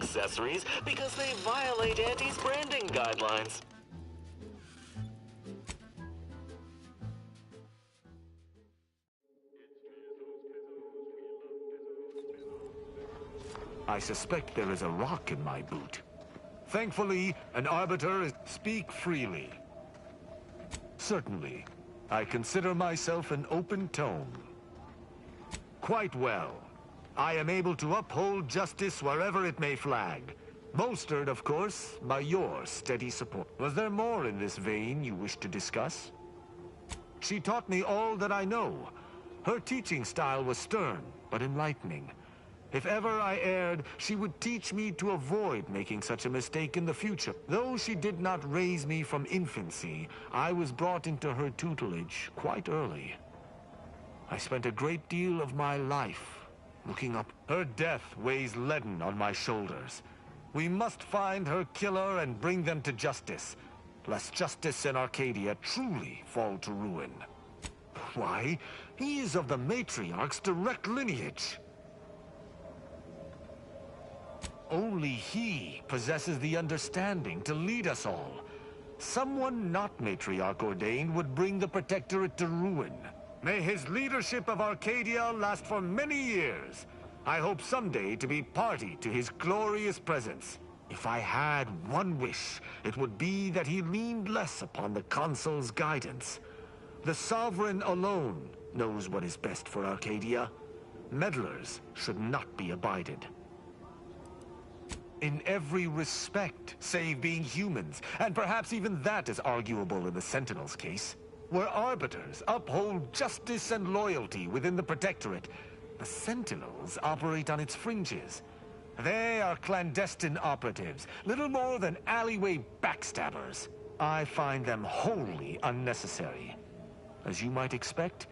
accessories because they violate Auntie's branding guidelines. I suspect there is a rock in my boot. Thankfully, an arbiter is... Speak freely. Certainly. I consider myself an open tome. Quite well. I am able to uphold justice wherever it may flag. Bolstered, of course, by your steady support. Was there more in this vein you wish to discuss? She taught me all that I know. Her teaching style was stern, but enlightening. If ever I erred, she would teach me to avoid making such a mistake in the future. Though she did not raise me from infancy, I was brought into her tutelage quite early. I spent a great deal of my life looking up. Her death weighs leaden on my shoulders. We must find her killer and bring them to justice, lest justice in Arcadia truly fall to ruin. Why, he is of the Matriarch's direct lineage. Only he possesses the understanding to lead us all. Someone not Matriarch ordained would bring the Protectorate to ruin. May his leadership of Arcadia last for many years. I hope someday to be party to his glorious presence. If I had one wish, it would be that he leaned less upon the Consul's guidance. The Sovereign alone knows what is best for Arcadia. Meddlers should not be abided. In every respect, save being humans, and perhaps even that is arguable in the Sentinel's case. Where arbiters uphold justice and loyalty within the Protectorate, the Sentinels operate on its fringes. They are clandestine operatives, little more than alleyway backstabbers. I find them wholly unnecessary. As you might expect,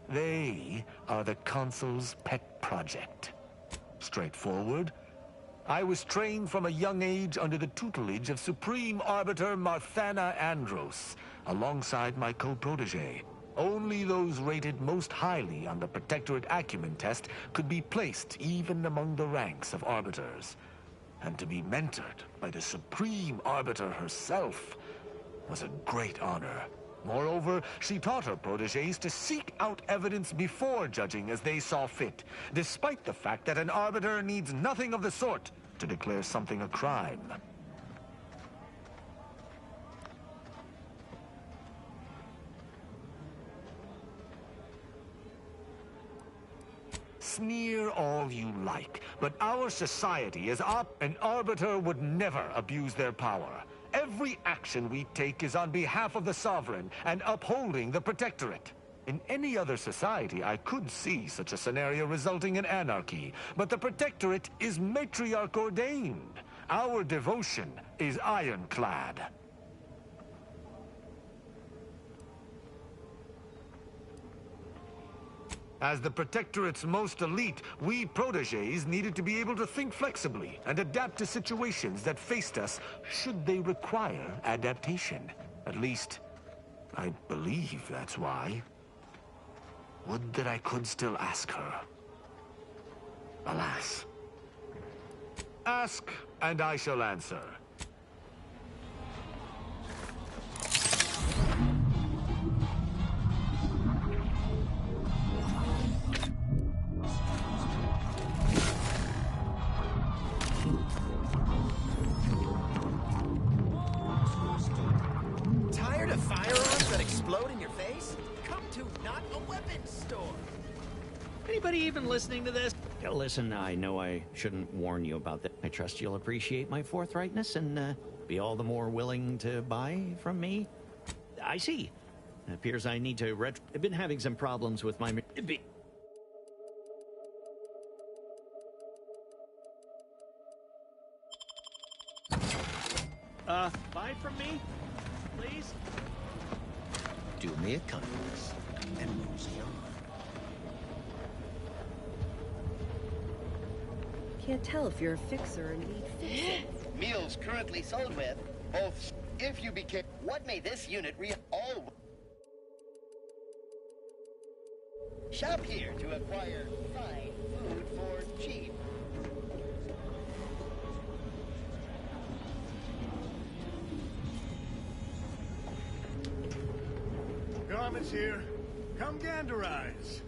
they are the Consul's pet project. Straightforward. I was trained from a young age under the tutelage of Supreme Arbiter Marthana Andros, alongside my co-protege. Only those rated most highly on the Protectorate Acumen test could be placed even among the ranks of arbiters. And to be mentored by the Supreme Arbiter herself was a great honor. Moreover, she taught her proteges to seek out evidence before judging as they saw fit, despite the fact that an arbiter needs nothing of the sort to declare something a crime. Sneer all you like, but our society is an arbiter would never abuse their power. Every action we take is on behalf of the Sovereign and upholding the Protectorate. In any other society, I could see such a scenario resulting in anarchy, but the Protectorate is Matriarch ordained. Our devotion is ironclad. As the Protectorate's most elite, we proteges needed to be able to think flexibly and adapt to situations that faced us should they require adaptation. At least, I believe that's why. Would that I could still ask her. Alas. Ask, and I shall answer. Tired of firearms that explode in your face? Come to Not a Weapons Store. Anybody even listening to this? Yeah, listen, I know I shouldn't warn you about that. I trust you'll appreciate my forthrightness and be all the more willing to buy from me. I see. It appears I need to I've been having some problems with my... Buy from me, please? Do me a kindness and mosey on. Can't tell if you're a fixer and need fixing. Meals currently sold with both. If you became, what may this unit all? Shop here to acquire fine food for cheap. garments here. Come ganderize.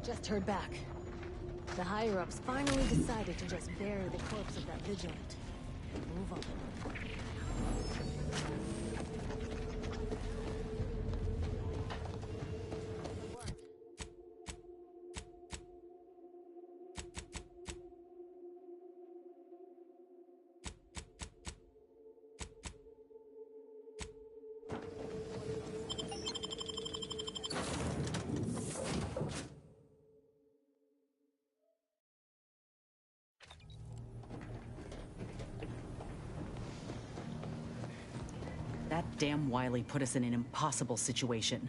Just heard back. The higher-ups finally decided to just bury the corpse of that vigilant. Move on. That damn Wiley put us in an impossible situation.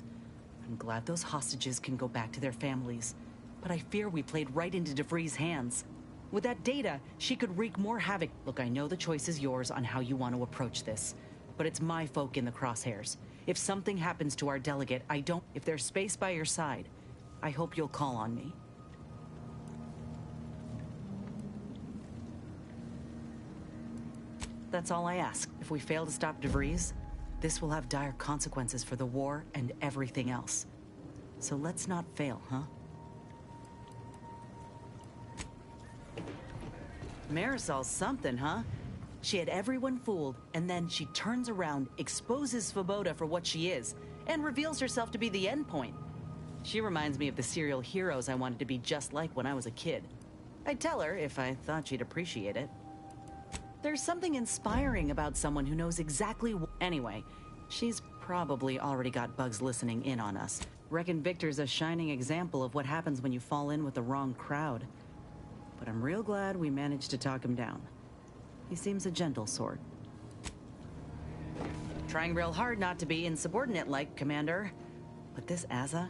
I'm glad those hostages can go back to their families, but I fear we played right into DeVries' hands. With that data, she could wreak more havoc. Look, I know the choice is yours on how you want to approach this, but it's my folk in the crosshairs. If something happens to our delegate, if there's space by your side, I hope you'll call on me. That's all I ask. If we fail to stop DeVries, this will have dire consequences for the war and everything else. So let's not fail, huh? Marisol's something, huh? She had everyone fooled, and then she turns around, exposes Svoboda for what she is, and reveals herself to be the endpoint. She reminds me of the serial heroes I wanted to be just like when I was a kid. I'd tell her if I thought she'd appreciate it. There's something inspiring about someone who knows exactly Anyway, she's probably already got bugs listening in on us. Reckon Victor's a shining example of what happens when you fall in with the wrong crowd. But I'm real glad we managed to talk him down. He seems a gentle sort. Trying real hard not to be insubordinate-like, Commander. But this Azza,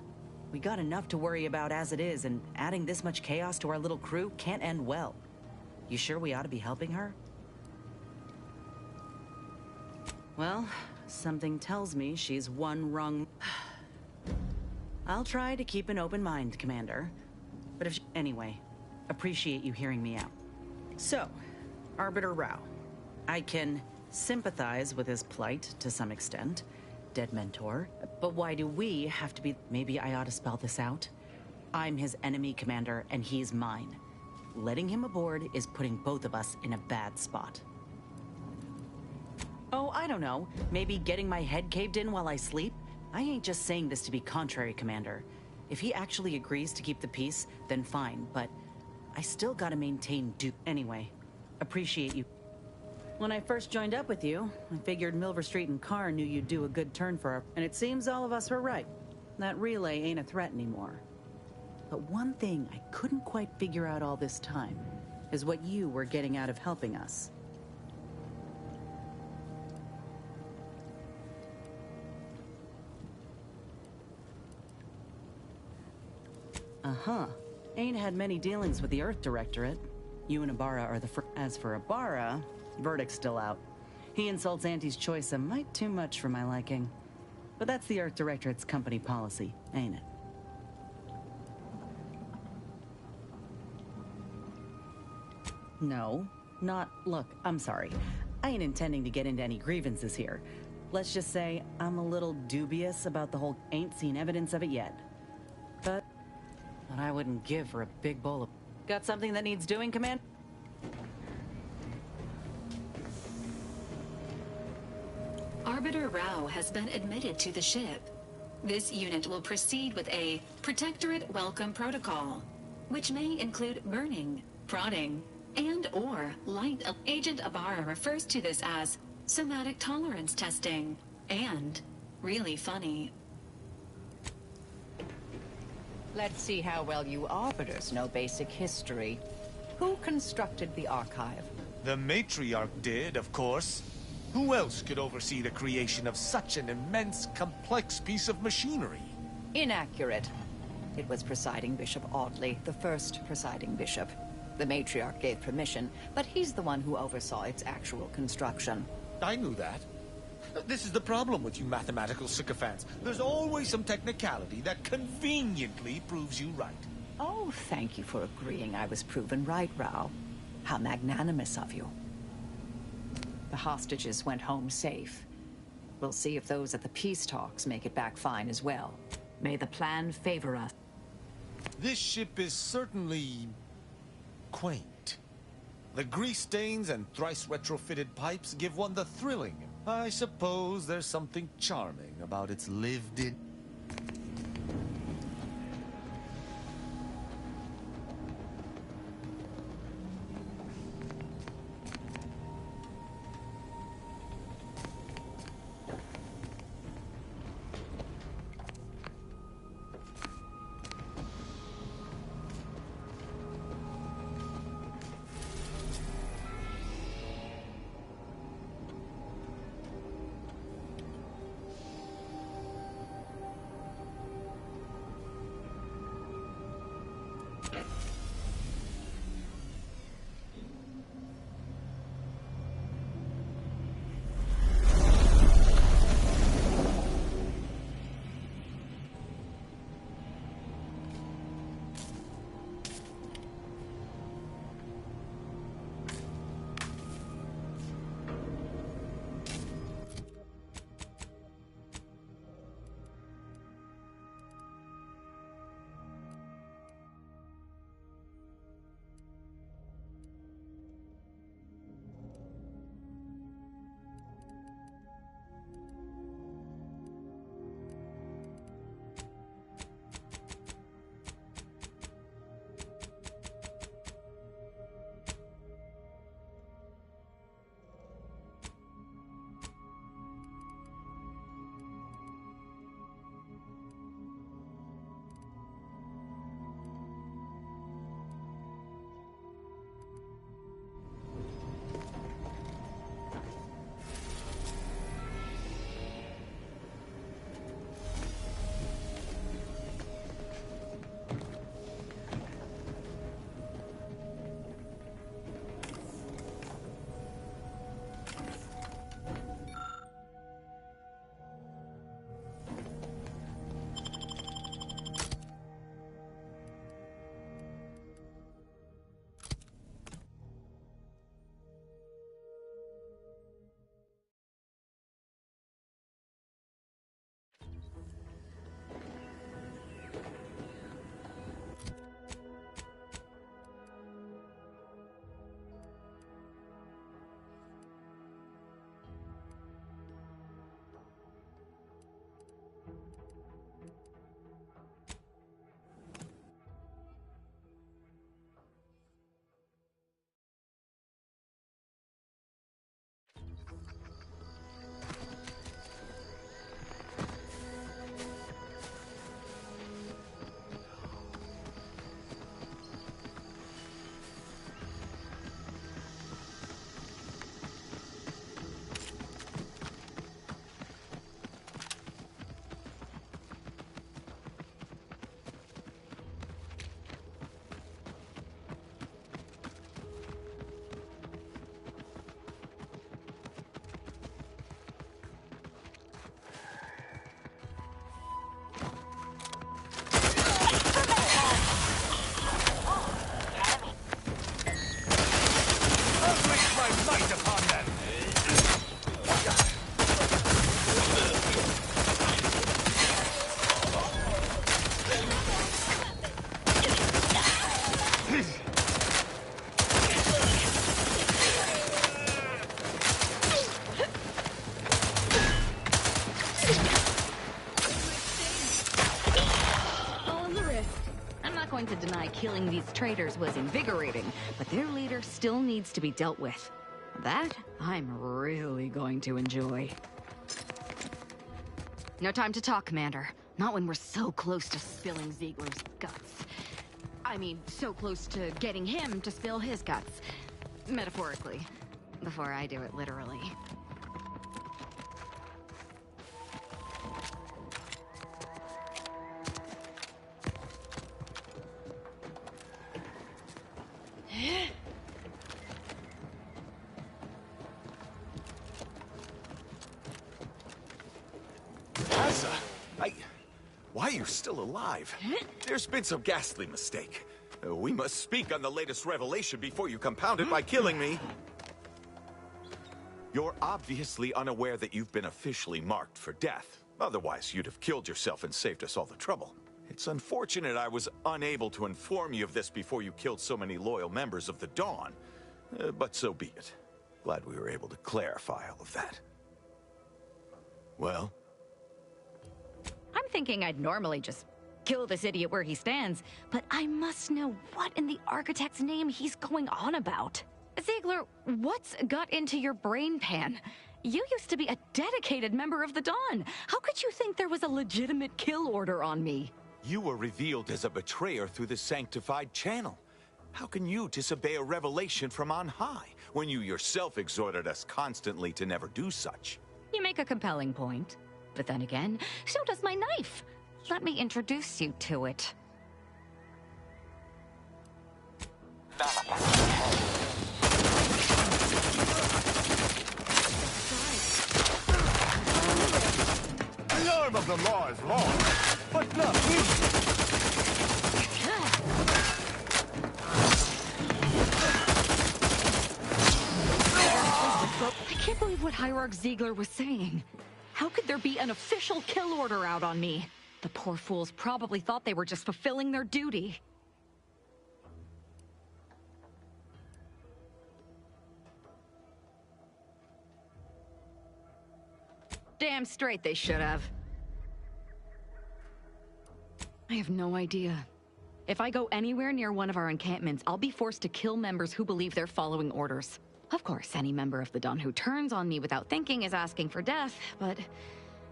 we got enough to worry about as it is, and adding this much chaos to our little crew can't end well. You sure we ought to be helping her? Well, something tells me she's one wrong... I'll try to keep an open mind, Commander. But if anyway, appreciate you hearing me out. So, Arbiter Rao. I can sympathize with his plight to some extent. Dead mentor. But why do we have to be... Maybe I ought to spell this out. I'm his enemy, Commander, and he's mine. Letting him aboard is putting both of us in a bad spot. Oh, I don't know. Maybe getting my head caved in while I sleep? I ain't just saying this to be contrary, Commander. If he actually agrees to keep the peace, then fine, but I still gotta maintain Anyway, appreciate you. When I first joined up with you, I figured Milver Street and Carr knew you'd do a good turn for her, and it seems all of us were right. That relay ain't a threat anymore. But one thing I couldn't quite figure out all this time is what you were getting out of helping us. Uh-huh. Ain't had many dealings with the Earth Directorate. You and Ibarra are the first. As for Ibarra, verdict's still out. He insults Auntie's choice a mite too much for my liking. But that's the Earth Directorate's company policy, ain't it? No, not... Look, I'm sorry. I ain't intending to get into any grievances here. Let's just say I'm a little dubious about the whole... Ain't seen evidence of it yet. But I wouldn't give for a big bowl of... Got something that needs doing, Command? Arbiter Rao has been admitted to the ship. This unit will proceed with a Protectorate Welcome Protocol, which may include burning, prodding, and/or light. Agent Ibarra refers to this as somatic tolerance testing, and really funny. Let's see how well you Arbiters know basic history. Who constructed the archive? The Matriarch did, of course. Who else could oversee the creation of such an immense, complex piece of machinery? Inaccurate. It was Presiding Bishop Audley, the first Presiding Bishop. The Matriarch gave permission, but he's the one who oversaw its actual construction. I knew that. This is the problem with you mathematical sycophants. There's always some technicality that conveniently proves you right. Oh, thank you for agreeing I was proven right, Rao. How magnanimous of you. The hostages went home safe. We'll see if those at the peace talks make it back fine as well. May the plan favor us. This ship is certainly... quaint. The grease stains and thrice retrofitted pipes give one the thrilling. I suppose there's something charming about its lived-in... killing these traitors was invigorating, but their leader still needs to be dealt with. That I'm really going to enjoy. No time to talk, Commander. Not when we're so close to spilling Ziegler's guts. I mean, so close to getting him to spill his guts. Metaphorically. Before I do it literally. Asa, why are you still alive? There's been some ghastly mistake. We must speak on the latest revelation before you compound it by killing me. You're obviously unaware that you've been officially marked for death. Otherwise, you'd have killed yourself and saved us all the trouble. It's unfortunate I was unable to inform you of this before you killed so many loyal members of the Dawn. But so be it. Glad we were able to clarify all of that. Well? I'm thinking I'd normally just kill this idiot where he stands, but I must know what in the Architect's name he's going on about. Ziegler, what's got into your brain pan? You used to be a dedicated member of the Dawn. How could you think there was a legitimate kill order on me? You were revealed as a betrayer through the sanctified channel. How can you disobey a revelation from on high, when you yourself exhorted us constantly to never do such? You make a compelling point. But then again, so does my knife. Let me introduce you to it. The arm of the law is long, but not weak. I can't believe what Hierarch Ziegler was saying. How could there be an official kill order out on me? The poor fools probably thought they were just fulfilling their duty. Damn straight they should have. I have no idea. If I go anywhere near one of our encampments, I'll be forced to kill members who believe they're following orders. Of course, any member of the Dawn who turns on me without thinking is asking for death, but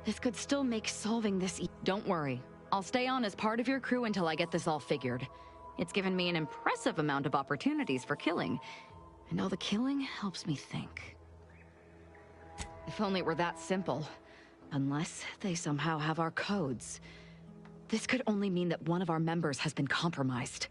this could still make solving this Don't worry. I'll stay on as part of your crew until I get this all figured. It's given me an impressive amount of opportunities for killing, and all the killing helps me think. If only it were that simple. Unless they somehow have our codes. This could only mean that one of our members has been compromised.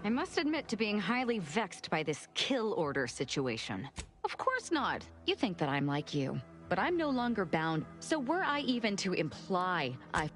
I must admit to being highly vexed by this kill order situation. Of course not. You think that I'm like you. But I'm no longer bound, so were I even to imply I...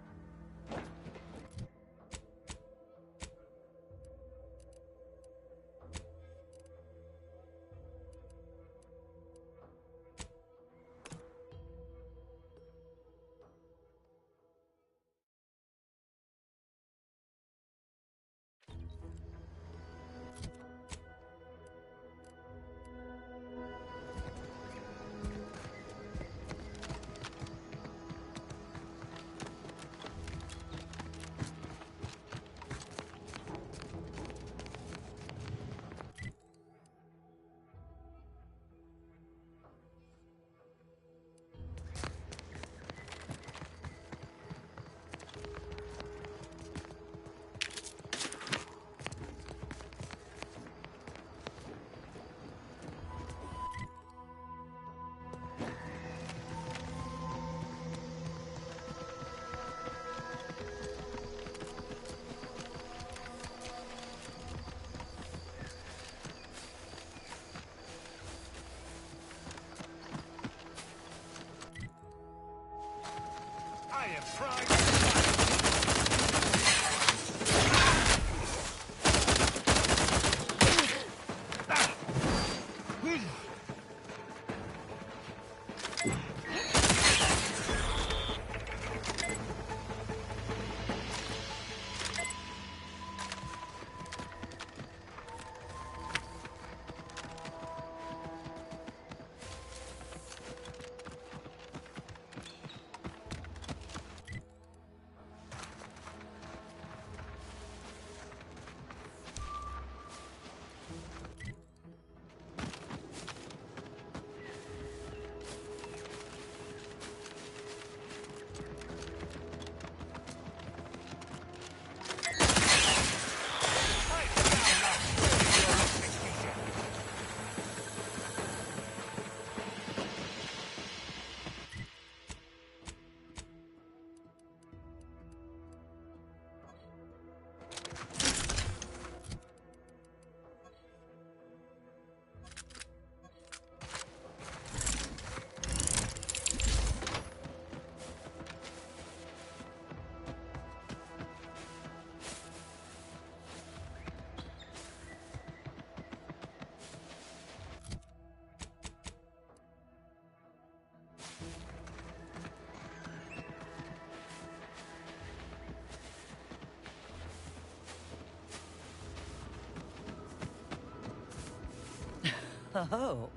Oh,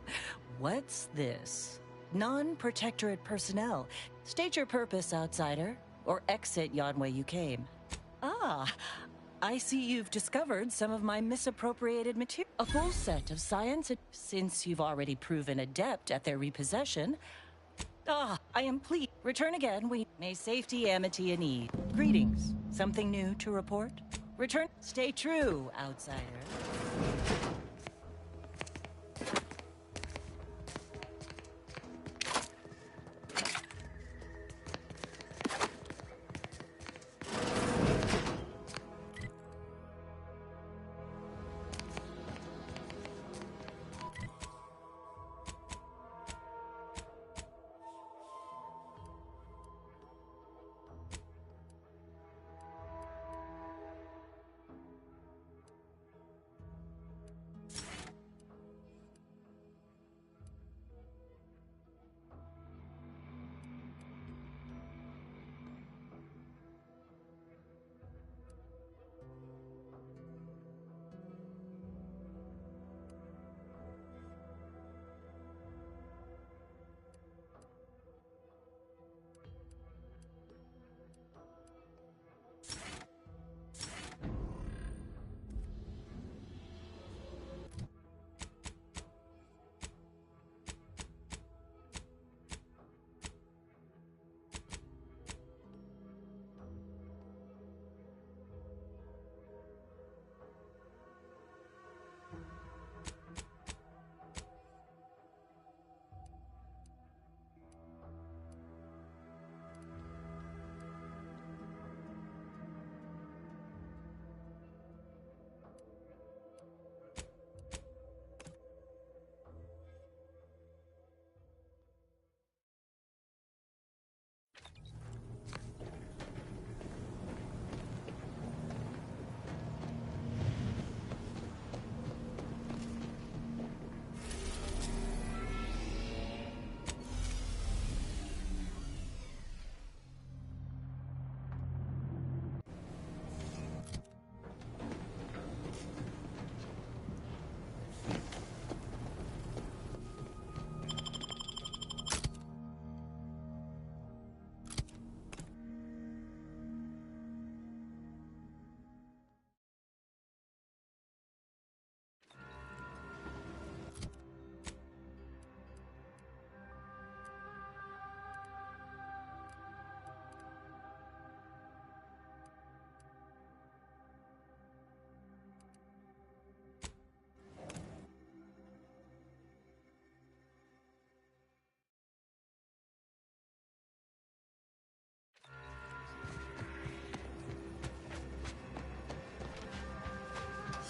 what's this? Non-protectorate personnel. State your purpose, outsider, or exit yon way you came. Ah, I see you've discovered some of my misappropriated material. A full set of science, since you've already proven adept at their repossession. Ah, I am pleased. Return again. We may safety, amity, and ease. Greetings. Something new to report? Return. Stay true, outsider.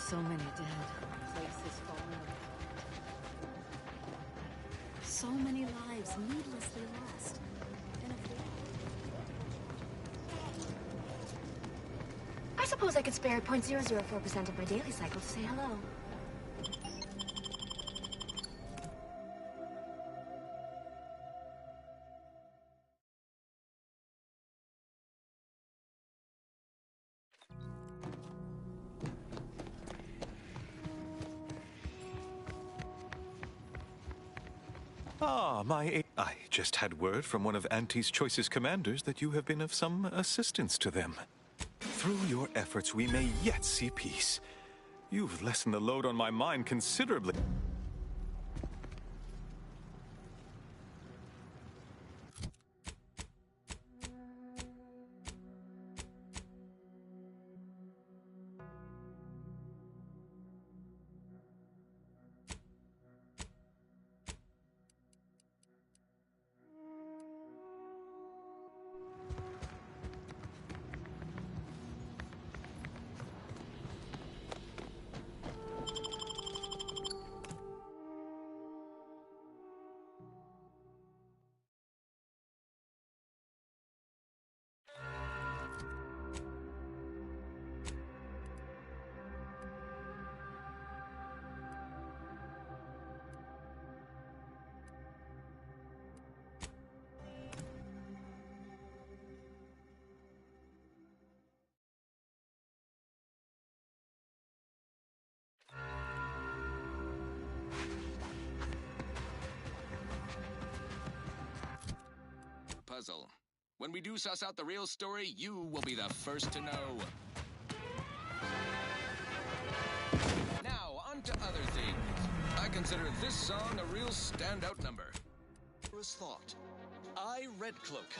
So many dead. Places falling apart. So many lives needlessly lost. And if suppose I could spare 0.004% of my daily cycle to say hello. Ah, I just had word from one of Auntie's choicest commanders that you have been of some assistance to them. Through your efforts, we may yet see peace. You've lessened the load on my mind considerably. Puzzle. When we do suss out the real story, you will be the first to know. Now, on to other things. I consider this song a real standout number. Was thought. I Redcloak.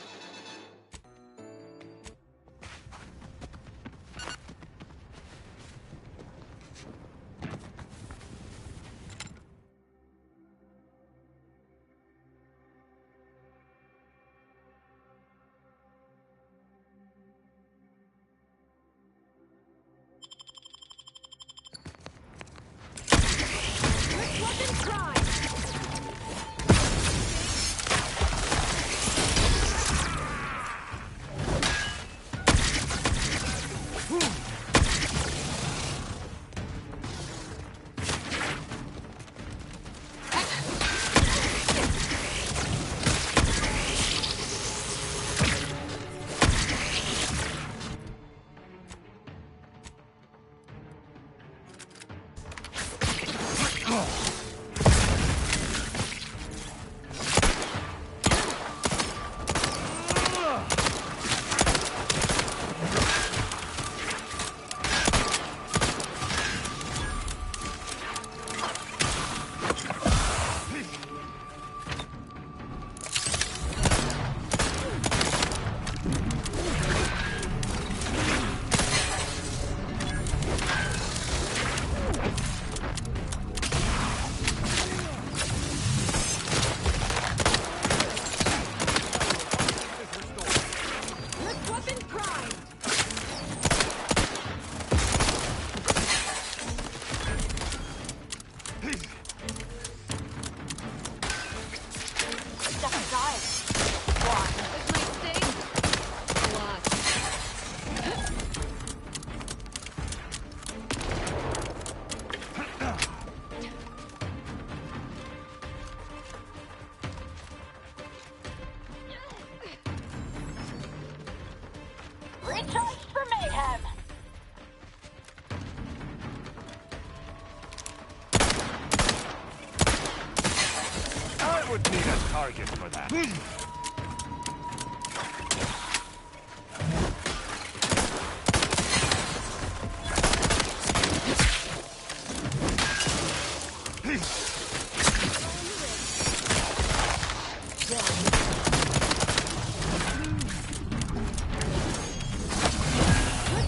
Would need a target for that.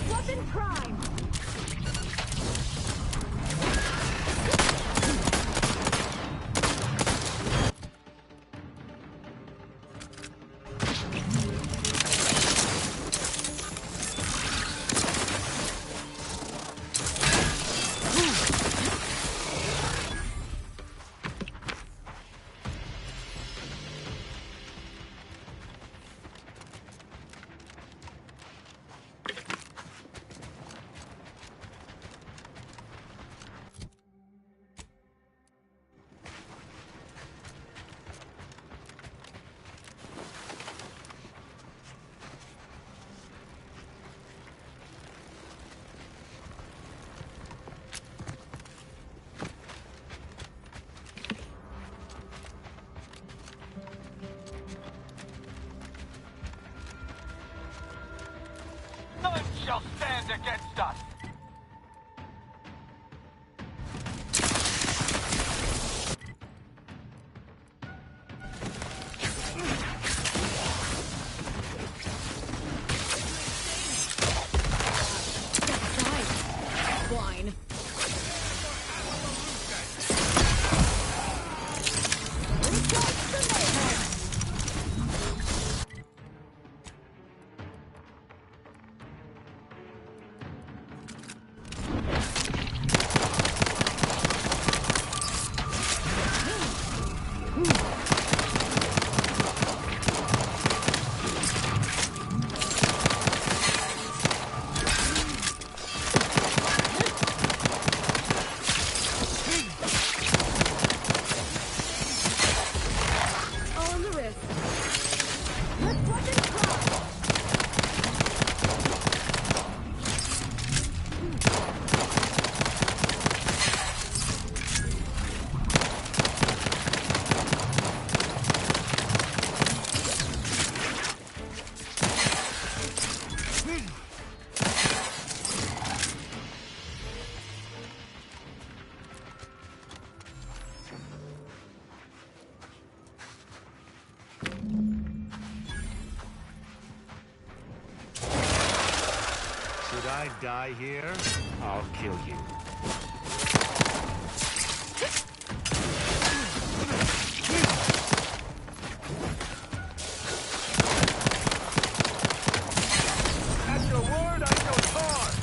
Weapon prime! shall stand against us. Swine. On the wrist. Let's weapon try. Should I die here? I'll kill you. At your word, I shall charge!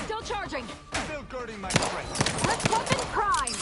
Still charging. Still girding my strength. Let's weapon prime.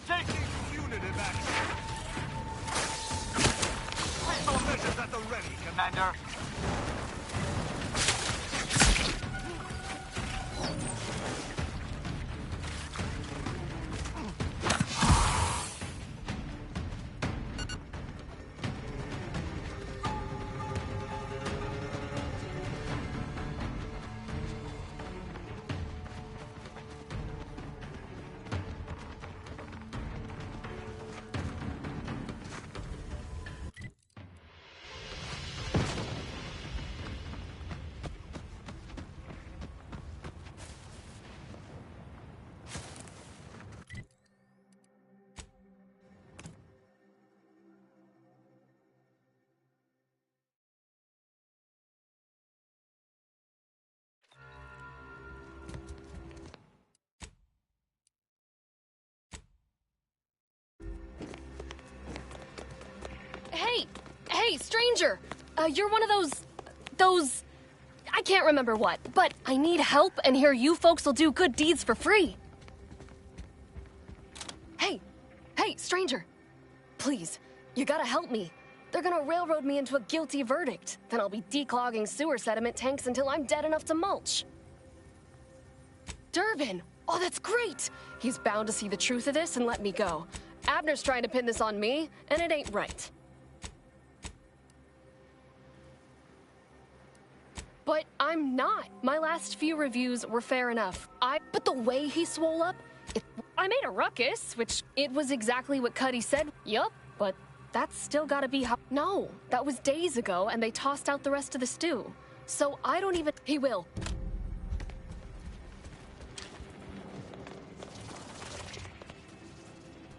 Taking punitive action. Lethal measures at the ready, Commander. Hey, stranger! You're one of those... I can't remember what, but I need help, and here you folks will do good deeds for free. Hey, stranger. Please, you gotta help me. They're gonna railroad me into a guilty verdict. Then I'll be declogging sewer sediment tanks until I'm dead enough to mulch. Durbin! Oh, that's great! He's bound to see the truth of this and let me go. Abner's trying to pin this on me, and it ain't right. But I'm not. My last few reviews were fair enough. But the way he swole up, I made a ruckus, which it was exactly what Cuddy said. Yup, but that's still gotta be how— No, that was days ago, and they tossed out the rest of the stew. So I don't even— He will.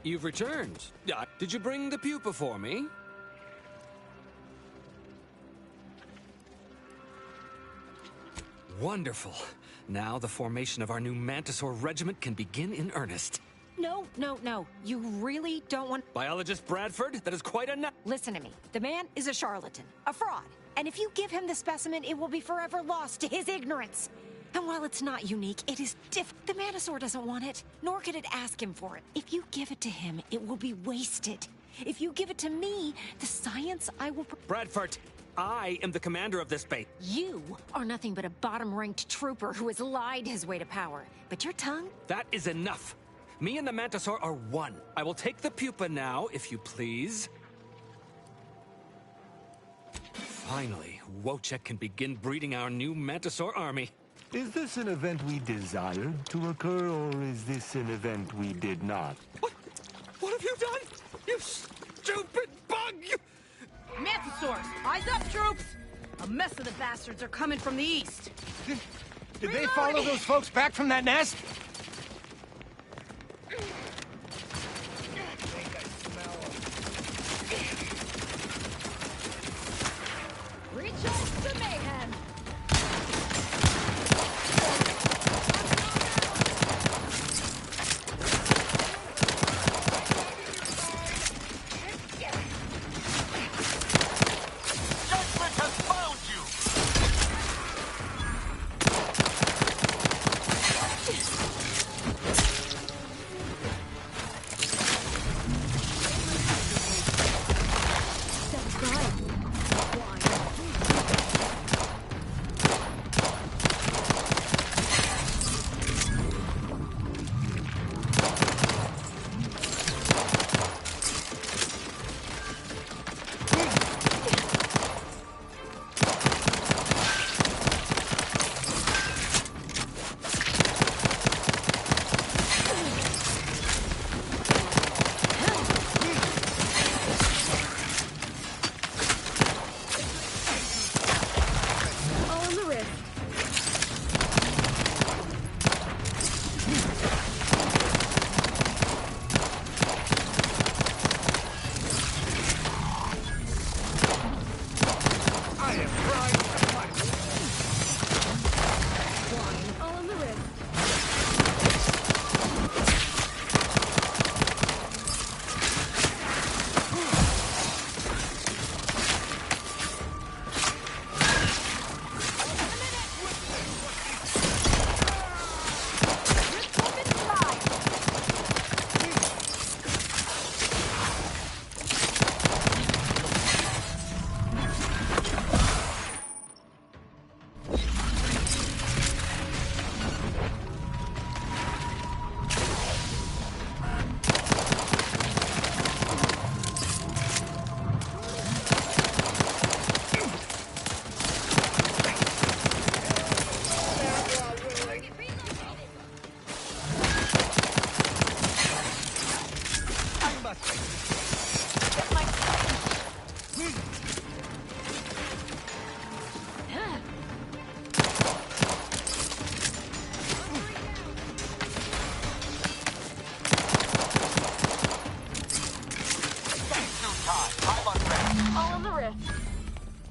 You've returned. Did you bring the pupa for me? Wonderful. Now the formation of our new Mantisaur regiment can begin in earnest. No. You really don't want— Biologist Bradford, that is quite enough. Listen to me. The man is a charlatan, a fraud. And if you give him the specimen, it will be forever lost to his ignorance. And while it's not unique, it is The Mantisaur doesn't want it, nor could it ask him for it. If you give it to him, it will be wasted. If you give it to me, the science I will— Bradford, I am the commander of this base. You are nothing but a bottom-ranked trooper who has lied his way to power. But your tongue? That is enough. Me and the Mantisaur are one. I will take the pupa now, if you please. Finally, Wojciech can begin breeding our new Mantisaur army. Is this an event we desired to occur, or is this an event we did not? What have you done? You stupid bug! Mantisaurs, eyes up, troops! A mess of the bastards are coming from the east. Did they follow those folks back from that nest? Reach out to mayhem! Judgment has found you!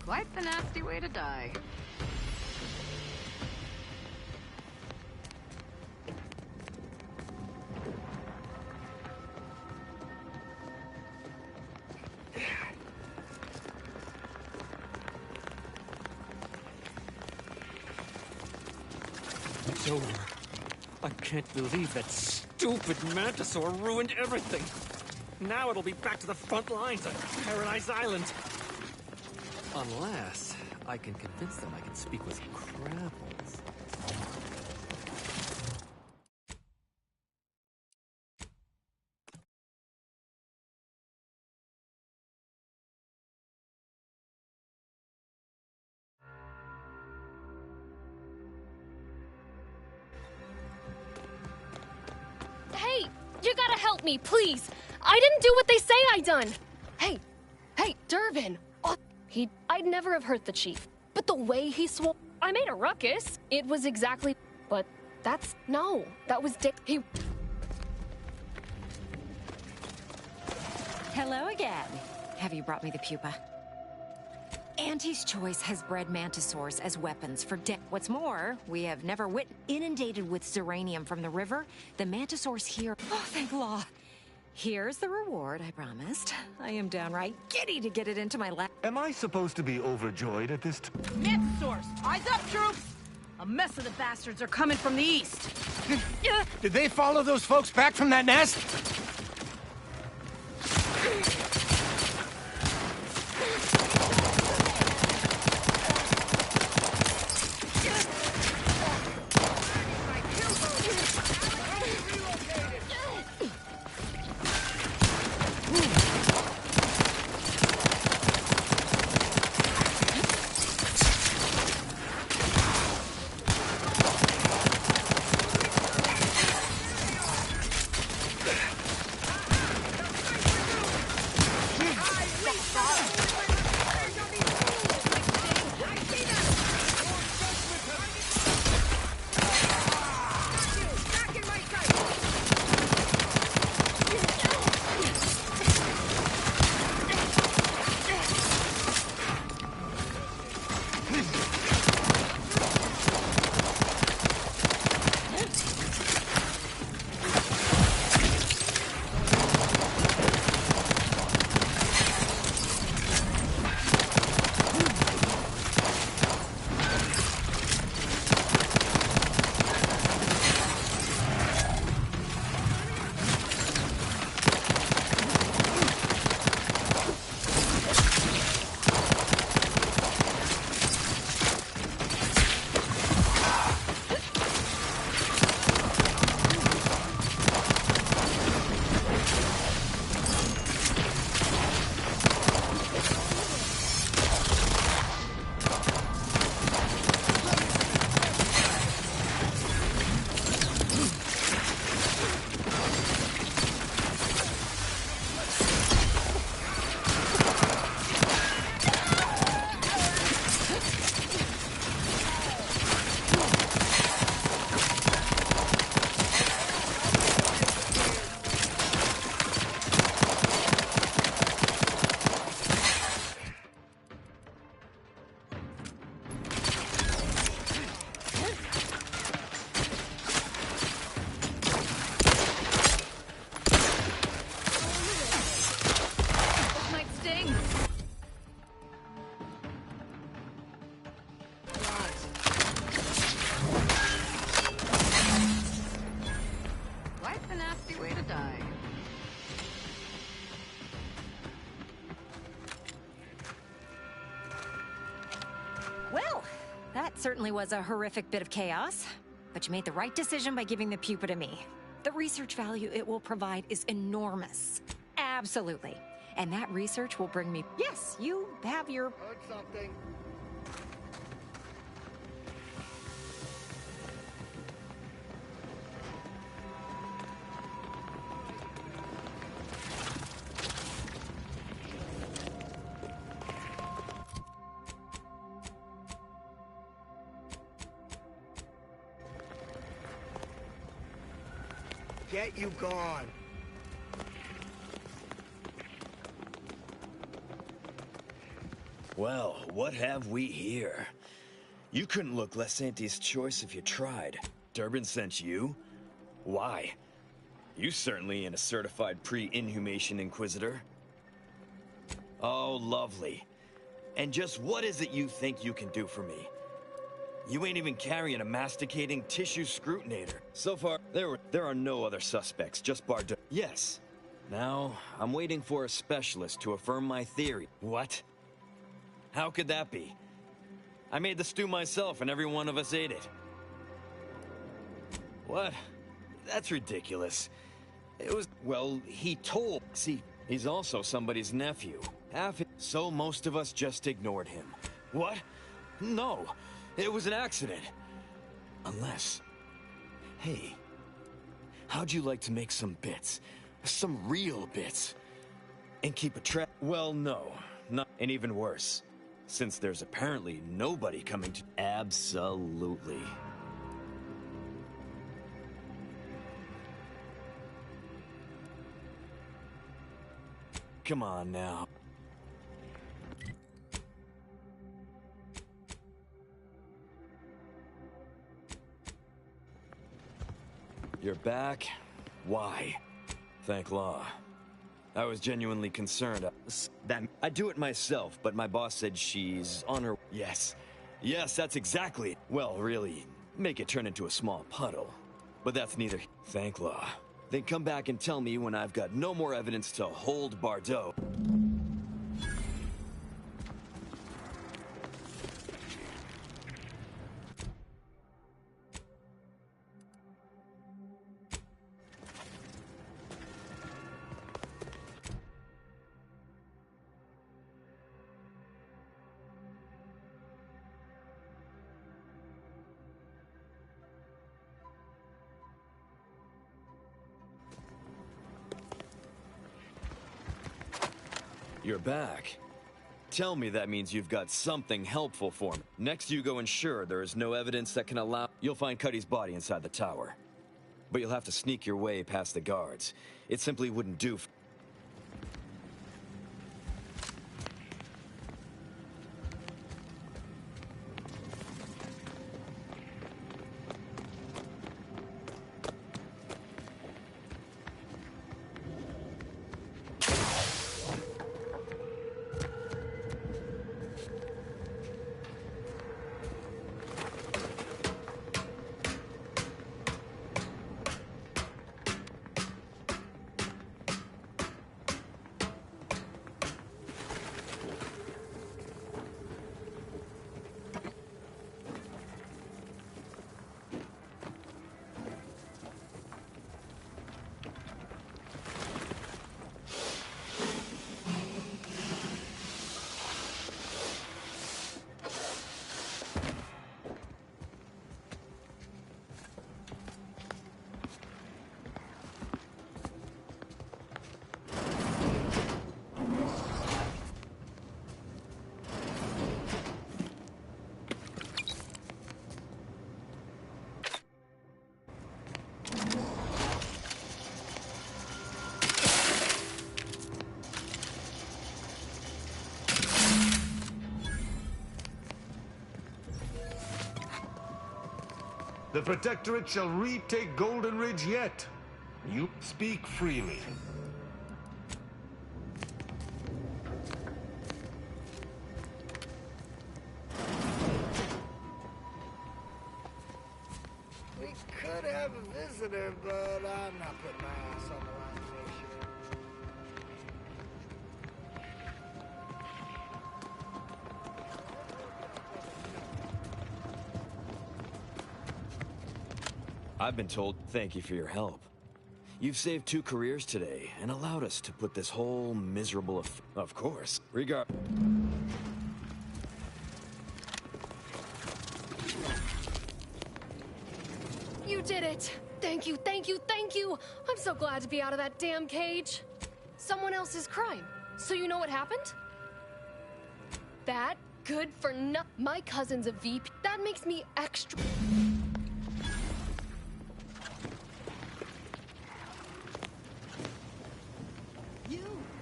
Quite the nasty way to die. It's over. I can't believe that stupid Mantisaur ruined everything. Now it'll be back to the front lines on Paradise Island. Unless I can convince them I can speak with Krabbles. Hey, you gotta help me, please. I didn't do what they say I done. Hey, Durbin. Oh, I'd never have hurt the chief. But the way he swore, I made a ruckus. It was exactly, but that was Dick. Hello again. Have you brought me the pupa? Auntie's Choice has bred mantisaurs as weapons for What's more, we have never inundated with Zeranium from the river. The mantisaurs here. Oh, thank law. Here's the reward I promised. I am downright giddy to get it into my lap. Am I supposed to be overjoyed at this? Mantisaurs, eyes up, troops! A mess of the bastards are coming from the east. Did they follow those folks back from that nest? Certainly was a horrific bit of chaos, but you made the right decision by giving the pupa to me. The research value it will provide is enormous. Absolutely. And that research will bring me... Yes, you have your... Heard something. Get you gone. Well, what have we here? You couldn't look less Auntie's Choice if you tried. Durbin sent you? Why? You certainly ain't a certified pre-inhumation Inquisitor. Oh, lovely. And just what is it you think you can do for me? You ain't even carrying a masticating tissue scrutinator. So far, there are no other suspects, just Bardot. Yes. Now, I'm waiting for a specialist to affirm my theory. What? How could that be? I made the stew myself and every one of us ate it. What? That's ridiculous. It was, well, he told. See, he's also somebody's nephew. So most of us just ignored him. What? No, it was an accident. Unless... Hey, how'd you like to make some bits? Some real bits? And keep a track? Well, no. Not, and even worse. Since there's apparently nobody coming to... Absolutely. Come on now. You're back? Why? Thank law. I was genuinely concerned. I'd do it myself, but my boss said she's on her... Yes. Yes, that's exactly... Well, really, make it turn into a small puddle. But that's neither... Thank law. Then come back and tell me when I've got no more evidence to hold Bardot. You're back. Tell me that means you've got something helpful for me. Next, you go ensure there is no evidence that can allow... You'll find Cuddy's body inside the tower. But you'll have to sneak your way past the guards. It simply wouldn't do... The Protectorate shall retake Golden Ridge yet. You speak freely. We could have a visitor, but I'm not putting my ass on the line to make sure. I've been told, thank you for your help. You've saved 2 careers today and allowed us to put this whole miserable of course. You did it! Thank you, thank you, thank you! I'm so glad to be out of that damn cage. Someone else's crime. So you know what happened? That good for no- My cousin's a VP. That makes me extra-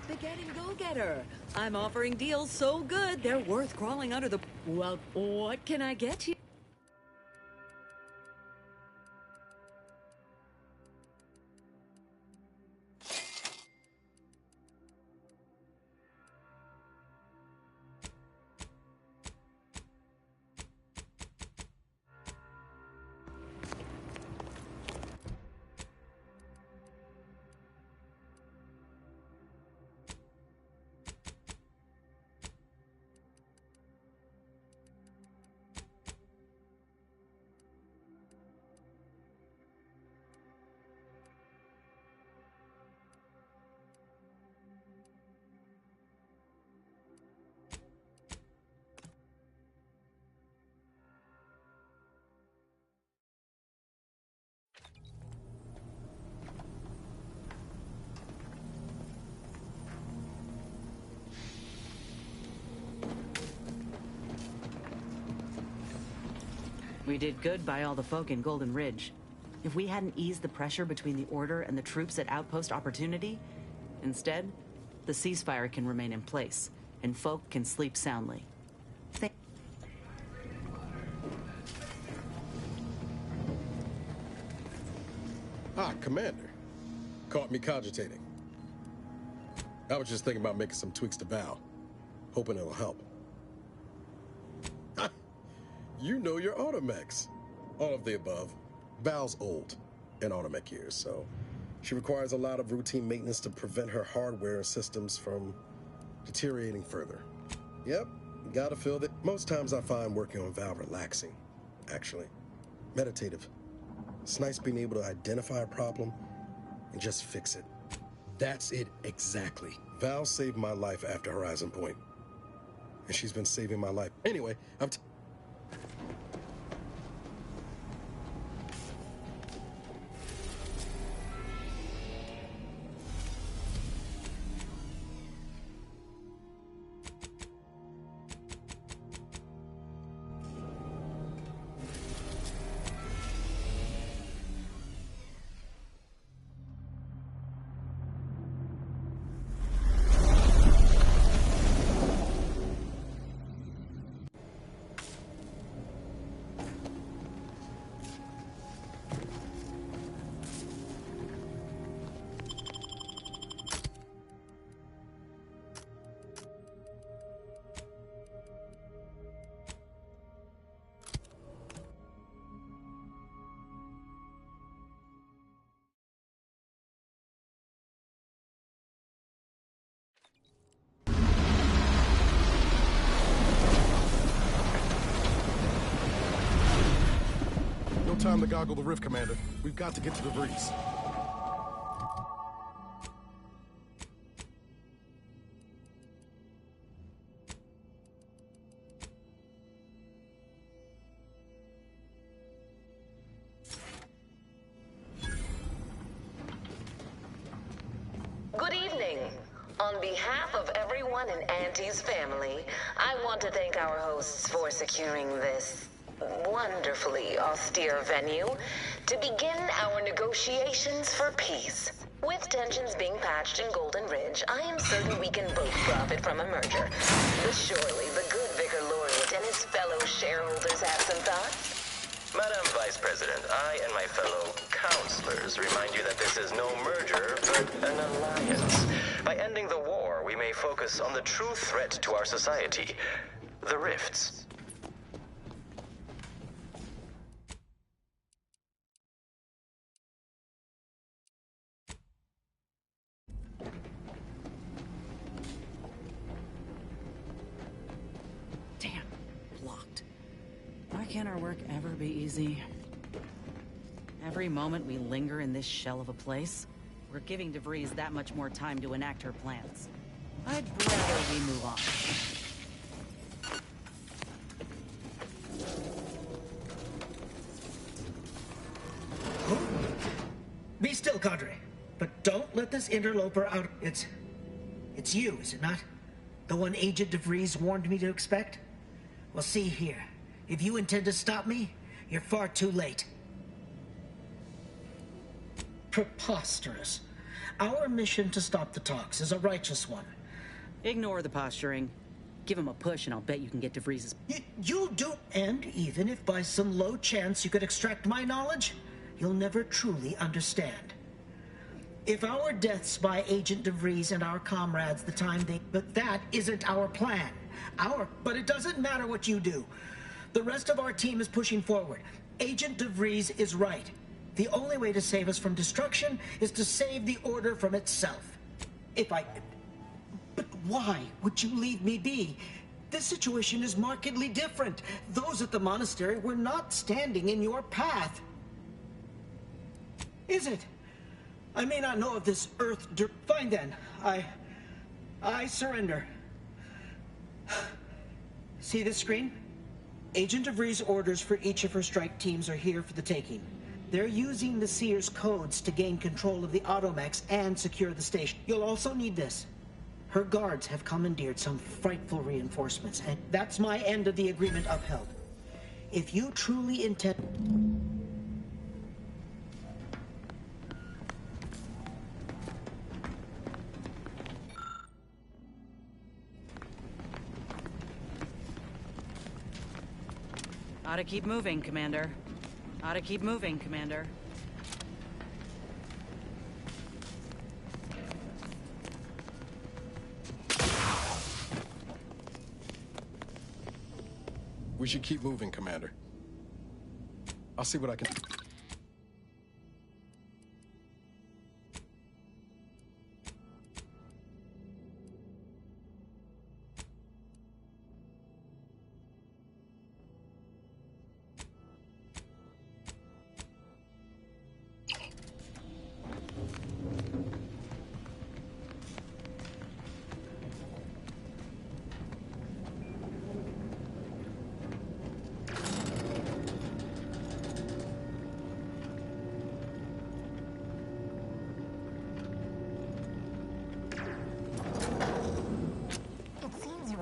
Begetting go-getter. I'm offering deals so good, they're worth crawling under the... Well, what can I get you? We did good by all the folk in Golden Ridge. If we hadn't eased the pressure between the Order and the troops at Outpost Opportunity, instead, the ceasefire can remain in place, and folk can sleep soundly. Commander. Caught me cogitating. I was just thinking about making some tweaks to Val, hoping it'll help. You know your automechs. All of the above. Val's old in automech years, so she requires a lot of routine maintenance to prevent her hardware and systems from deteriorating further. Yep, gotta feel that. Most times I find working on Val relaxing, actually. Meditative. It's nice being able to identify a problem and just fix it. That's it exactly. Val saved my life after Horizon Point. And she's been saving my life. Anyway, time to goggle the rift, Commander. We've got to get to DeVries. Good evening. On behalf of everyone in Auntie's family, I want to thank our hosts for securing this wonderfully austere venue to begin our negotiations for peace. With tensions being patched in Golden Ridge, I am certain we can both profit from a merger. But surely the good Vicar Laureate and his fellow shareholders have some thoughts? Madam Vice President, I and my fellow counselors remind you that this is no merger, but an alliance. By ending the war, we may focus on the true threat to our society, the rifts. Why can't our work ever be easy? Every moment we linger in this shell of a place, we're giving DeVries that much more time to enact her plans. I'd rather we move on. Be still, Cadre. But don't let this interloper out. It's you, is it not? The one Agent DeVries warned me to expect? Well, see here. If you intend to stop me, you're far too late. Preposterous. Our mission to stop the talks is a righteous one. Ignore the posturing. Give him a push and I'll bet you can get DeVries'... You do, and even if by some low chance you could extract my knowledge, you'll never truly understand. If our deaths by Agent DeVries and our comrades the time they... But that isn't our plan. But it doesn't matter what you do. The rest of our team is pushing forward. Agent DeVries is right. The only way to save us from destruction is to save the Order from itself. But why would you leave me be? This situation is markedly different. Those at the monastery were not standing in your path. Is it? I may not know of this Earth... Fine then. I surrender. See this screen? Agent DeVries' orders for each of her strike teams are here for the taking. They're using the Seer's codes to gain control of the automechs and secure the station. You'll also need this. Her guards have commandeered some frightful reinforcements, and that's my end of the agreement upheld. If you truly intend... Ought to keep moving, Commander. Ought to keep moving, Commander. We should keep moving, Commander. I'll see what I can...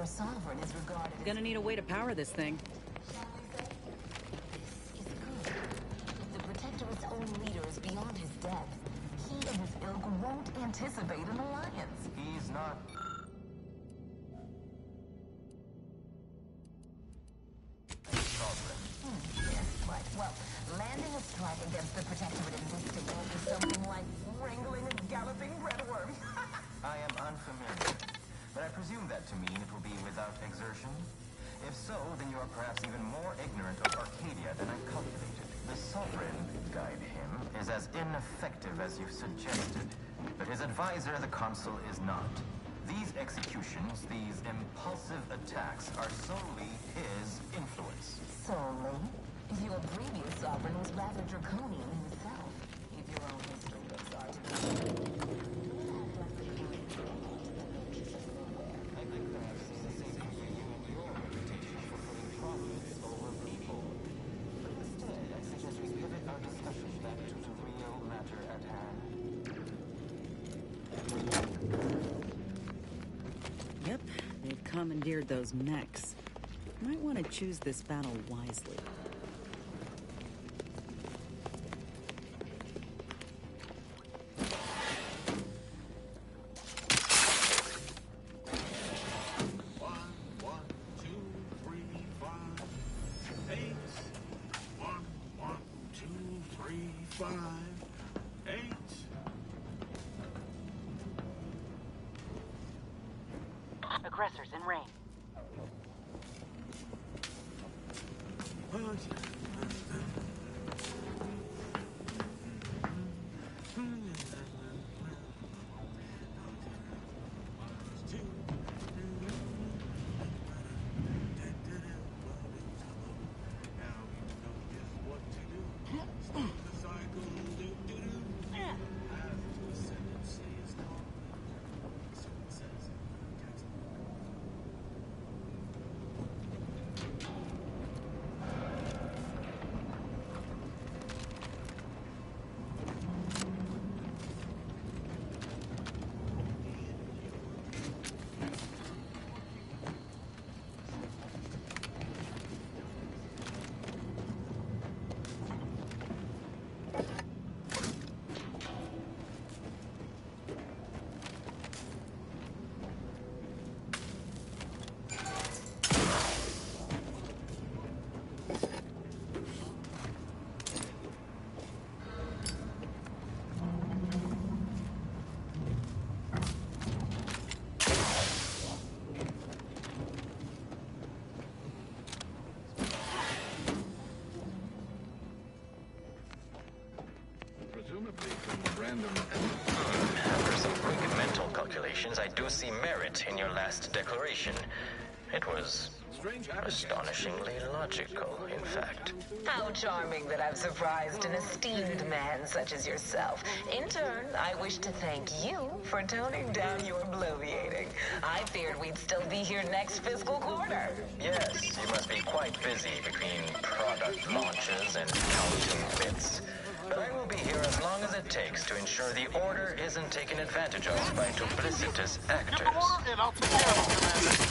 Sovereign is regarded as... Gonna need a way to power this thing. The Protectorate's own leader is beyond his depth. He and his ilk won't anticipate an alliance. He's not... Yes, right. Well, landing a strike against the Protectorate in this state will be something like wrangling a galloping breadworm. I am unfamiliar, but I presume that to mean it will be without exertion. If so, then you are perhaps even more ignorant of Arcadia than I calculated. The Sovereign, guide him, is as ineffective as you suggested, but his advisor, the Consul, is not. These executions, these impulsive attacks, are solely his influence. Solely? Your previous Sovereign was rather draconian himself, if your own history books are to be... Yep, they've commandeered those mechs. Might want to choose this battle wisely. Aggressors in range. After some quick mental calculations, I do see merit in your last declaration. It was astonishingly logical, in fact. How charming that I've surprised an esteemed man such as yourself. In turn, I wish to thank you for toning down your bloviating. I feared we'd still be here next fiscal quarter. Yes, you must be quite busy between product launches and counting bits. But I will be here as long as it takes to ensure the order isn't taken advantage of by duplicitous actors. And I'll take care of it, Commander.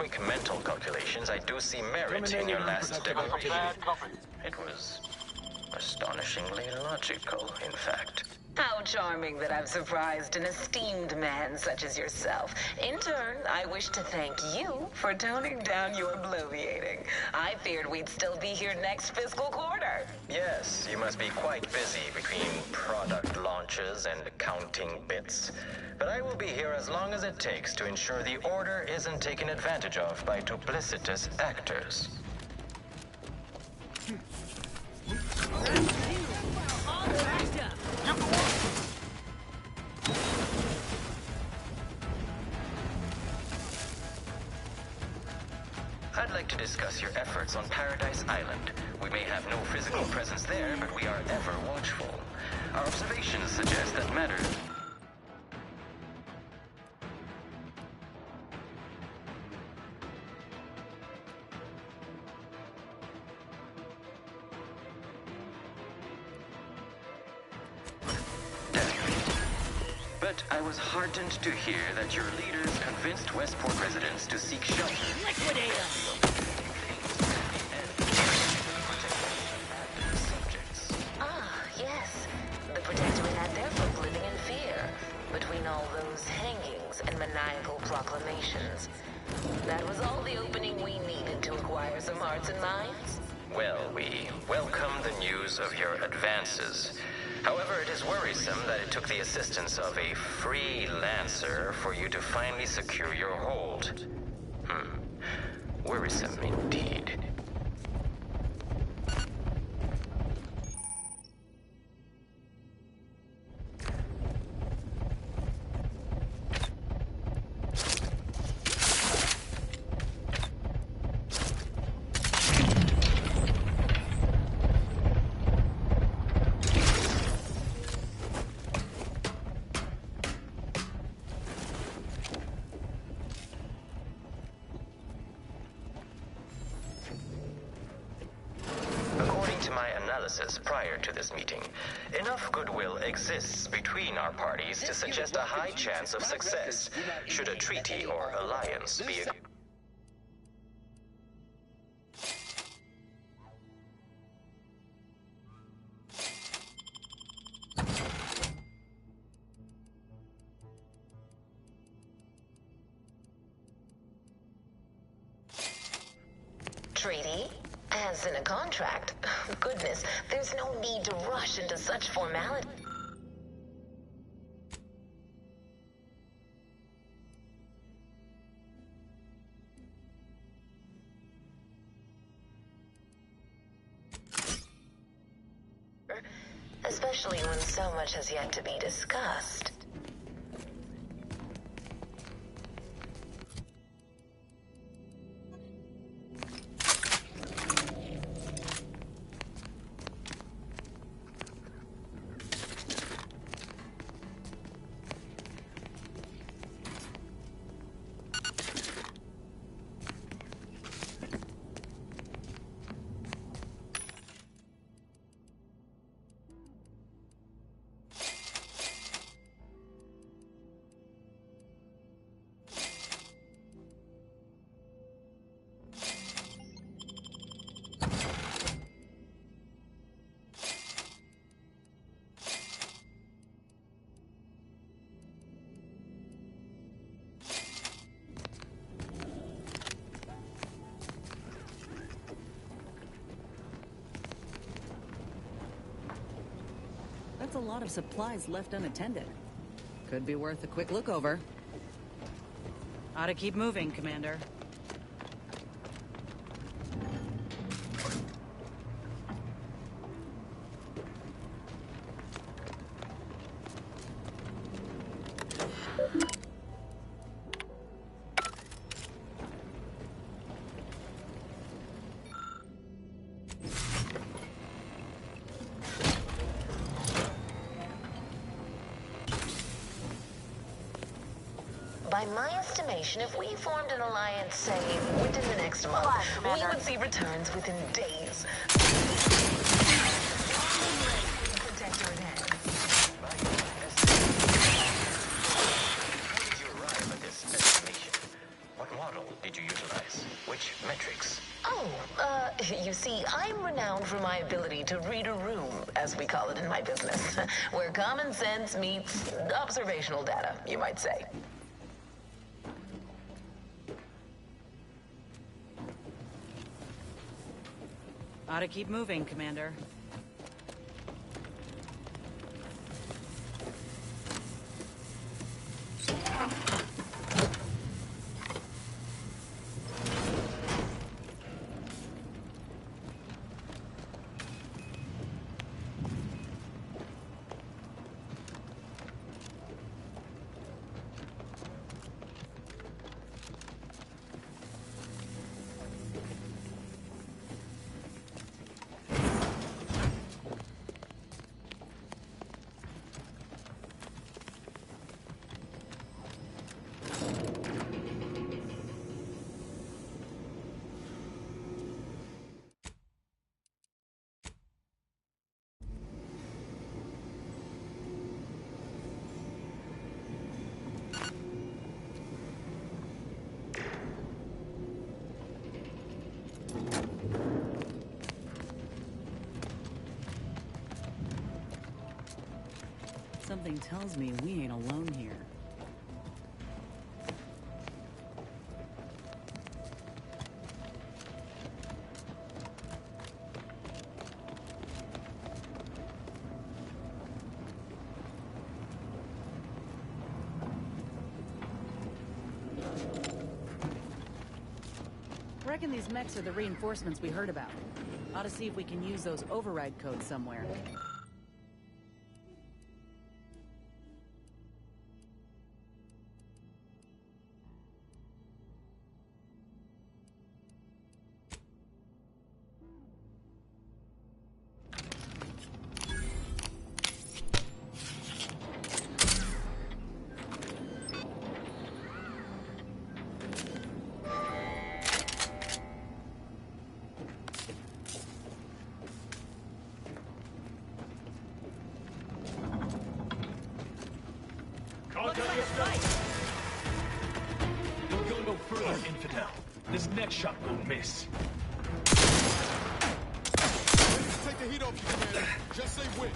quick mental calculations, I do see merit in your last declaration. It was astonishingly logical, in fact. How charming that I've surprised an esteemed man such as yourself. In turn, I wish to thank you for toning down your bloviating. I feared we'd still be here next fiscal quarter. Yes, you must be quite busy between product launches and accounting bits. But I will be here as long as it takes to ensure the order isn't taken advantage of by duplicitous actors. I'd like to discuss your efforts on Paradise Island. We may have no physical presence there, but we are ever watchful. Our observations suggest that matters... But I was heartened to hear that your leaders convinced Westport residents to seek shelter. Liquidate them! Ah, yes. The Protectorate had their folk living in fear between all those hangings and maniacal proclamations. That was all the opening we needed to acquire some hearts and minds. Well, we welcome the news of your advances. However, it is worrisome that it took the assistance of a freelancer for you to finally secure your hold. Worrisome indeed. Prior to this meeting, enough goodwill exists between our parties to suggest a high chance of success, should a treaty or alliance be agreed. Treaty? As in a contract? Goodness, there's no need to rush into such formality. Especially when so much has yet to be discussed. That's a lot of supplies left unattended. Could be worth a quick look over. Ought to keep moving, Commander. By my estimation, if we formed an alliance, say, within the next month, we would see returns within days. Protectorate head. How did you arrive at this estimation? What model did you utilize? I'm renowned for my ability to read a room, as we call it in my business, where common sense meets observational data, you might say. Ought to keep moving, Commander. Something tells me we ain't alone here. Reckon these mechs are the reinforcements we heard about. Ought to see if we can use those override codes somewhere. Don't go no further, infidel. This next shot won't miss. Take the heat off you, Commander. Just say win.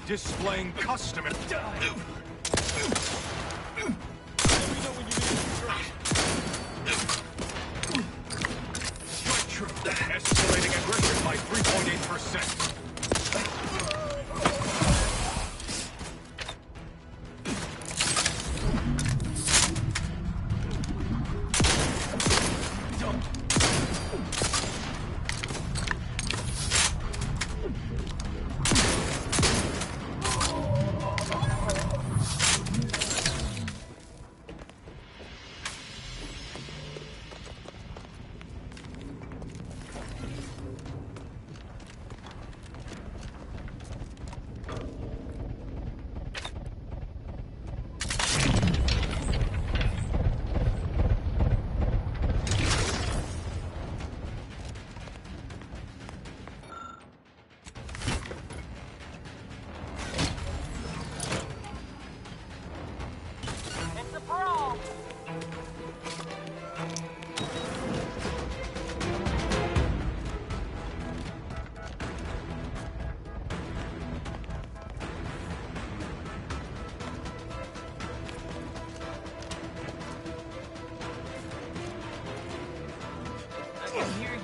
Displaying custom and die. Strike true. Escalating aggression by 3.8%.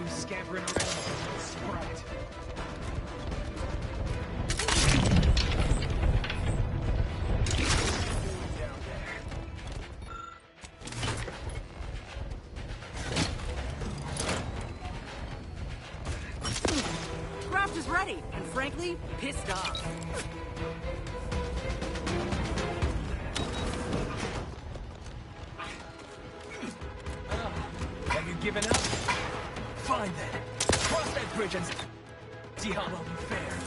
Scampering around like a sprite. ready, and frankly, pissed off. Have you given up? Fine then. Cross that bridge and see how well you fare.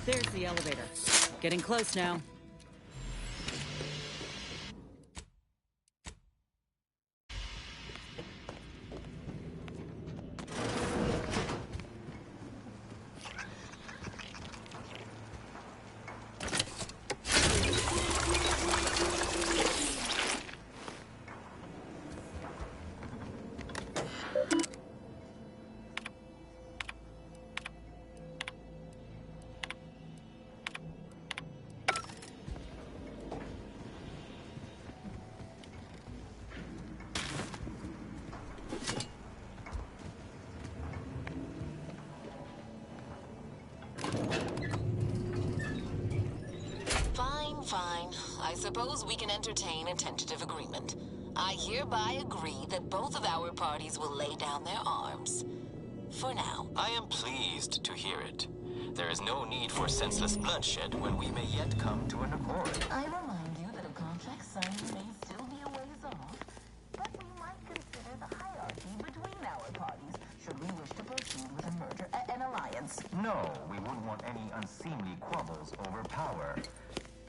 There's the elevator. Getting close now. Fine. I suppose we can entertain a tentative agreement. I hereby agree that both of our parties will lay down their arms. For now. I am pleased to hear it. There is no need for senseless bloodshed when we may yet come to an accord. I remind you that a contract signing may still be a ways off, but we might consider the hierarchy between our parties should we wish to proceed with a merger, an alliance. No, we wouldn't want any unseemly quabbles over power.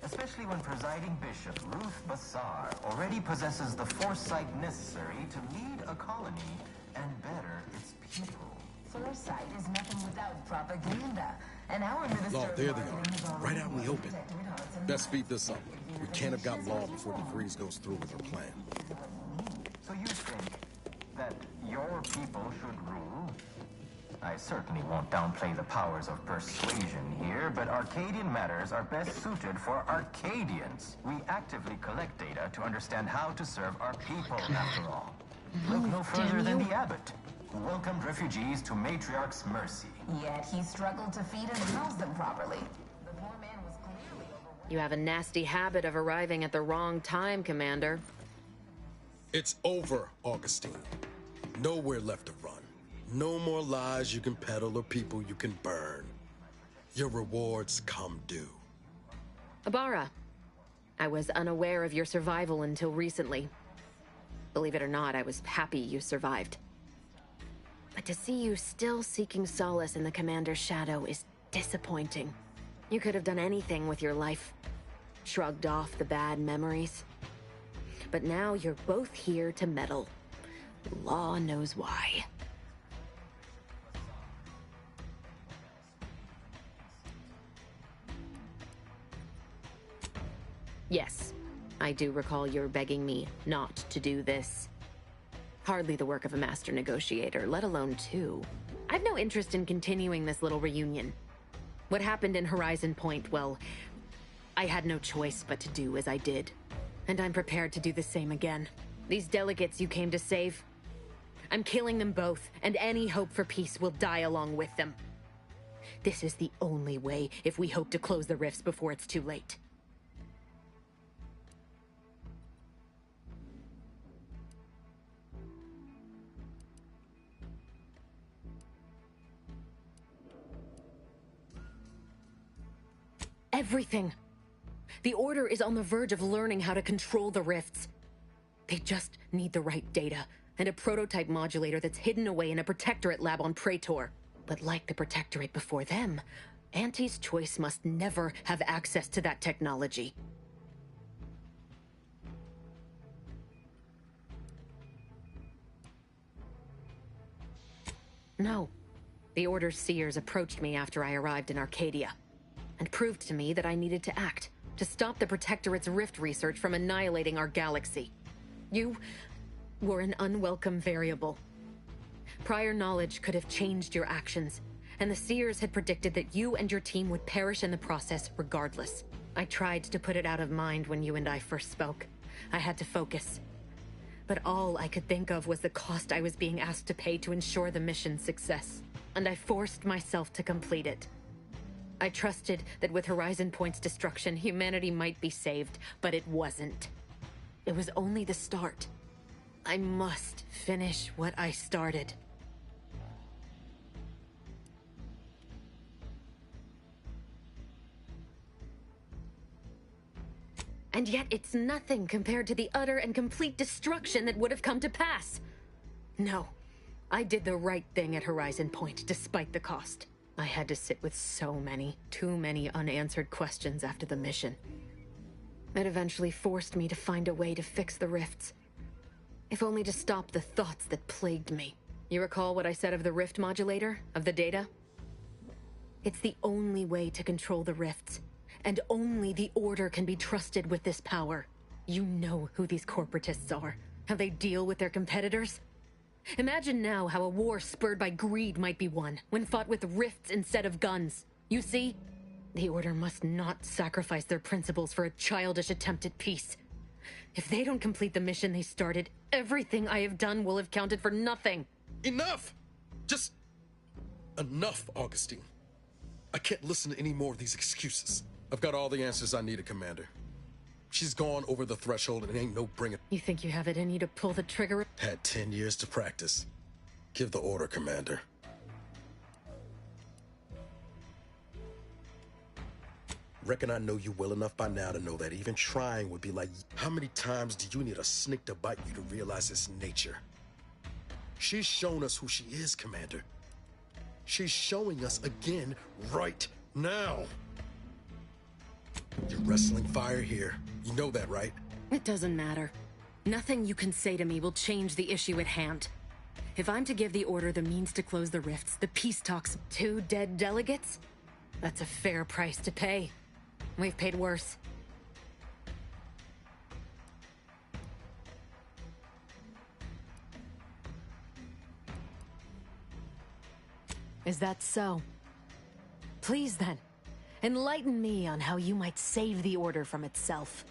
Especially when presiding bishop Ruth Bassar already possesses the foresight necessary to lead a colony and better its people. Foresight is nothing without propaganda, and our minister Law, of there they marketing has are. already Right out in the open. protected Hudson. Best speed this up. We can't have got Law before DeVries goes through with her plan. So you think that your people should rule? I certainly won't downplay the powers of persuasion here, but Arcadian matters are best suited for Arcadians. We actively collect data to understand how to serve our people, after all. Look no further than the abbot, who welcomed refugees to Matriarch's mercy. Yet he struggled to feed and house them properly. The poor man was clearly overwhelmed. You have a nasty habit of arriving at the wrong time, Commander. It's over, Augustine. Nowhere left to run. No more lies you can peddle or people you can burn. Your rewards come due. Abara, I was unaware of your survival until recently. Believe it or not, I was happy you survived. But to see you still seeking solace in the Commander's shadow is disappointing. You could have done anything with your life. Shrugged off the bad memories. But now you're both here to meddle. Law knows why. Yes, I do recall your begging me not to do this. Hardly the work of a master negotiator, let alone two. I've no interest in continuing this little reunion. What happened in Horizon Point, well, I had no choice but to do as I did. And I'm prepared to do the same again. These delegates you came to save, I'm killing them both, and any hope for peace will die along with them. This is the only way if we hope to close the rifts before it's too late. Everything. The Order is on the verge of learning how to control the rifts. They just need the right data, and a prototype modulator that's hidden away in a Protectorate lab on Praetor. But like the Protectorate before them, Auntie's Choice must never have access to that technology. No. The Order's seers approached me after I arrived in Arcadia, and proved to me that I needed to act, to stop the Protectorate's rift research from annihilating our galaxy. You were an unwelcome variable. Prior knowledge could have changed your actions, and the Seers had predicted that you and your team would perish in the process regardless. I tried to put it out of mind when you and I first spoke. I had to focus. but all I could think of was the cost I was being asked to pay to ensure the mission's success, and I forced myself to complete it. I trusted that with Horizon Point's destruction, humanity might be saved, but it wasn't. It was only the start. I must finish what I started. And yet it's nothing compared to the utter and complete destruction that would have come to pass. No, I did the right thing at Horizon Point, despite the cost. I had to sit with too many unanswered questions after the mission. It eventually forced me to find a way to fix the rifts. If only to stop the thoughts that plagued me. You recall what I said of the rift modulator, of the data? It's the only way to control the rifts. And only the Order can be trusted with this power. You know who these corporatists are, how they deal with their competitors. Imagine now how a war spurred by greed might be won, when fought with rifts instead of guns. You see? The Order must not sacrifice their principles for a childish attempt at peace. If they don't complete the mission they started, everything I have done will have counted for nothing. Enough! Just... enough, Augustine. I can't listen to any more of these excuses. I've got all the answers I needed, Commander. She's gone over the threshold and ain't no bringing... You think you have it in you to pull the trigger? Had 10 years to practice. Give the order, Commander. Reckon I know you well enough by now to know that even trying would be like... How many times do you need a snake to bite you to realize its nature? She's shown us who she is, Commander. She's showing us again right now. You're wrestling fire here. You know that, right? It doesn't matter. Nothing you can say to me will change the issue at hand. If I'm to give the Order the means to close the rifts, the peace talks, 2 dead delegates? That's a fair price to pay. We've paid worse. Is that so? Please then. Enlighten me on how you might save the Order from itself.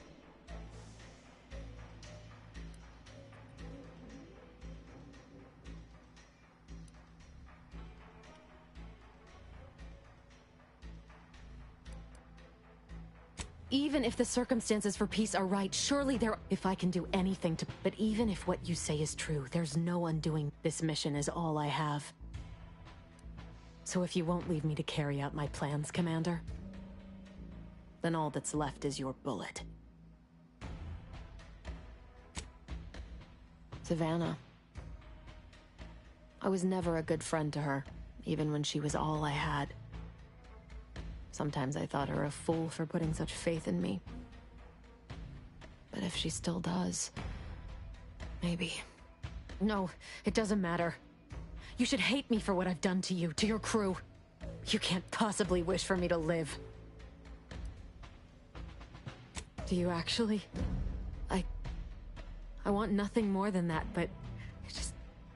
Even if the circumstances for peace are right, surely if I can do anything to... But even if what you say is true, there's no undoing. This mission is all I have. So if you won't leave me to carry out my plans, Commander, then all that's left is your bullet. Savannah. I was never a good friend to her, even when she was all I had. Sometimes I thought her a fool for putting such faith in me. But if she still does, maybe. No, it doesn't matter. You should hate me for what I've done to you, to your crew. You can't possibly wish for me to live. Do you actually? I want nothing more than that, but I just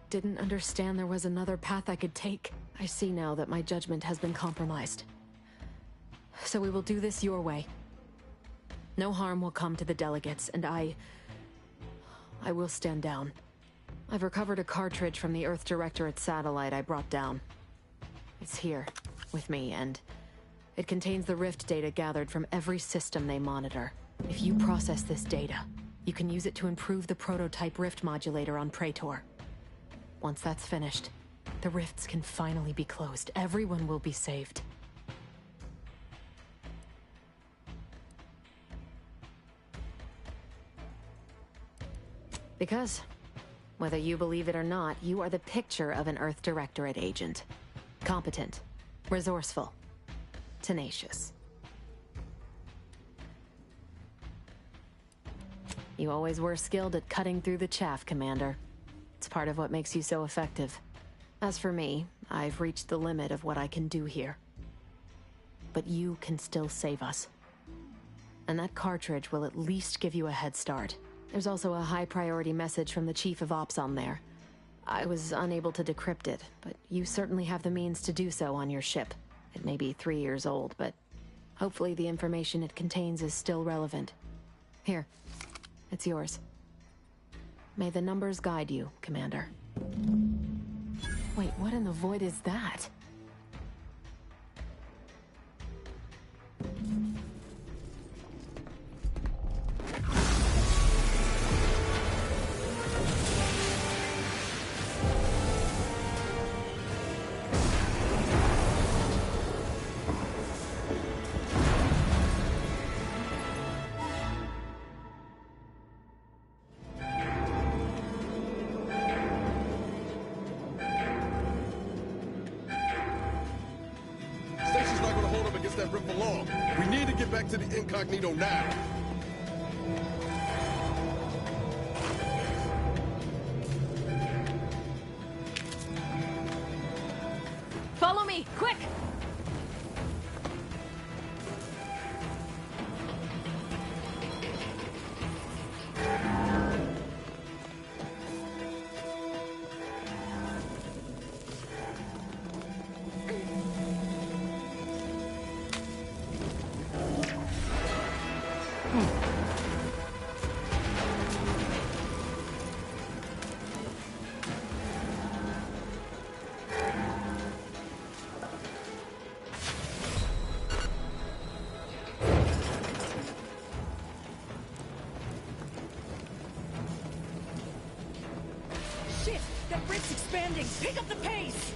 didn't understand there was another path I could take. I see now that my judgment has been compromised. So we will do this your way. No harm will come to the delegates, and I will stand down. I've recovered a cartridge from the Earth Directorate satellite I brought down. It's here, with me, and it contains the rift data gathered from every system they monitor. If you process this data, you can use it to improve the prototype rift modulator on Praetor. Once that's finished, the rifts can finally be closed. Everyone will be saved. Because, whether you believe it or not, you are the picture of an Earth Directorate agent. Competent, resourceful, tenacious. You always were skilled at cutting through the chaff, Commander. It's part of what makes you so effective. As for me, I've reached the limit of what I can do here. But you can still save us. And that cartridge will at least give you a head start. There's also a high-priority message from the Chief of Ops on there. I was unable to decrypt it, but you certainly have the means to do so on your ship. It may be 3 years old, but hopefully the information it contains is still relevant. Here, it's yours. May the numbers guide you, Commander. Wait, what in the void is that? Station's not gonna hold up against that rip for long. We need to get back to the incognito now. Follow me, quick! Shit! That rift's expanding! Pick up the pace!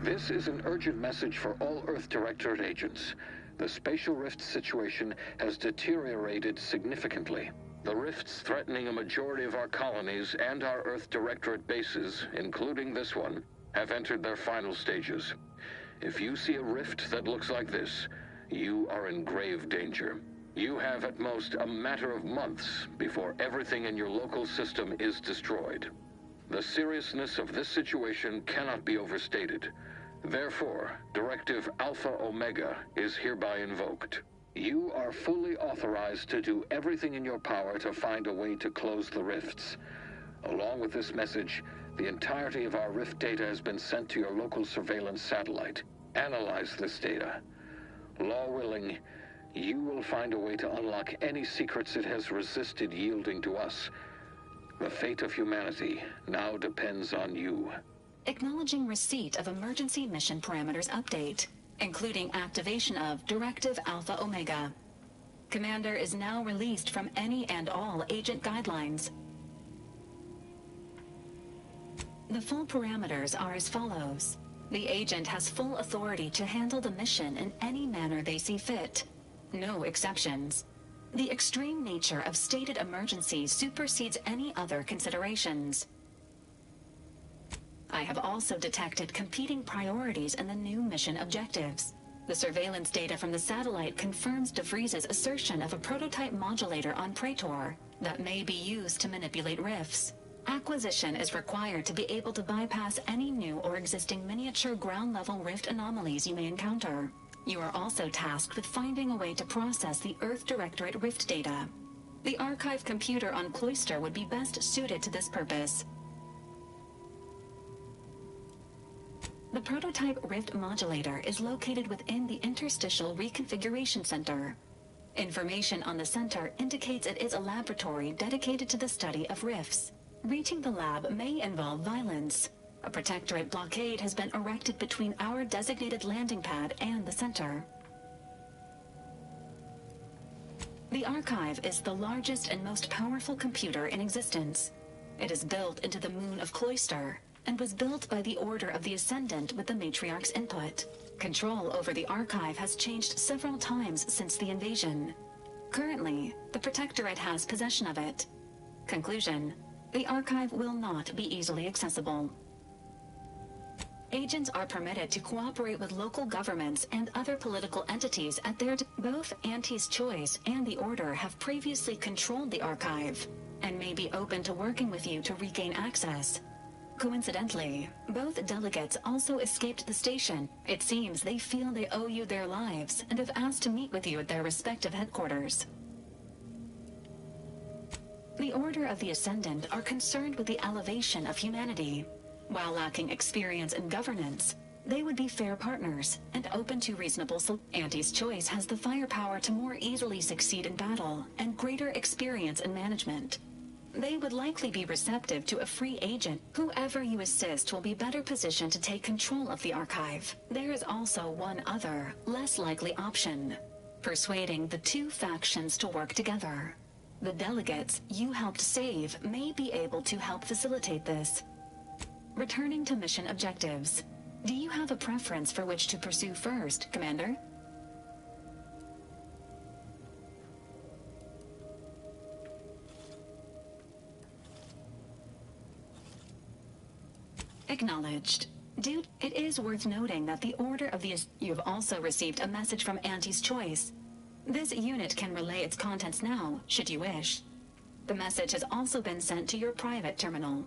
This is an urgent message for all Earth Directorate agents. The spatial rift situation has deteriorated significantly. The rifts threatening a majority of our colonies and our Earth Directorate bases, including this one, have entered their final stages. If you see a rift that looks like this, you are in grave danger. You have at most a matter of months before everything in your local system is destroyed. The seriousness of this situation cannot be overstated. Therefore, Directive Alpha Omega is hereby invoked. You are fully authorized to do everything in your power to find a way to close the rifts. Along with this message, the entirety of our rift data has been sent to your local surveillance satellite. Analyze this data. Law willing, you will find a way to unlock any secrets it has resisted yielding to us. The fate of humanity now depends on you. Acknowledging receipt of emergency mission parameters update, including activation of Directive Alpha Omega. Commander is now released from any and all agent guidelines. The full parameters are as follows. The agent has full authority to handle the mission in any manner they see fit. No exceptions. The extreme nature of stated emergencies supersedes any other considerations. I have also detected competing priorities in the new mission objectives. The surveillance data from the satellite confirms DeVries's assertion of a prototype modulator on Praetor that may be used to manipulate rifts. Acquisition is required to be able to bypass any new or existing miniature ground-level rift anomalies you may encounter. You are also tasked with finding a way to process the Earth Directorate rift data. The archive computer on Cloister would be best suited to this purpose. The prototype rift modulator is located within the Interstitial Reconfiguration Center. Information on the center indicates it is a laboratory dedicated to the study of rifts. Reaching the lab may involve violence. A Protectorate blockade has been erected between our designated landing pad and the center. The Archive is the largest and most powerful computer in existence. It is built into the moon of Cloister and was built by the Order of the Ascendant with the Matriarch's input. Control over the archive has changed several times since the invasion. Currently, the Protectorate has possession of it. Conclusion: the archive will not be easily accessible. Agents are permitted to cooperate with local governments and other political entities at their... Both Auntie's Choice and the Order have previously controlled the archive, and may be open to working with you to regain access. Coincidentally, both delegates also escaped the station. It seems they feel they owe you their lives, and have asked to meet with you at their respective headquarters. The Order of the Ascendant are concerned with the elevation of humanity. While lacking experience in governance, they would be fair partners and open to reasonable Auntie's Choice has the firepower to more easily succeed in battle and greater experience in management. They would likely be receptive to a free agent. Whoever you assist will be better positioned to take control of the archive. There is also one other, less likely option: persuading the two factions to work together. The delegates you helped save may be able to help facilitate this. Returning to mission objectives. Do you have a preference for which to pursue first, Commander? Acknowledged. Dude, it is worth noting that the Order of the... You've also received a message from Auntie's Choice. This unit can relay its contents now, should you wish. The message has also been sent to your private terminal.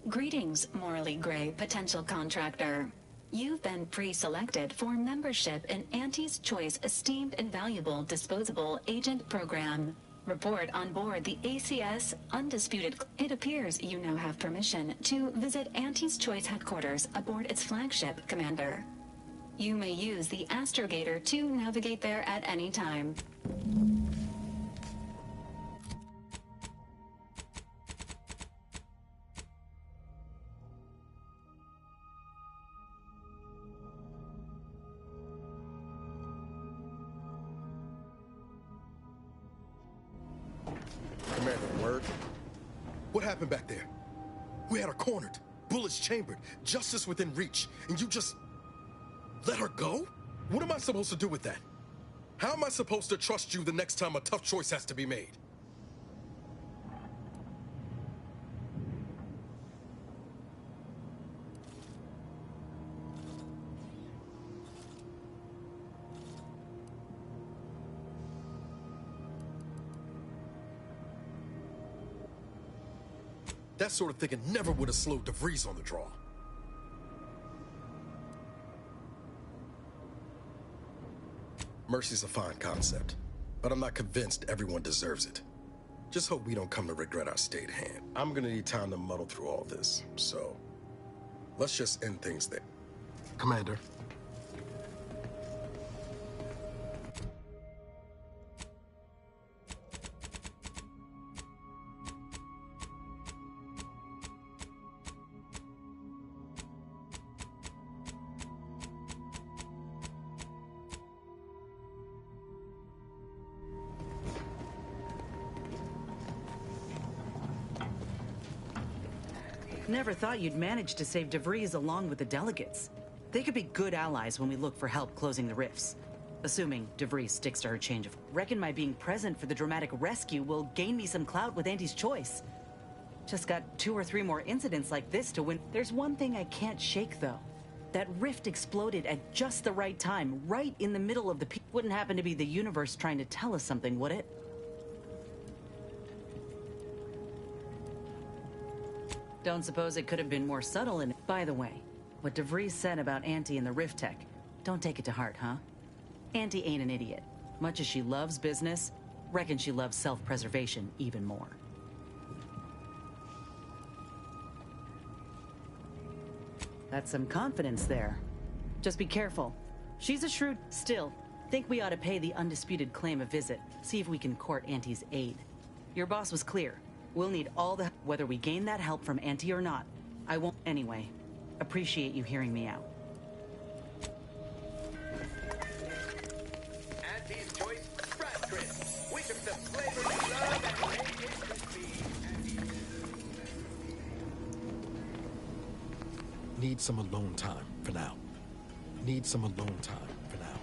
Greetings, morally gray potential contractor. You've been pre-selected for membership in Auntie's Choice Esteemed and Valuable Disposable Agent Program. Report on board the ACS Undisputed. It appears you now have permission to visit Auntie's Choice headquarters aboard its flagship, Commander. You may use the astrogator to navigate there at any time. Commander, word? What happened back there? We had her cornered, bullets chambered, justice within reach, and you just... let her go? What am I supposed to do with that? How am I supposed to trust you the next time a tough choice has to be made? That sort of thinking never would have slowed DeVries on the draw. Mercy's a fine concept, but I'm not convinced everyone deserves it. Just hope we don't come to regret our stayed hand. I'm gonna need time to muddle through all this, so let's just end things there. Commander. Never thought you'd manage to save DeVries along with the delegates. They could be good allies when we look for help closing the rifts. Assuming DeVries sticks to her change of... Reckon my being present for the dramatic rescue will gain me some clout with Auntie's Choice. Just got 2 or 3 more incidents like this to win. There's one thing I can't shake, though. That rift exploded at just the right time, right in the middle of the... Wouldn't happen to be the universe trying to tell us something, would it? Don't suppose it could have been more subtle in... By the way, what DeVries said about Auntie and the Rift Tech, don't take it to heart, huh? Auntie ain't an idiot. Much as she loves business, reckon she loves self-preservation even more. That's some confidence there. Just be careful. She's a shrewd... Still, think we ought to pay the Undisputed Claim a visit. See if we can court Auntie's aid. Your boss was clear. We'll need all the... Whether we gain that help from Auntie or not, I won't... Anyway, appreciate you hearing me out. Auntie's Choice Brat Crisp. We took the flavor of love and made it crispy. Need some alone time for now. Need some alone time for now.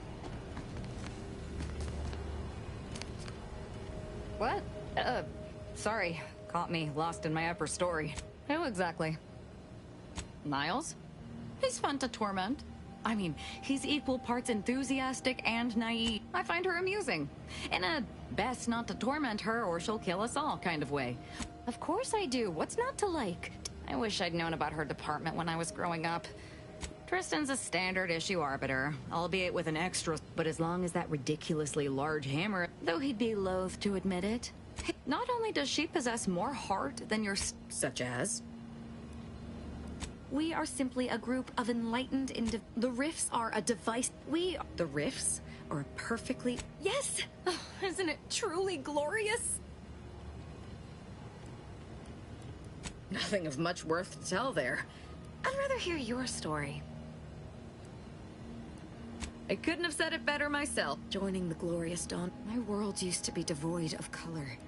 What? Sorry. Caught me lost in my upper story. Who exactly? Niles? He's fun to torment. I mean, he's equal parts enthusiastic and naive. I find her amusing. In a best not to torment her or she'll kill us all kind of way. Of course I do. What's not to like? I wish I'd known about her department when I was growing up. Tristan's a standard issue arbiter, albeit with an extra. But as long as that ridiculously large hammer, though he'd be loath to admit it, not only does she possess more heart than your such as. We are simply a group of enlightened The Rifts are a device. The Rifts are perfectly. Yes! Oh, isn't it truly glorious? Nothing of much worth to tell there. I'd rather hear your story. I couldn't have said it better myself. Joining the glorious dawn. My world used to be devoid of color.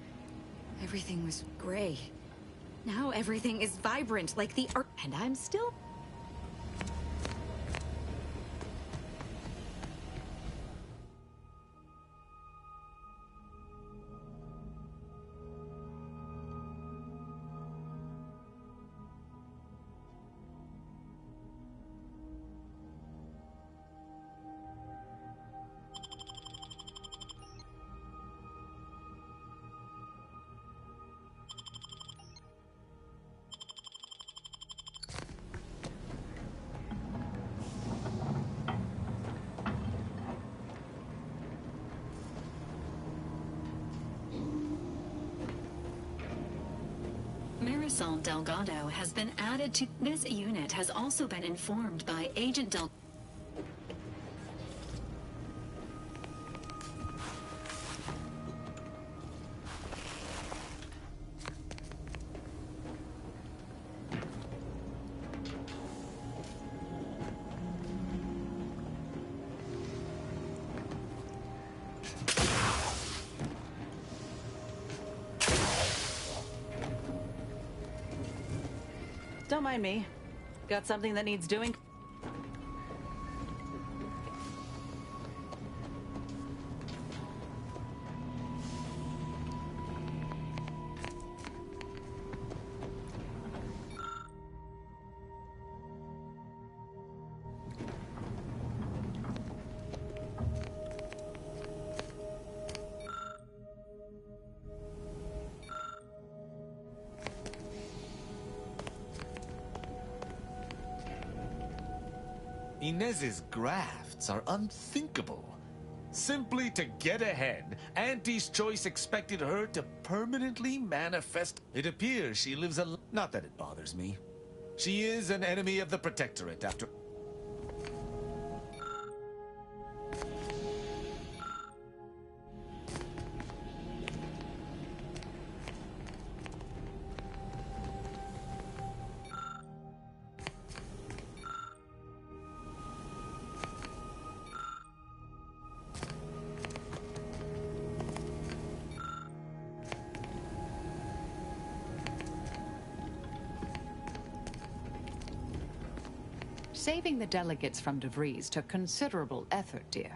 Everything was gray. Now everything is vibrant like the earth. And I'm still... Marisol Delgado has been added to this unit. Has also been informed by Agent Del. Don't mind me. Got something that needs doing? Inez's grafts are unthinkable. Simply to get ahead, Auntie's choice expected her to permanently manifest. It appears she lives a... Not that it bothers me. She is an enemy of the Protectorate after... Saving the delegates from DeVries took considerable effort, dear.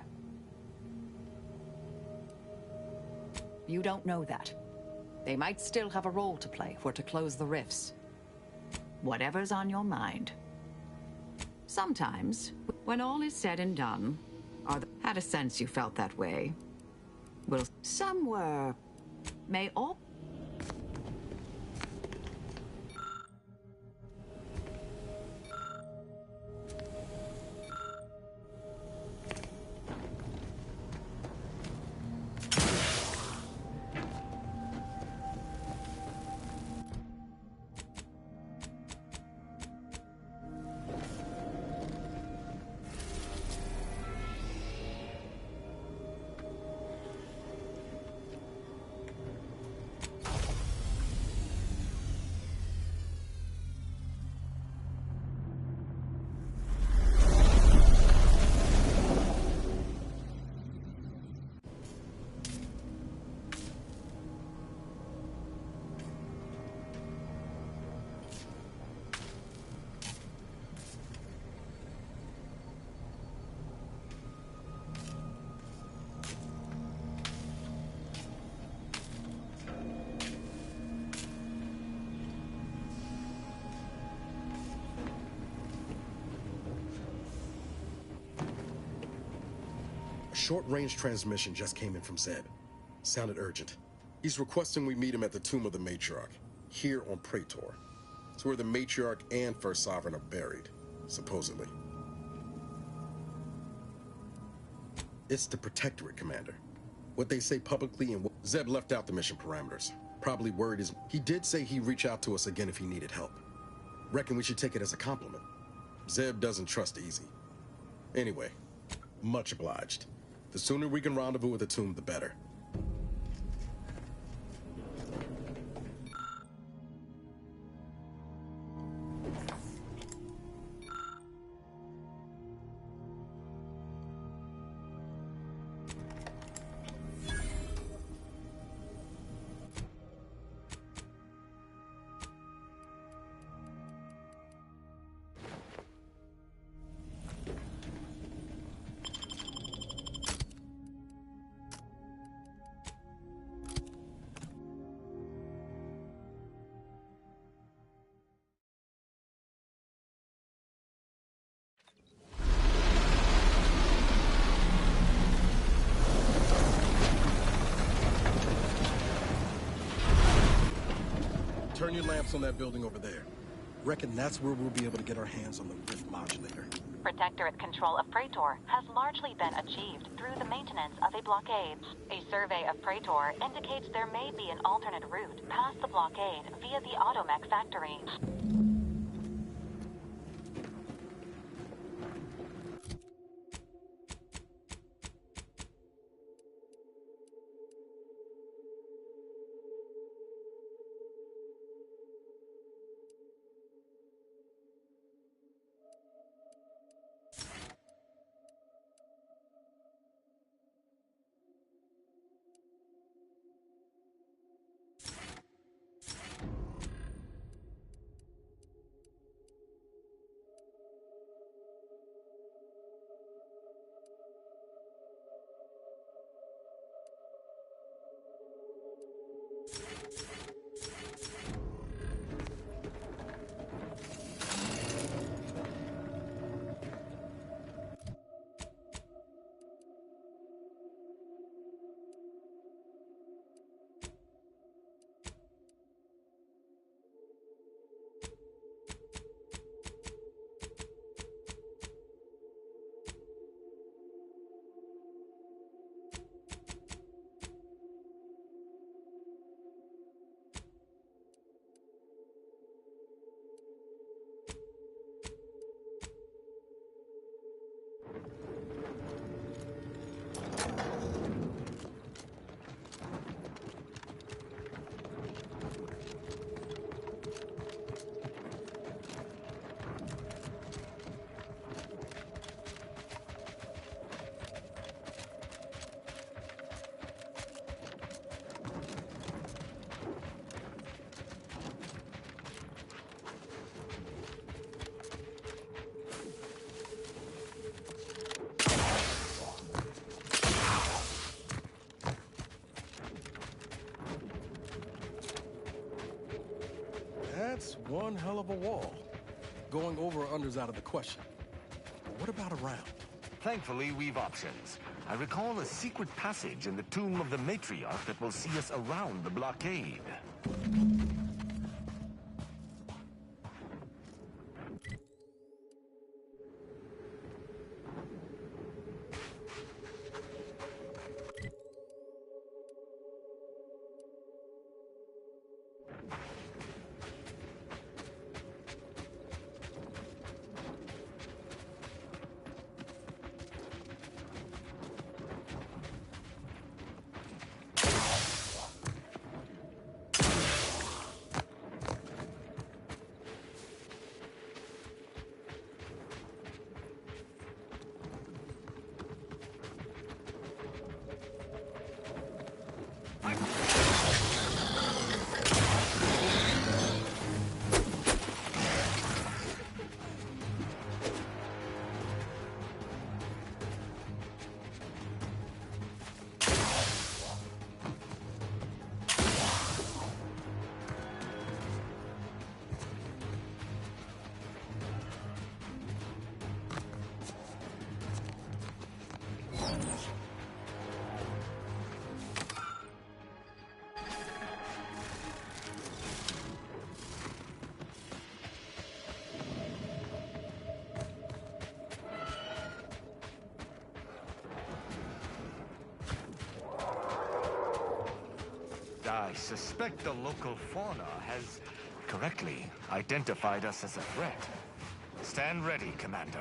You don't know that. They might still have a role to play for to close the rifts. Whatever's on your mind. Sometimes, when all is said and done, had a sense you felt that way. Well, some were... May all... A short-range transmission just came in from Zeb. Sounded urgent. He's requesting we meet him at the Tomb of the Matriarch, here on Praetor. It's where the Matriarch and First Sovereign are buried, supposedly. It's the Protectorate, Commander. What they say publicly and what Zeb left out the mission parameters. Probably word is he did say he'd reach out to us again if he needed help. Reckon we should take it as a compliment. Zeb doesn't trust easy. Anyway, much obliged. The sooner we can rendezvous at the tomb, the better. Turn your lamps on that building over there. Reckon that's where we'll be able to get our hands on the rift modulator. Protectorate control of Praetor has largely been achieved through the maintenance of a blockade. A survey of Praetor indicates there may be an alternate route past the blockade via the Automech factory. That's one hell of a wall. Going over or under's out of the question. But what about around? Thankfully, we've options. I recall a secret passage in the Tomb of the Matriarch that will see us around the blockade. I suspect the local fauna has correctly identified us as a threat. Stand ready, Commander.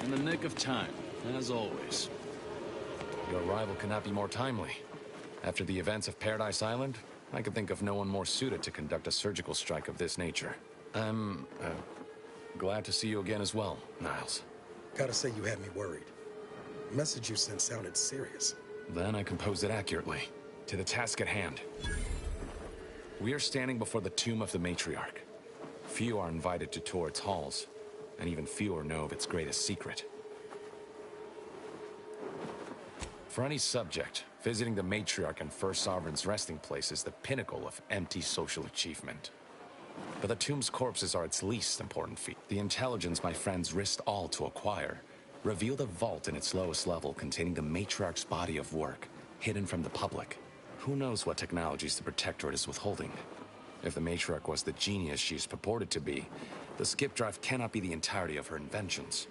In the nick of time, as always. Your arrival cannot be more timely. After the events of Paradise Island, I could think of no one more suited to conduct a surgical strike of this nature. I'm, glad to see you again as well, Niles. Gotta say you had me worried. The message you sent sounded serious. Then I composed it accurately. To the task at hand. We are standing before the tomb of the Matriarch. Few are invited to tour its halls, and even fewer know of its greatest secret. For any subject, visiting the Matriarch and First Sovereign's resting place is the pinnacle of empty social achievement. But the tomb's corpses are its least important feat. The intelligence my friends risked all to acquire revealed a vault in its lowest level containing the Matriarch's body of work, hidden from the public. Who knows what technologies the Protectorate is withholding? If the Matriarch was the genius she's purported to be, the skip drive cannot be the entirety of her inventions.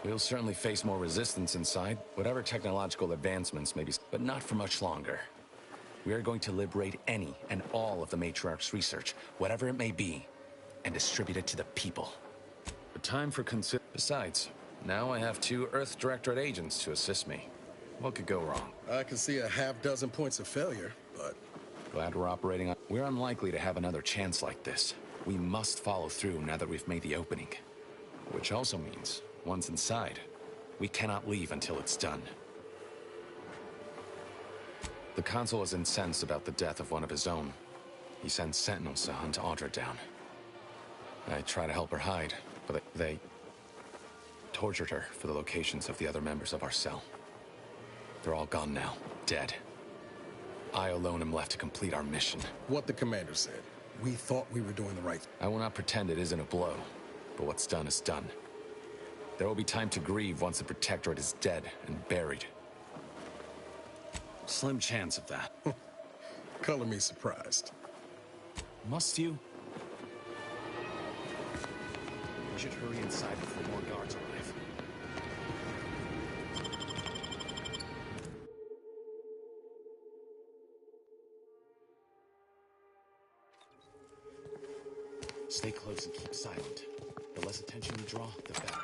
We'll certainly face more resistance inside, whatever technological advancements may be, but not for much longer. We are going to liberate any and all of the Matriarch's research, whatever it may be, and distribute it to the people. The time for Besides, now I have 2 Earth Directorate agents to assist me. What could go wrong? I can see a half-dozen points of failure, but... Glad we're operating on... We're unlikely to have another chance like this. We must follow through now that we've made the opening. Which also means, once inside, we cannot leave until it's done. The Consul is incensed about the death of one of his own. He sends sentinels to hunt Audra down. I try to help her hide, but they tortured her for the locations of the other members of our cell. They're all gone now, dead. I alone am left to complete our mission. What the commander said. We thought we were doing the right thing. I will not pretend it isn't a blow, but what's done is done. There will be time to grieve once the Protectorate is dead and buried. Slim chance of that. Color me surprised. Must you? We should hurry inside before more guards arrive. Stay close and keep silent. The less attention you draw, the better.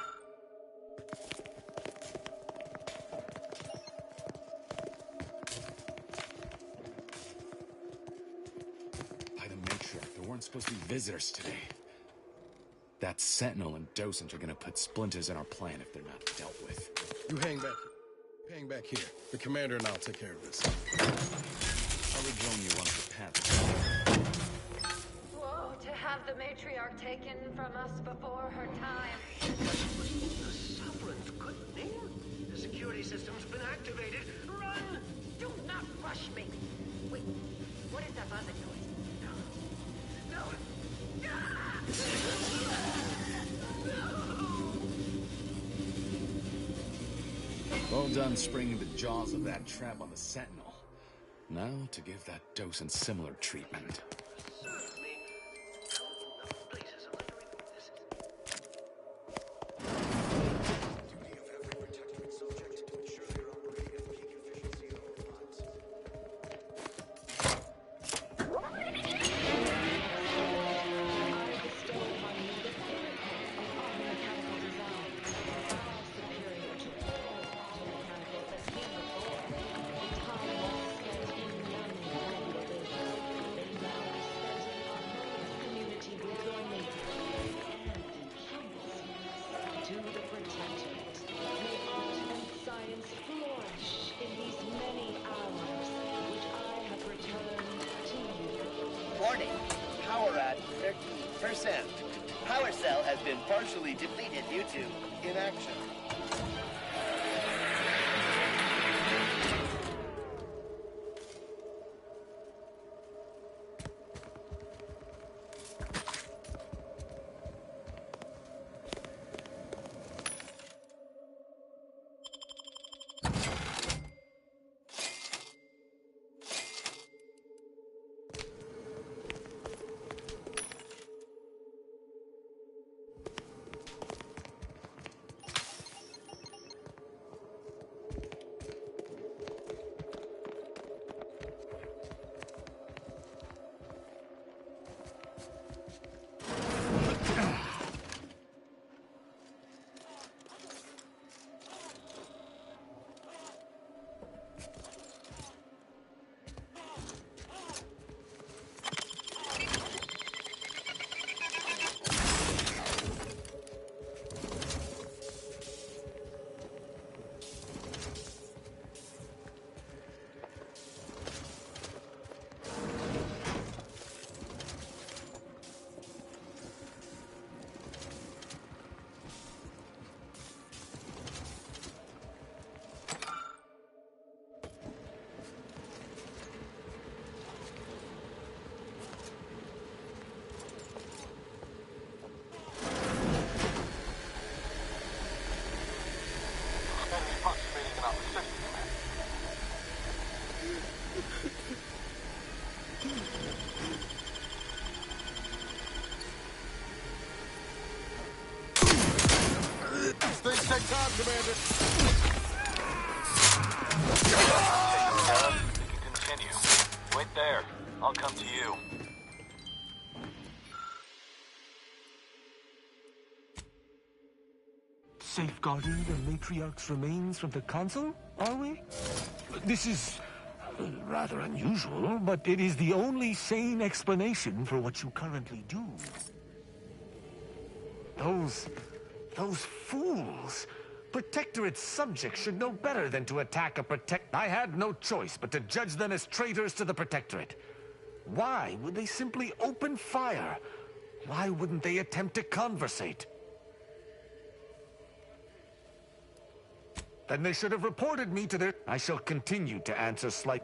By the Matriarch, there weren't supposed to be visitors today. That Sentinel and Docent are gonna put splinters in our plan if they're not dealt with. You hang back here. The commander and I'll take care of this. I'll rejoin you once the path. Whoa, to have the Matriarch taken from us before her time. The Sovereign's good name? The security system's been activated. Run! Do not rush me. Wait, what is that buzzing noise? No! Well done springing the jaws of that trap on the Sentinel. Now to give that Docent similar treatment. Power cell has been partially depleted due to inaction. Things take time, Commander. We can continue. Wait there. I'll come to you. Safeguarding the Matriarch's remains from the Council, are we? This is rather unusual, but it is the only sane explanation for what you currently do. Those fools! Protectorate subjects should know better than to attack a I had no choice but to judge them as traitors to the Protectorate. Why would they simply open fire? Why wouldn't they attempt to conversate? Then they should have reported me to their... I shall continue to answer slight...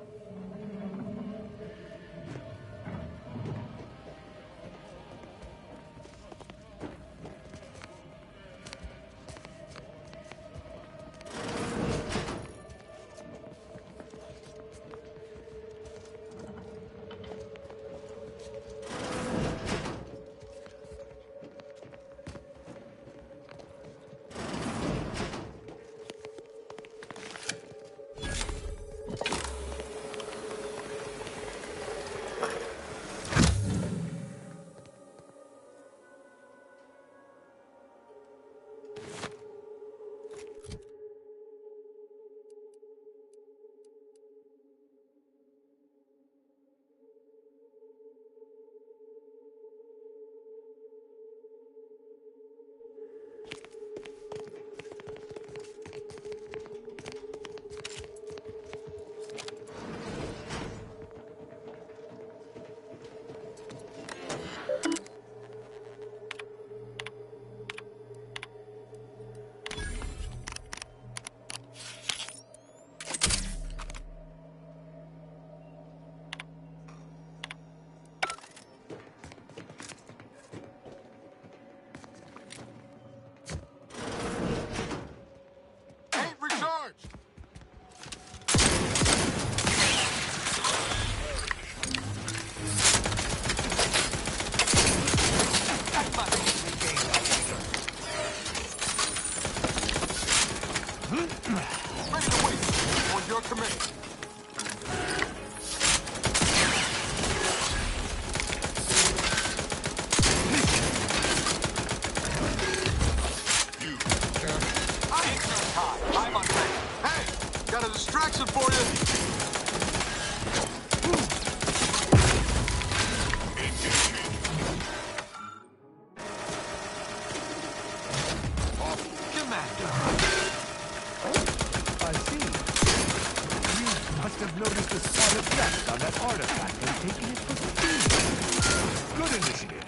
Good initiative.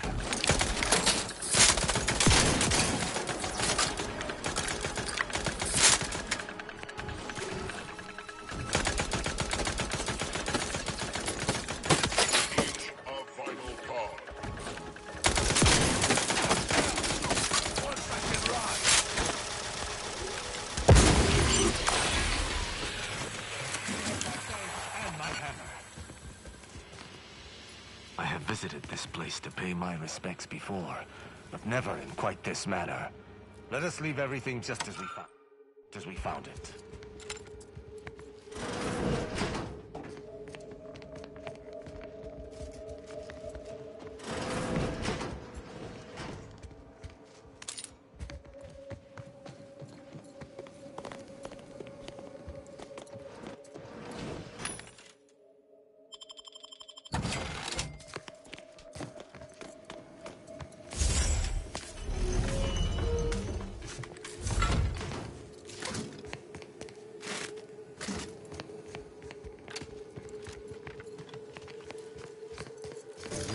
my respects before, but never in quite this manner. Let us leave everything just as we found it.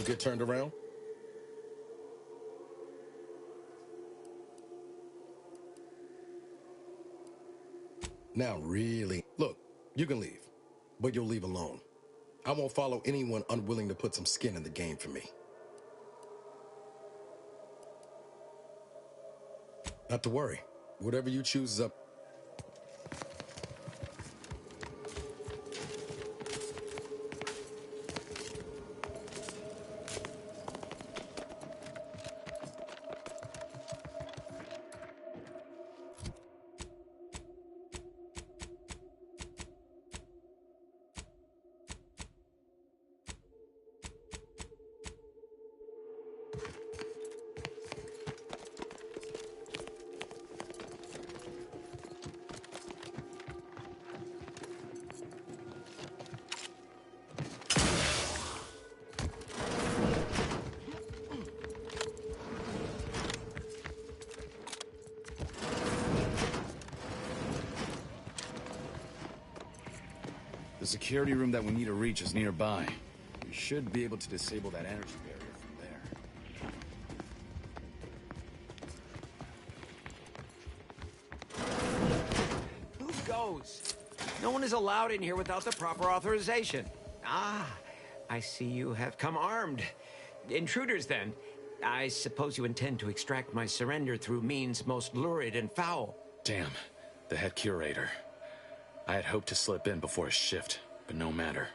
Get turned around? Now, really, look, you can leave, but you'll leave alone. I won't follow anyone unwilling to put some skin in the game for me. Not to worry. Whatever you choose is up. The security room that we need to reach is nearby. We should be able to disable that energy barrier from there. Who goes? No one is allowed in here without the proper authorization. Ah, I see you have come armed. Intruders, then. I suppose you intend to extract my surrender through means most lurid and foul. Damn, the head curator. I had hoped to slip in before his shift, but no matter.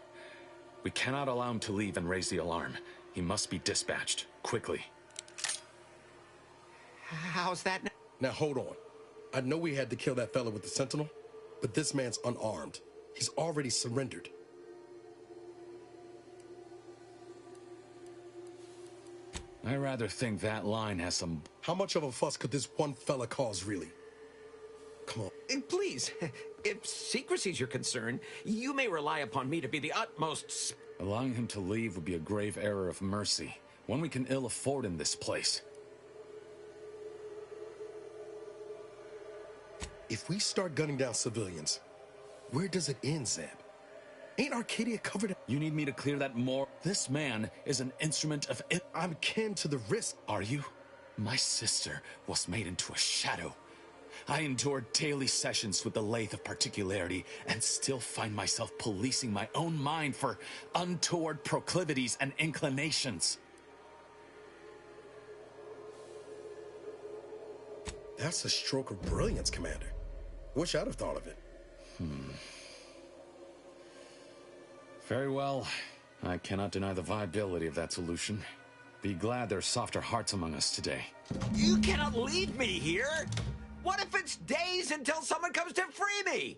We cannot allow him to leave and raise the alarm. He must be dispatched, quickly. How's that now? Now, hold on. I know we had to kill that fella with the Sentinel, but this man's unarmed. He's already surrendered. I rather think that line has some... How much of a fuss could this one fella cause, really? Come on. Please, if secrecy's your concern, you may rely upon me to be the utmost... Allowing him to leave would be a grave error of mercy, one we can ill afford in this place. If we start gunning down civilians, where does it end, Zeb? Ain't Arcadia covered? You need me to clear that more? This man is an instrument of... I'm kin to the risk. Are you? My sister was made into a shadow. I endured daily sessions with the Lathe of Particularity and still find myself policing my own mind for untoward proclivities and inclinations. That's a stroke of brilliance, Commander. Wish I'd have thought of it. Very well. I cannot deny the viability of that solution. Be glad there's softer hearts among us today. You cannot leave me here! What if it's days until someone comes to free me?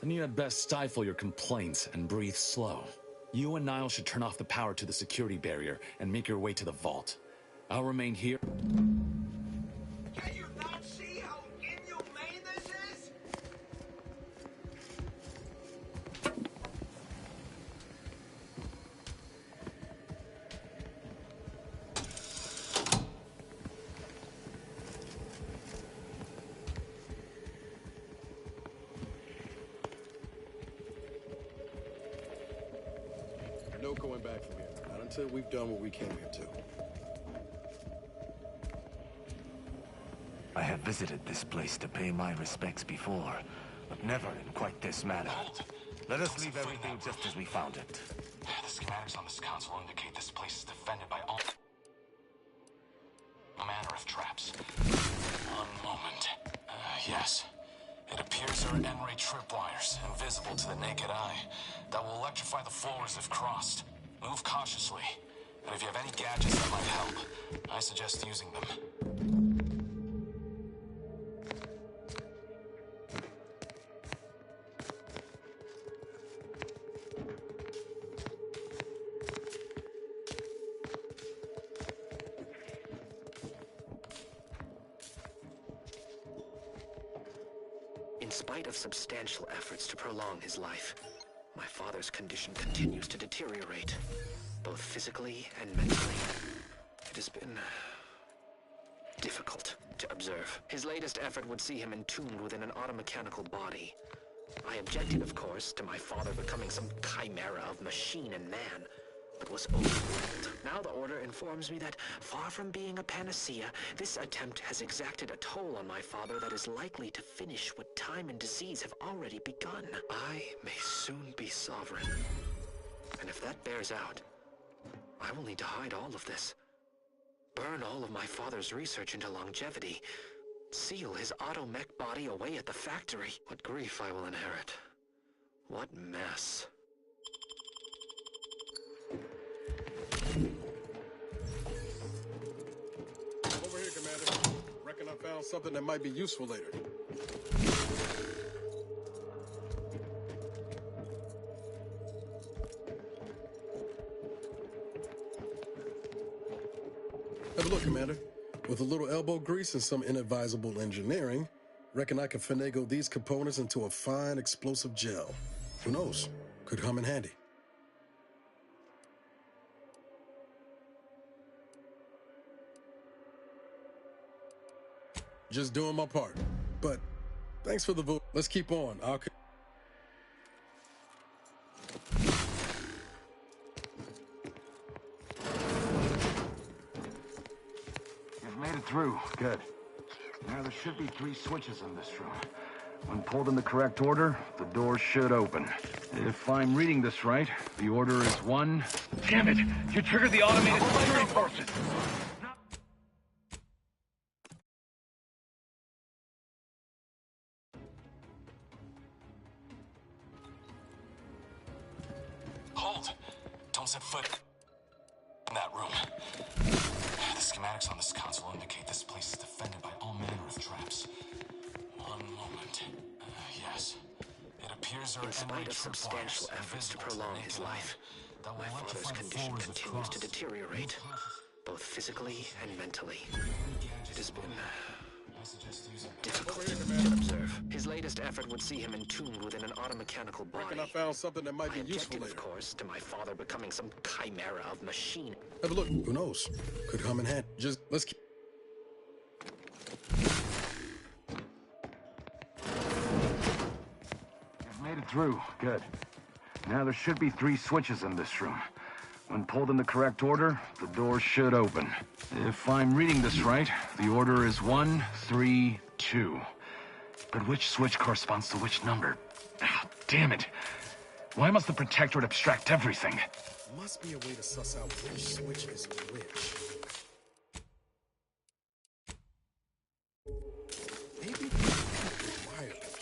Then you had best stifle your complaints and breathe slow. You and Niall should turn off the power to the security barrier and make your way to the vault. I'll remain here. Can you not see how inhumane this is? No going back from here. Not until we've done what we came here to. I have visited this place to pay my respects before, but never in quite this manner. Let us leave everything just as we found it. The schematics on this console indicate this place is defended by all manner of traps. One moment. Yes. It appears there are N-ray tripwires, invisible to the naked eye, that will electrify the floors if crossed. Move cautiously. And if you have any gadgets that might help, I suggest using them. In spite of substantial efforts to prolong his life, my father's condition continues to deteriorate, both physically and mentally. It has been difficult to observe. His latest effort would see him entombed within an automechanical body. I objected, of course, to my father becoming some chimera of machine and man, but was overruled. Now the Order informs me that, far from being a panacea, this attempt has exacted a toll on my father that is likely to finish what time and disease have already begun. I may soon be sovereign. And if that bears out, I will need to hide all of this. Burn all of my father's research into longevity. Seal his automech body away at the factory. What grief I will inherit. What mess. Over here, Commander. Reckon I found something that might be useful later. Have a look, Commander. With a little elbow grease and some inadvisable engineering, reckon I can finagle these components into a fine explosive gel. Who knows? Could come in handy. Just doing my part. But thanks for the vote. Let's keep on. You've made it through. Good. Now there should be 3 switches in this room. When pulled in the correct order, the door should open. If I'm reading this right, the order is 1... Damn it! You triggered the automated security forces! Hold! Don't set foot in that room. The schematics on this console indicate this place is defended by all manner of traps. One moment. Yes. It appears there are in spite of substantial efforts to prolong his life, my father's condition continues to deteriorate, both physically and mentally. It has been difficult to observe. His latest effort would see him entombed within an automechanical body. Reckon I found something that might be useful later. Of course, to my father becoming some chimera of machine. Have a look. Who knows? Could come in handy. Just let's keep. You've made it through. Good. Now there should be 3 switches in this room. When pulled in the correct order, the door should open. If I'm reading this right, the order is 1, 3, 2. But which switch corresponds to which number? Ah, damn it. Why must the Protectorate abstract everything? Must be a way to suss out which switch is which. Maybe wireless.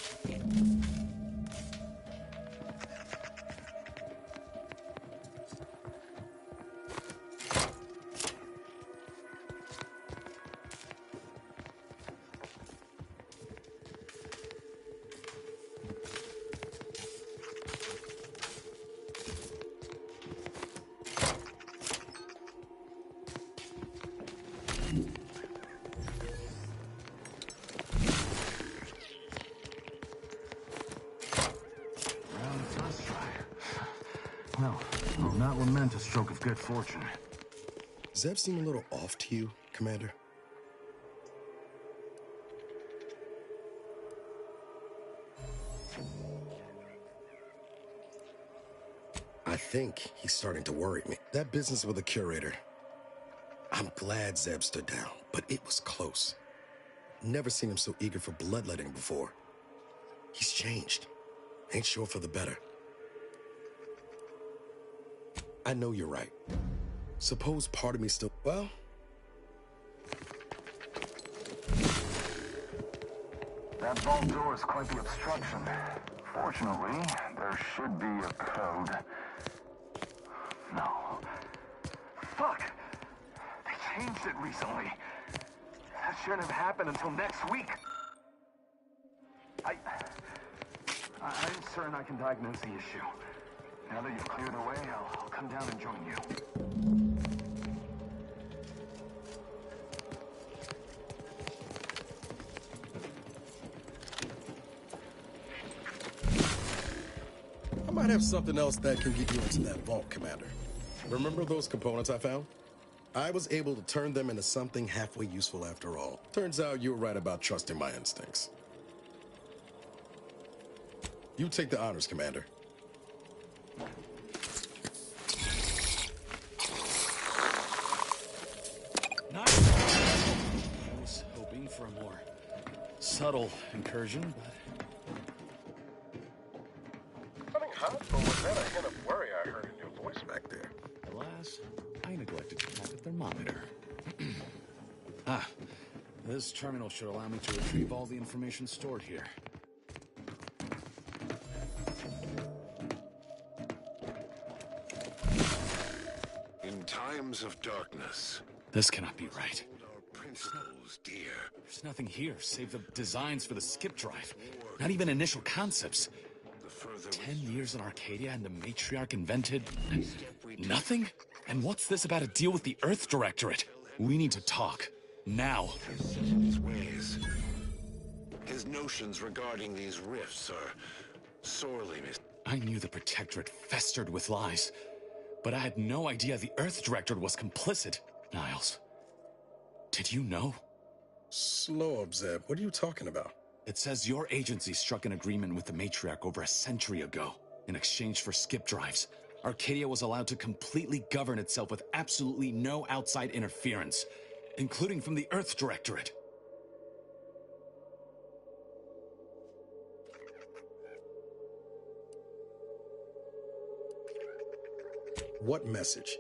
Well, I'll not lament a stroke of good fortune. Zeb seem a little off to you, Commander? I think he's starting to worry me. That business with the curator. I'm glad Zeb stood down, but it was close. Never seen him so eager for bloodletting before. He's changed. Ain't sure for the better. I know you're right. Suppose part of me still... Well... That vault door is quite the obstruction. Fortunately, there should be a code. No. Fuck! They changed it recently. That shouldn't have happened until next week. I'm certain I can diagnose the issue. Now that you've cleared the way, I'll come down and join you. I might have something else that can get you into that vault, Commander. Remember those components I found? I was able to turn them into something halfway useful after all. Turns out you were right about trusting my instincts. You take the honors, Commander. Nice. I was hoping for a more subtle incursion, but... Running hot, or was that a hint of worry I heard in your voice back there? Alas, I neglected to tap the thermometer. This terminal should allow me to retrieve all the information stored here. In times of darkness, This cannot be right. our principles dear. There's nothing here save the designs for the skip drive. Not even initial concepts. 10 years in Arcadia and the Matriarch invented... nothing? And what's this about a deal with the Earth Directorate? We need to talk. Now. His ways. His notions regarding these rifts are sorely I knew the Protectorate festered with lies, but I had no idea the Earth Directorate was complicit. Niles, did you know? Slow up, Zeb. What are you talking about? It says your agency struck an agreement with the Matriarch over a century ago. In exchange for skip drives, Arcadia was allowed to completely govern itself with absolutely no outside interference, including from the Earth Directorate. What message?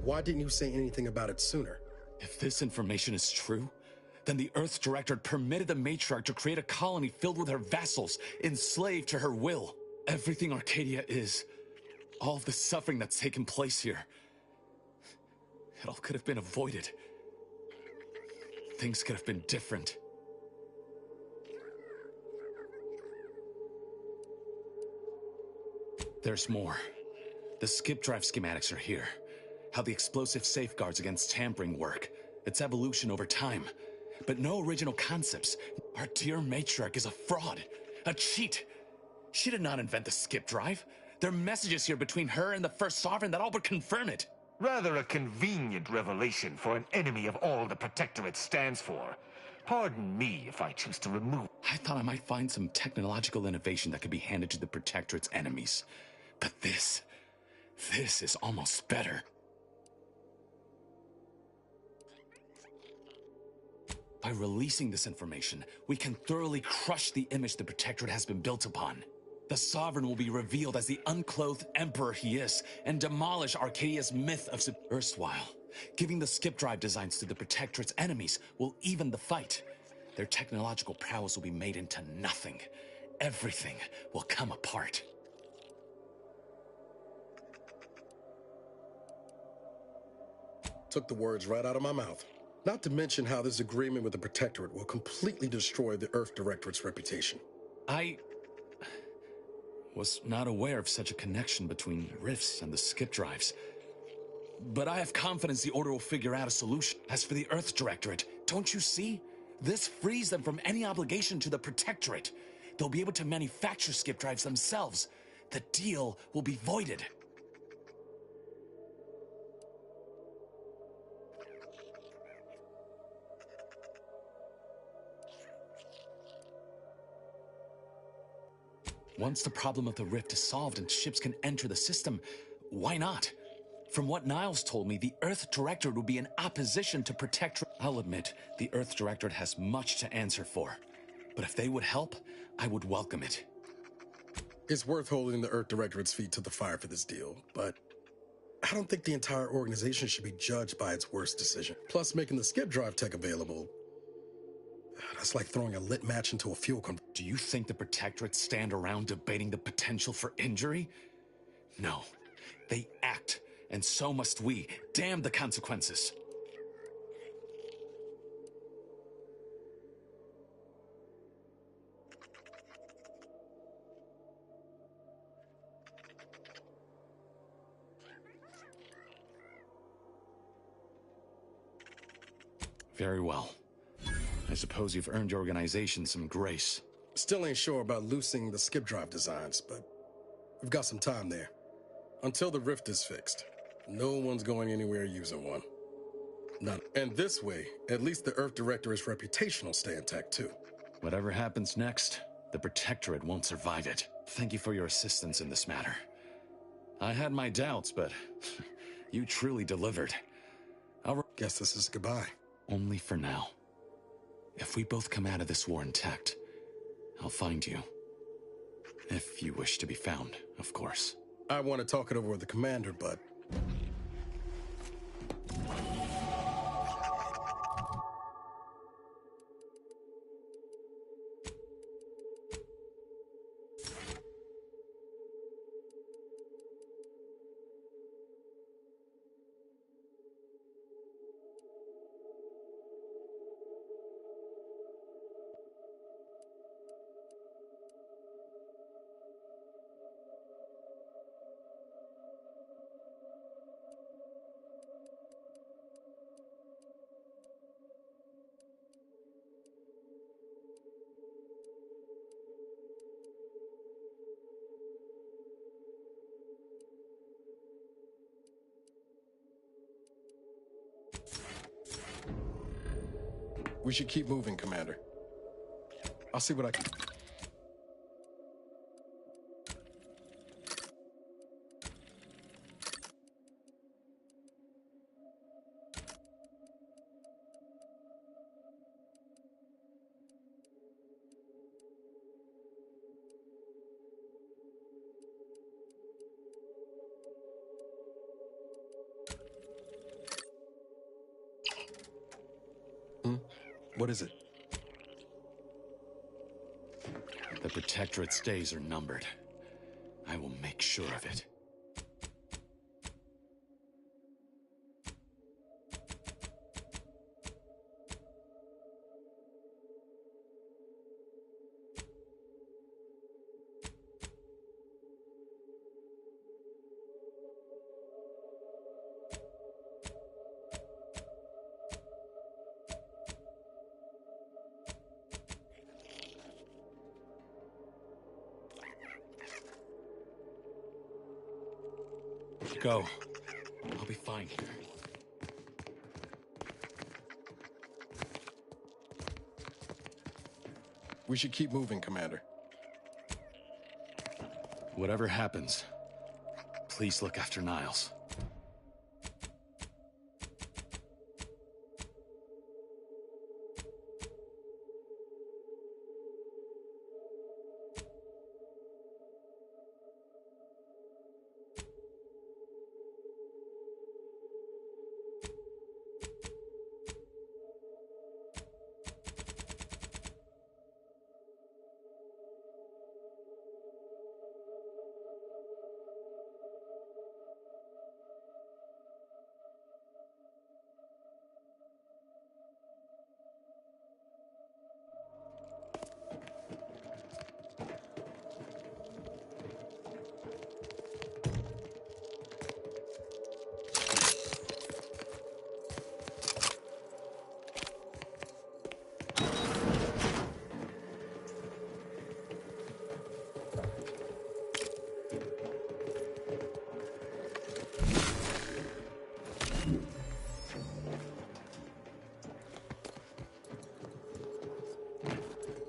Why didn't you say anything about it sooner? If this information is true, then the Earth Directorate permitted the Matriarch to create a colony filled with her vassals, enslaved to her will. Everything Arcadia is, all of the suffering that's taken place here, it all could have been avoided. Things could have been different. There's more. The skip drive schematics are here. How the explosive safeguards against tampering work. Its evolution over time. But no original concepts. Our dear Matriarch is a fraud. A cheat. She did not invent the skip drive. There are messages here between her and the First Sovereign that all but confirm it. Rather a convenient revelation for an enemy of all the Protectorate stands for. Pardon me if I choose to remove... I thought I might find some technological innovation that could be handed to the Protectorate's enemies. But this is almost better. By releasing this information, we can thoroughly crush the image the Protectorate has been built upon. The Sovereign will be revealed as the unclothed Emperor he is, and demolish Arcadia's myth of erstwhile. Giving the skip drive designs to the Protectorate's enemies will even the fight. Their technological prowess will be made into nothing. Everything will come apart. Took the words right out of my mouth. Not to mention how this agreement with the Protectorate will completely destroy the Earth Directorate's reputation. I was not aware of such a connection between rifts and the skip drives. But I have confidence the Order will figure out a solution. As for the Earth Directorate, don't you see? This frees them from any obligation to the Protectorate. They'll be able to manufacture skip drives themselves. The deal will be voided. Once the problem of the rift is solved and ships can enter the system, why not? From what Niles told me, the Earth Directorate would be in opposition to Protectorate. I'll admit, the Earth Directorate has much to answer for. But if they would help, I would welcome it. It's worth holding the Earth Directorate's feet to the fire for this deal, but I don't think the entire organization should be judged by its worst decision. Plus, making the skip drive tech available, that's like throwing a lit match into a fuel converter. Do you think the Protectorate stand around debating the potential for injury? No. They act, And so must we. Damn the consequences. Very well. I suppose you've earned your organization some grace. Still ain't sure about loosening the skip drive designs, but we've got some time there. Until the rift is fixed, no one's going anywhere using one. None. And this way, at least the Earth Directorate's reputation will stay intact too. Whatever happens next, the Protectorate won't survive it. Thank you for your assistance in this matter. I had my doubts, but you truly delivered. Guess this is goodbye. Only for now. If we both come out of this war intact, I'll find you. If you wish to be found, of course. I want to talk it over with the commander, but... We should keep moving, Commander. I'll see what I can... What is it? The Protectorate's days are numbered. I will make sure of it. Go. I'll be fine here. We should keep moving, Commander. Whatever happens, please look after Niles.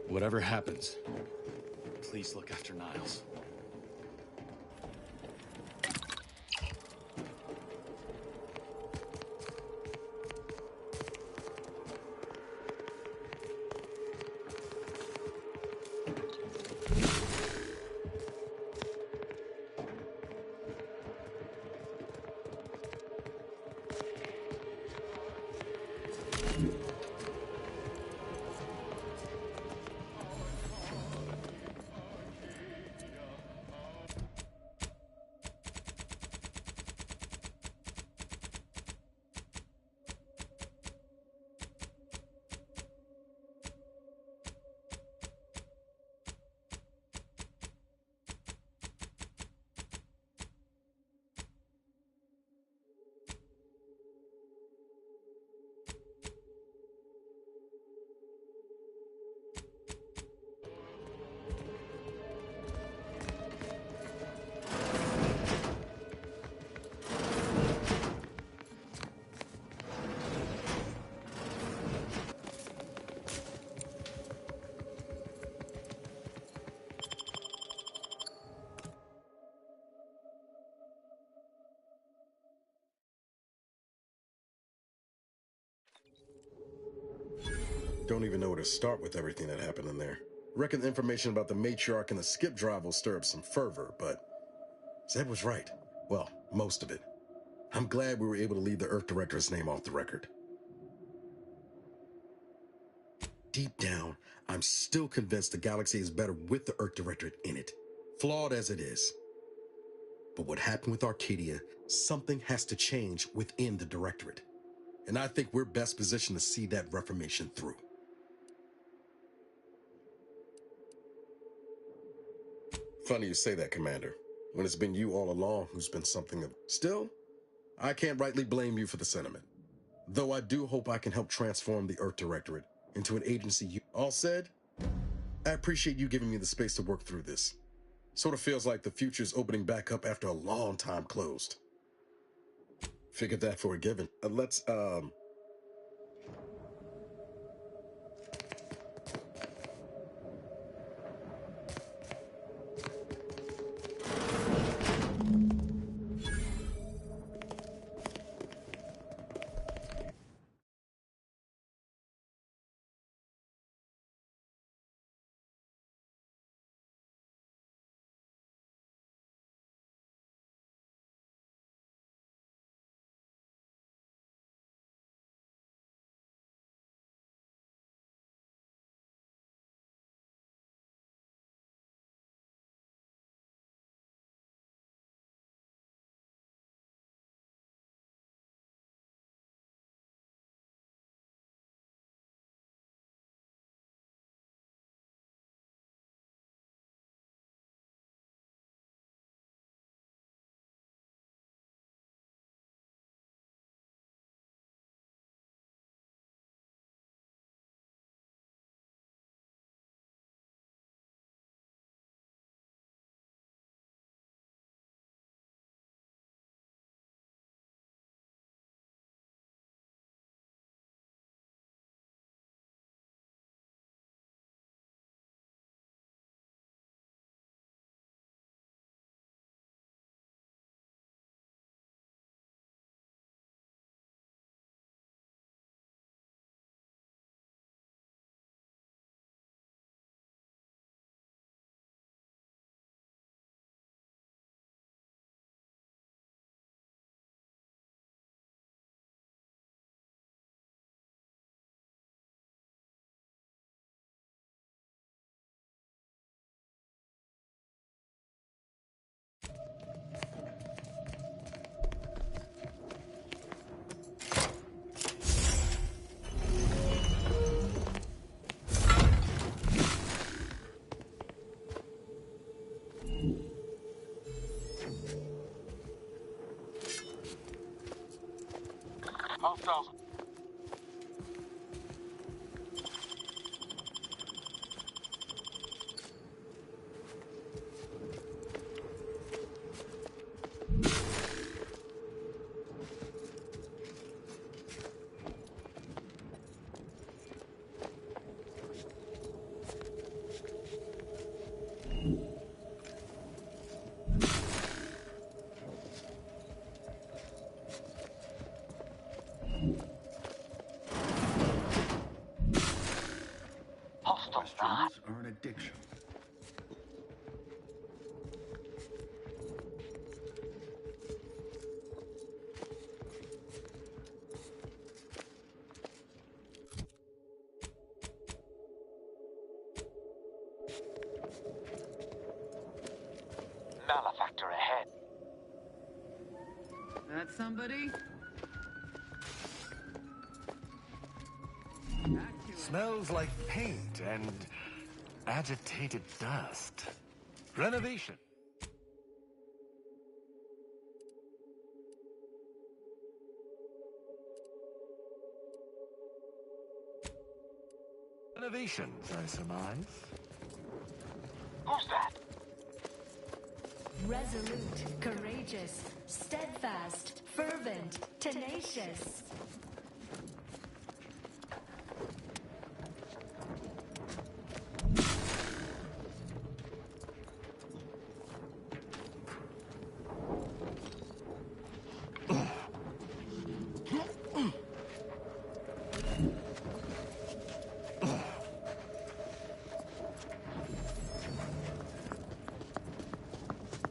Whatever happens, please look after Niles. Don't even know where to start with everything that happened in there. Reckon the information about the matriarch and the skip drive will stir up some fervor, but Zed was right. Well, most of it. I'm glad we were able to leave the Earth Director's name off the record. Deep down, I'm still convinced the galaxy is better with the Earth Directorate in it, flawed as it is. But what happened with Arcadia, something has to change within the Directorate. And I think we're best positioned to see that reformation through. Funny you say that, Commander, when it's been you all along who's been something of... Still, I can't rightly blame you for the sentiment. Though I do hope I can help transform the Earth Directorate into an agency you... All said, I appreciate you giving me the space to work through this. Sort of feels like the future's opening back up after a long time closed. Figured that for a given. Let's. Hostiles. Questions are an addiction. Malefactor ahead. That somebody? Smells like paint and agitated dust. Renovation. Renovations, I surmise. Who's that? Resolute, courageous, steadfast, fervent, tenacious.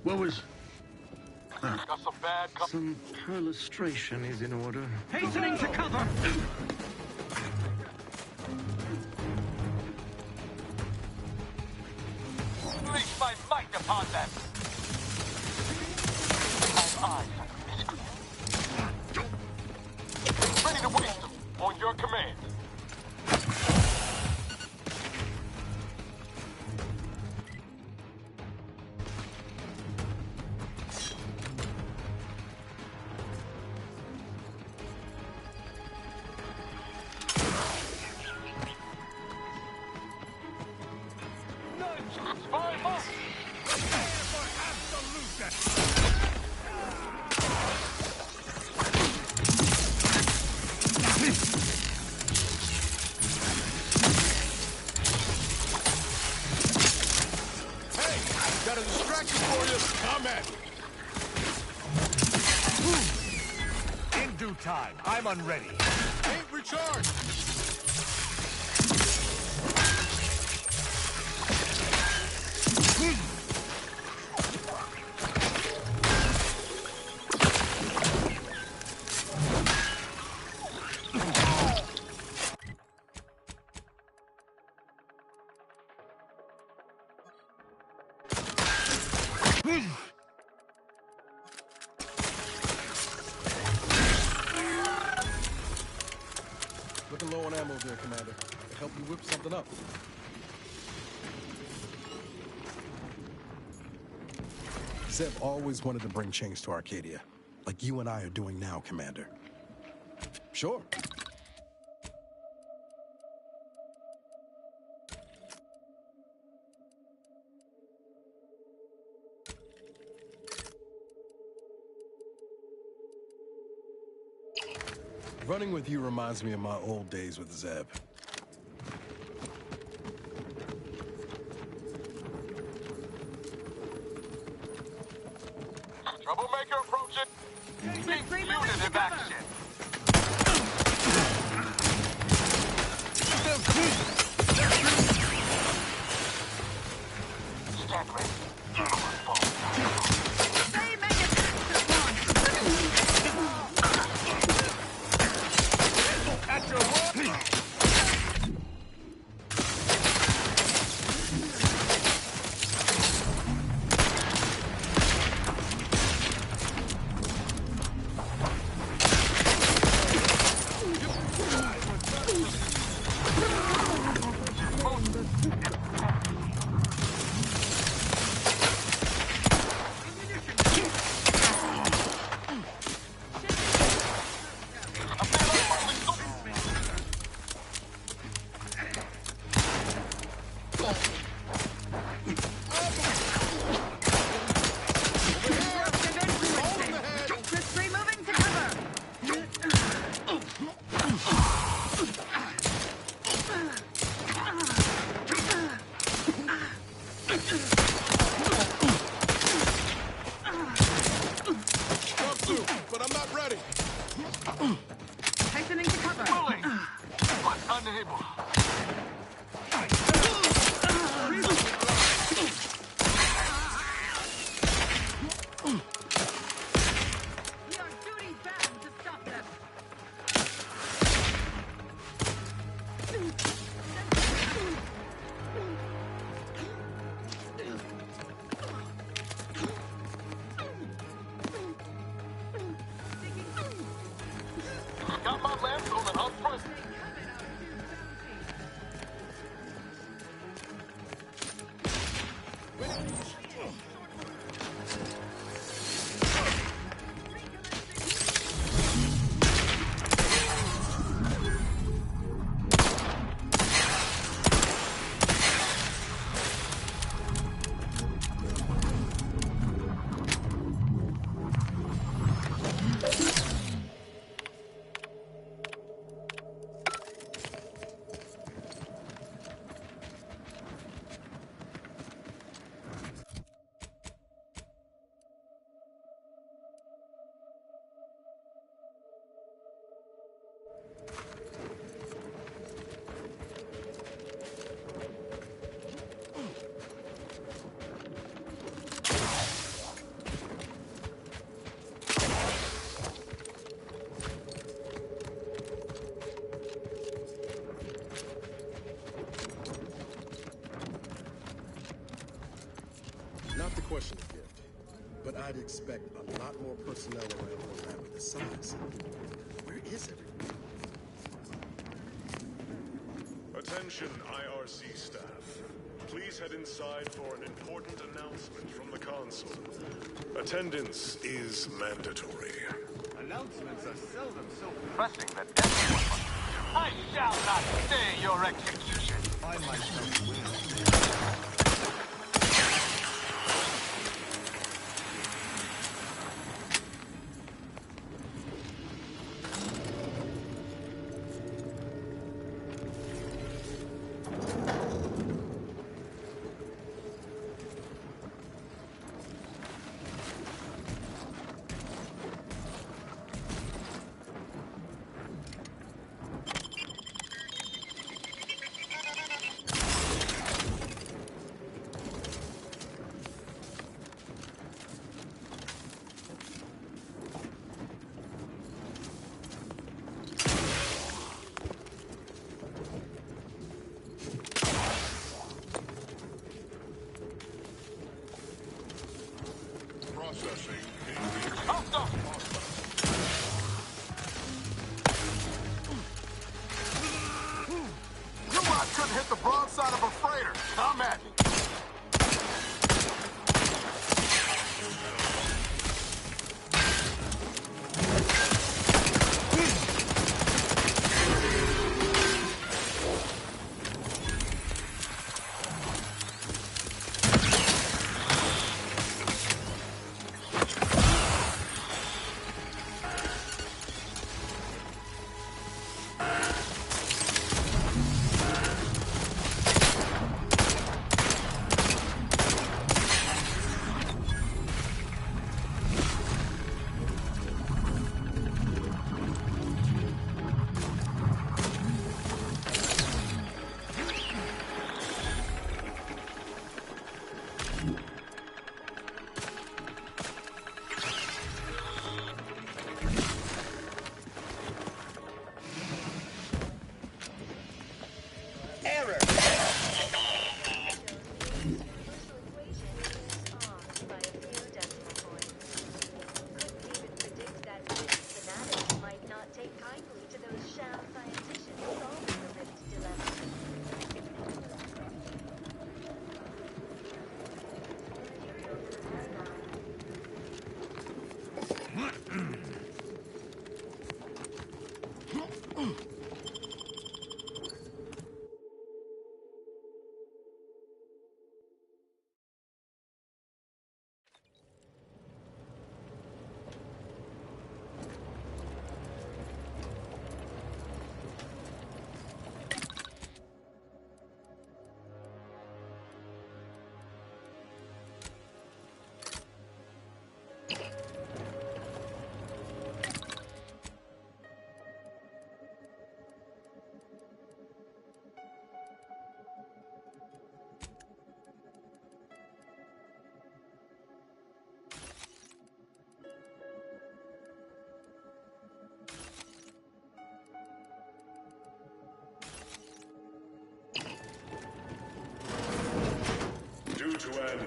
What was... Got some bad... Some perlustration is in order. Hastening to cover! Unleash my might upon them! I have eyes on miscreants. Ready to waste them, on your command. Got a distraction for you. Come at. In due time. I'm unready. Ain't recharged. Looking low on ammo there, Commander. To help you whip something up. Zeb always wanted to bring change to Arcadia. Like you and I are doing now, Commander. Sure. Running with you reminds me of my old days with Zeb. Troublemaker approaching. Big unit in action. Stand ready. But I'm not ready. Hastening to cover. Willing, but unable. Your duty bound to stop them. Got my lamps on an up front. question a gift, but I'd expect a lot more personnel around for a lab of this size. Where is everyone? Attention, IRC staff. Please head inside for an important announcement from the console. Attendance is mandatory. Announcements are seldom so Pressing the decimal button. I shall not stay your execution. I myself will. You I couldn't hit the broadside of a freighter. Come at me. Due to an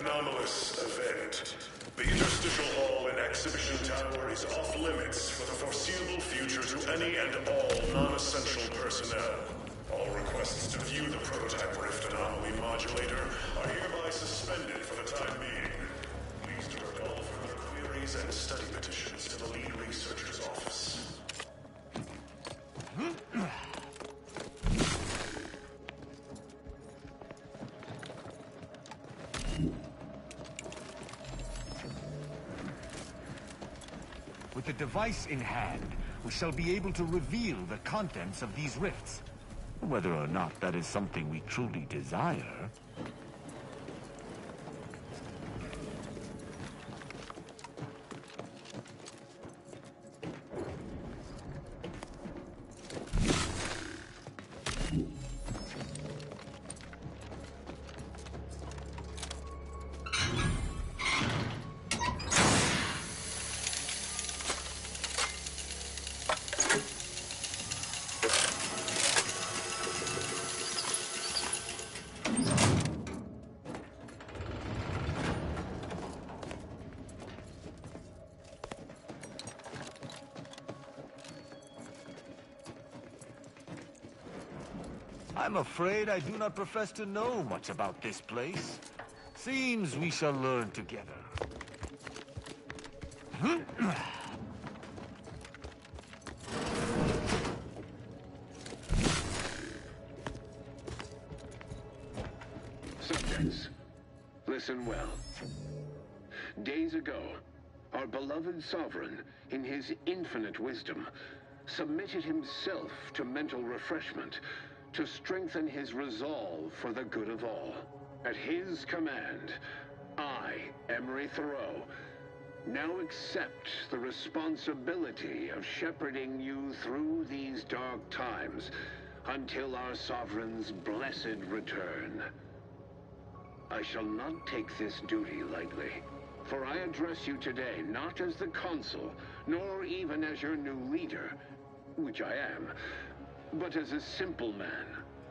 anomalous event, the Interstitial Hall in Exhibition Tower is off limits for the foreseeable future to any and all non-essential personnel. All requests to view the prototype Rift Anomaly Modulator are hereby suspended for the time being. Please direct all further queries and study petitions to the lead researcher's office. With the device in hand, we shall be able to reveal the contents of these rifts. Whether or not that is something we truly desire. I'm afraid I do not profess to know much about this place. Seems we shall learn together. Subjects, listen well. Days ago, our beloved sovereign, in his infinite wisdom, submitted himself to mental refreshment to strengthen his resolve for the good of all. At his command, I, Emery Thoreau, now accept the responsibility of shepherding you through these dark times until our sovereign's blessed return. I shall not take this duty lightly, for I address you today not as the consul, nor even as your new leader, which I am, but as a simple man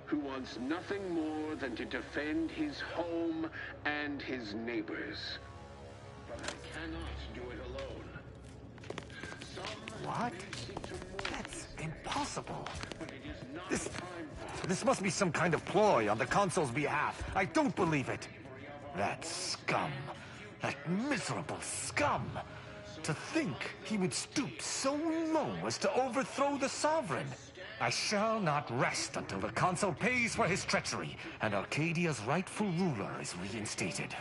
who wants nothing more than to defend his home and his neighbors. But I cannot do it alone. What? That's impossible. This must be some kind of ploy on the consul's behalf. I don't believe it. That scum. That miserable scum. To think he would stoop so low as to overthrow the sovereign. I shall not rest until the consul pays for his treachery and Arcadia's rightful ruler is reinstated.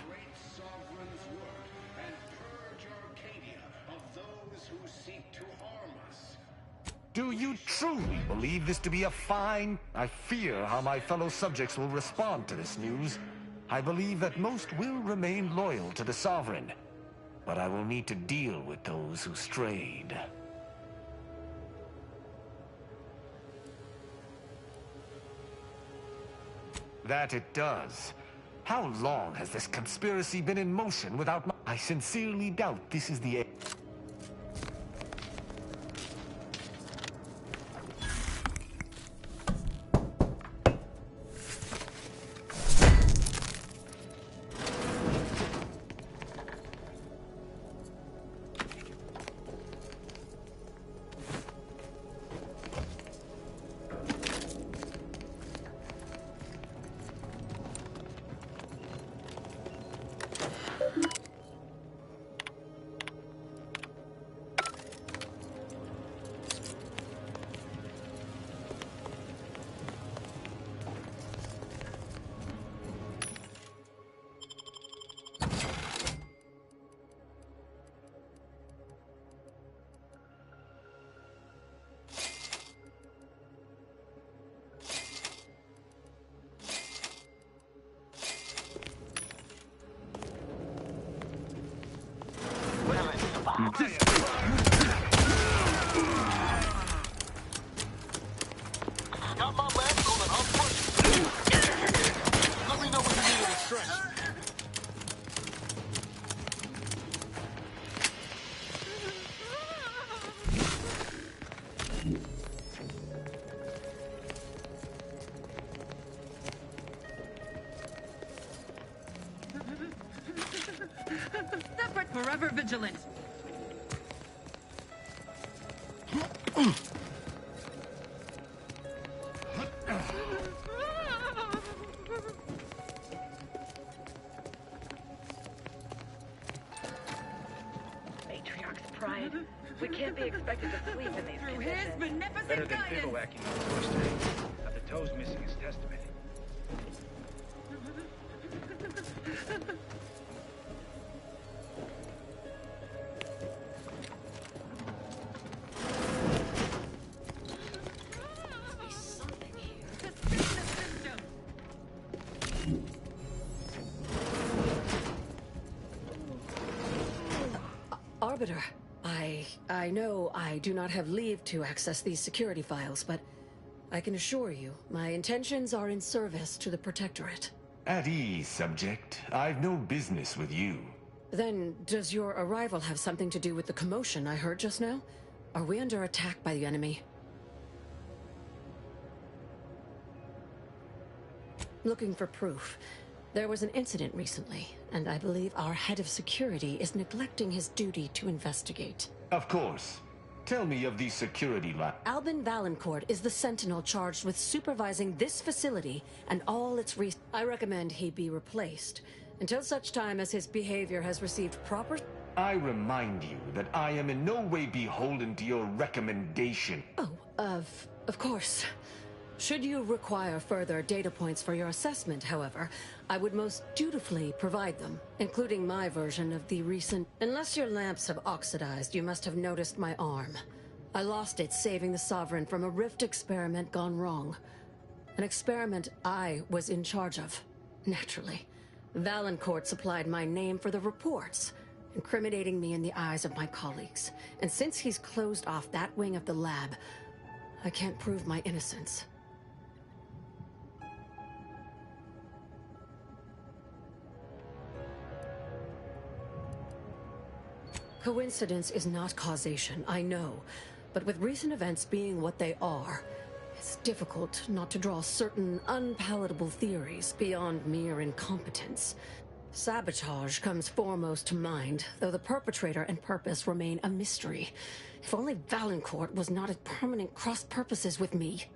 Do you truly believe this to be a fine? I fear how my fellow subjects will respond to this news. I believe that most will remain loyal to the sovereign, but I will need to deal with those who strayed. That it does. How long has this conspiracy been in motion without my... I sincerely doubt this is the... Got my last call and I'll push. Let me know when you need a stretch. Separate, forever vigilant. Matriarch's pride. We can't be expected to sleep in these conditions. Better than bivouacking on the first day. Not the toes missing his testament. Arbiter, I know I do not have leave to access these security files, but I can assure you, my intentions are in service to the Protectorate. At ease, subject. I've no business with you. Then, does your arrival have something to do with the commotion I heard just now? Are we under attack by the enemy? Looking for proof. There was an incident recently, and I believe our head of security is neglecting his duty to investigate. Of course. Tell me of the security lab. Albin Valancourt is the Sentinel charged with supervising this facility and all its I recommend he be replaced until such time as his behavior has received proper... I remind you that I am in no way beholden to your recommendation. Oh, of course. Should you require further data points for your assessment, however, I would most dutifully provide them, including my version of the recent... Unless your lamps have oxidized, you must have noticed my arm. I lost it saving the Sovereign from a rift experiment gone wrong. An experiment I was in charge of, naturally. Valancourt supplied my name for the reports, incriminating me in the eyes of my colleagues. And since he's closed off that wing of the lab, I can't prove my innocence. Coincidence is not causation, I know. But with recent events being what they are, it's difficult not to draw certain unpalatable theories beyond mere incompetence. Sabotage comes foremost to mind, though the perpetrator and purpose remain a mystery. If only Valancourt was not at permanent cross-purposes with me.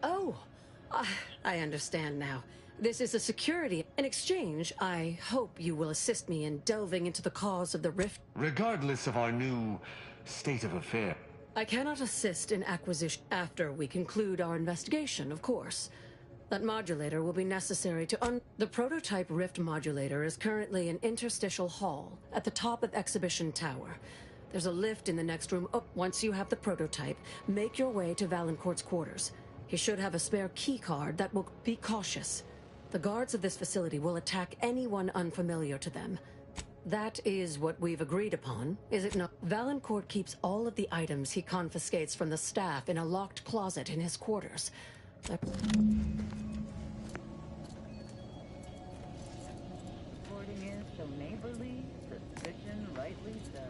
Oh, I understand now. This is a security. In exchange, I hope you will assist me in delving into the cause of the rift. Regardless of our new state of affair. I cannot assist in acquisition after we conclude our investigation, of course. That modulator will be necessary to The prototype rift modulator is currently in Interstitial Hall, at the top of Exhibition Tower. There's a lift in the next room up. Once you have the prototype, make your way to Valancourt's quarters. He should have a spare key card that will... Be cautious. The guards of this facility will attack anyone unfamiliar to them. That is what we've agreed upon, is it not? Valancourt keeps all of the items he confiscates from the staff in a locked closet in his quarters. Reporting is so neighborly, suspicion rightly so.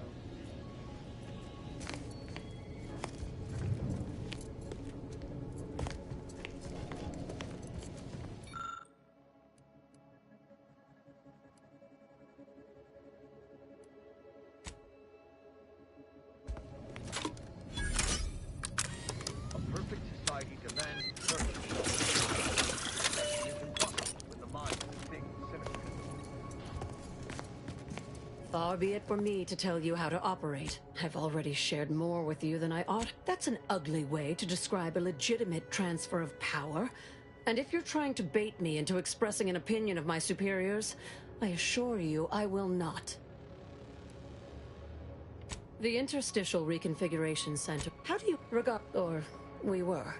Far be it from me to tell you how to operate. I've already shared more with you than I ought. That's an ugly way to describe a legitimate transfer of power. And if you're trying to bait me into expressing an opinion of my superiors, I assure you I will not. The Interstitial Reconfiguration Center. How do you regard... Or we were.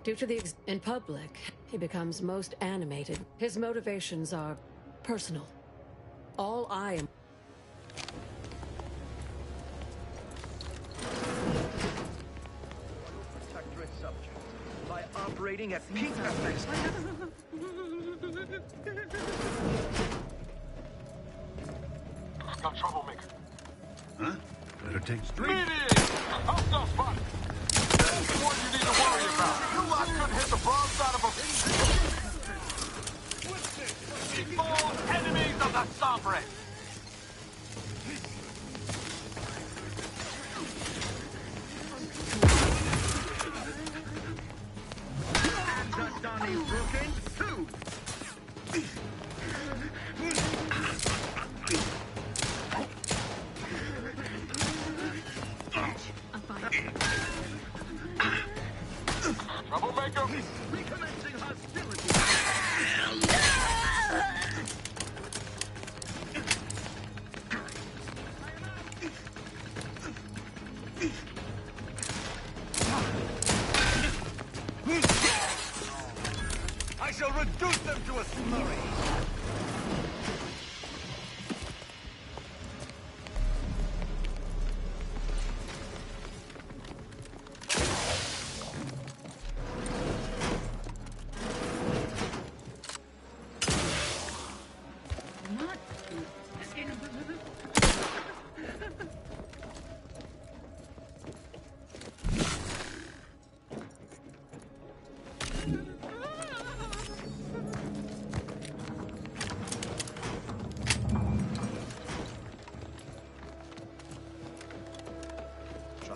Due to the... In public, he becomes most animated. His motivations are personal. All I am... Protectorate subjects by operating at peak effects. Got troublemaker. Huh? Better take street. Hostile spot. That's the one you need to worry about. You lot couldn't hit the broadside of a... Behold, enemies of the Sovereign! Just Donnie broken too! Troublemaker! Recommencing hostility! I shall reduce them to a slurry!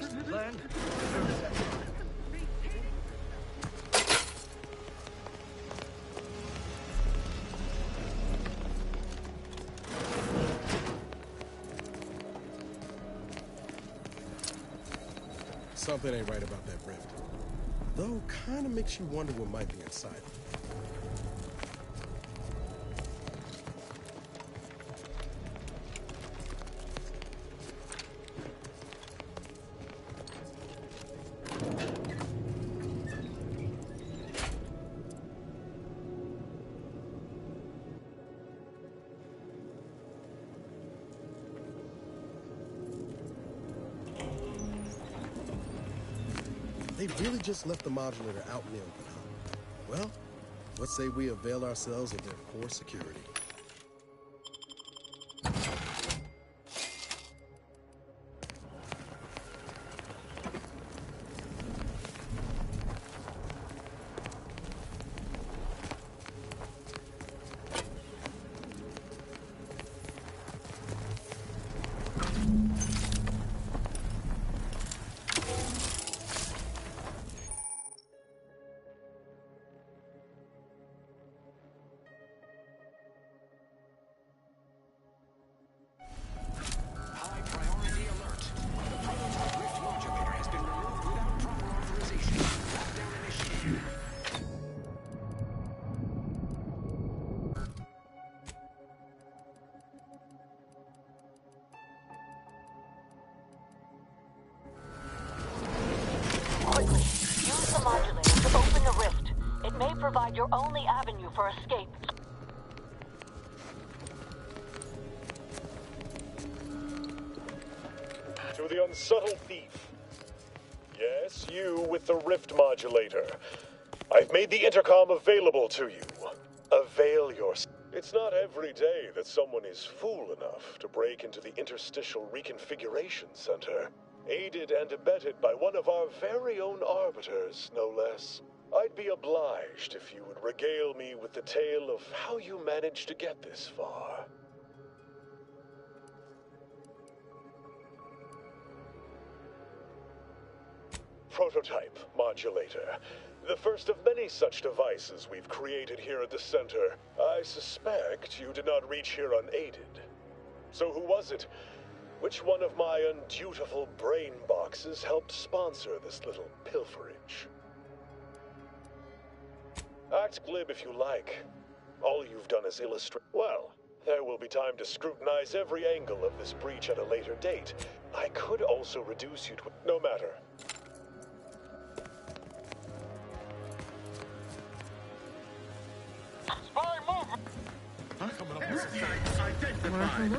Plan? Something ain't right about that rift. Though, kind of makes you wonder what might be inside. They really just left the modulator out in the open, huh? Well, let's say we avail ourselves of their poor security. Provide your only avenue for escape. To the unsubtle thief. Yes, you with the rift modulator. I've made the intercom available to you. Avail yourself. It's not every day that someone is fool enough to break into the Interstitial Reconfiguration Center, aided and abetted by one of our very own arbiters, no less. I'd be obliged if you would regale me with the tale of how you managed to get this far. Prototype modulator. The first of many such devices we've created here at the center. I suspect you did not reach here unaided. So who was it? Which one of my undutiful brain boxes helped sponsor this little pilferage? Act glib if you like. All you've done is illustrate. Well, there will be time to scrutinize every angle of this breach at a later date. I could also reduce you to... No matter. Spy movement! Huh? Coming up with identified.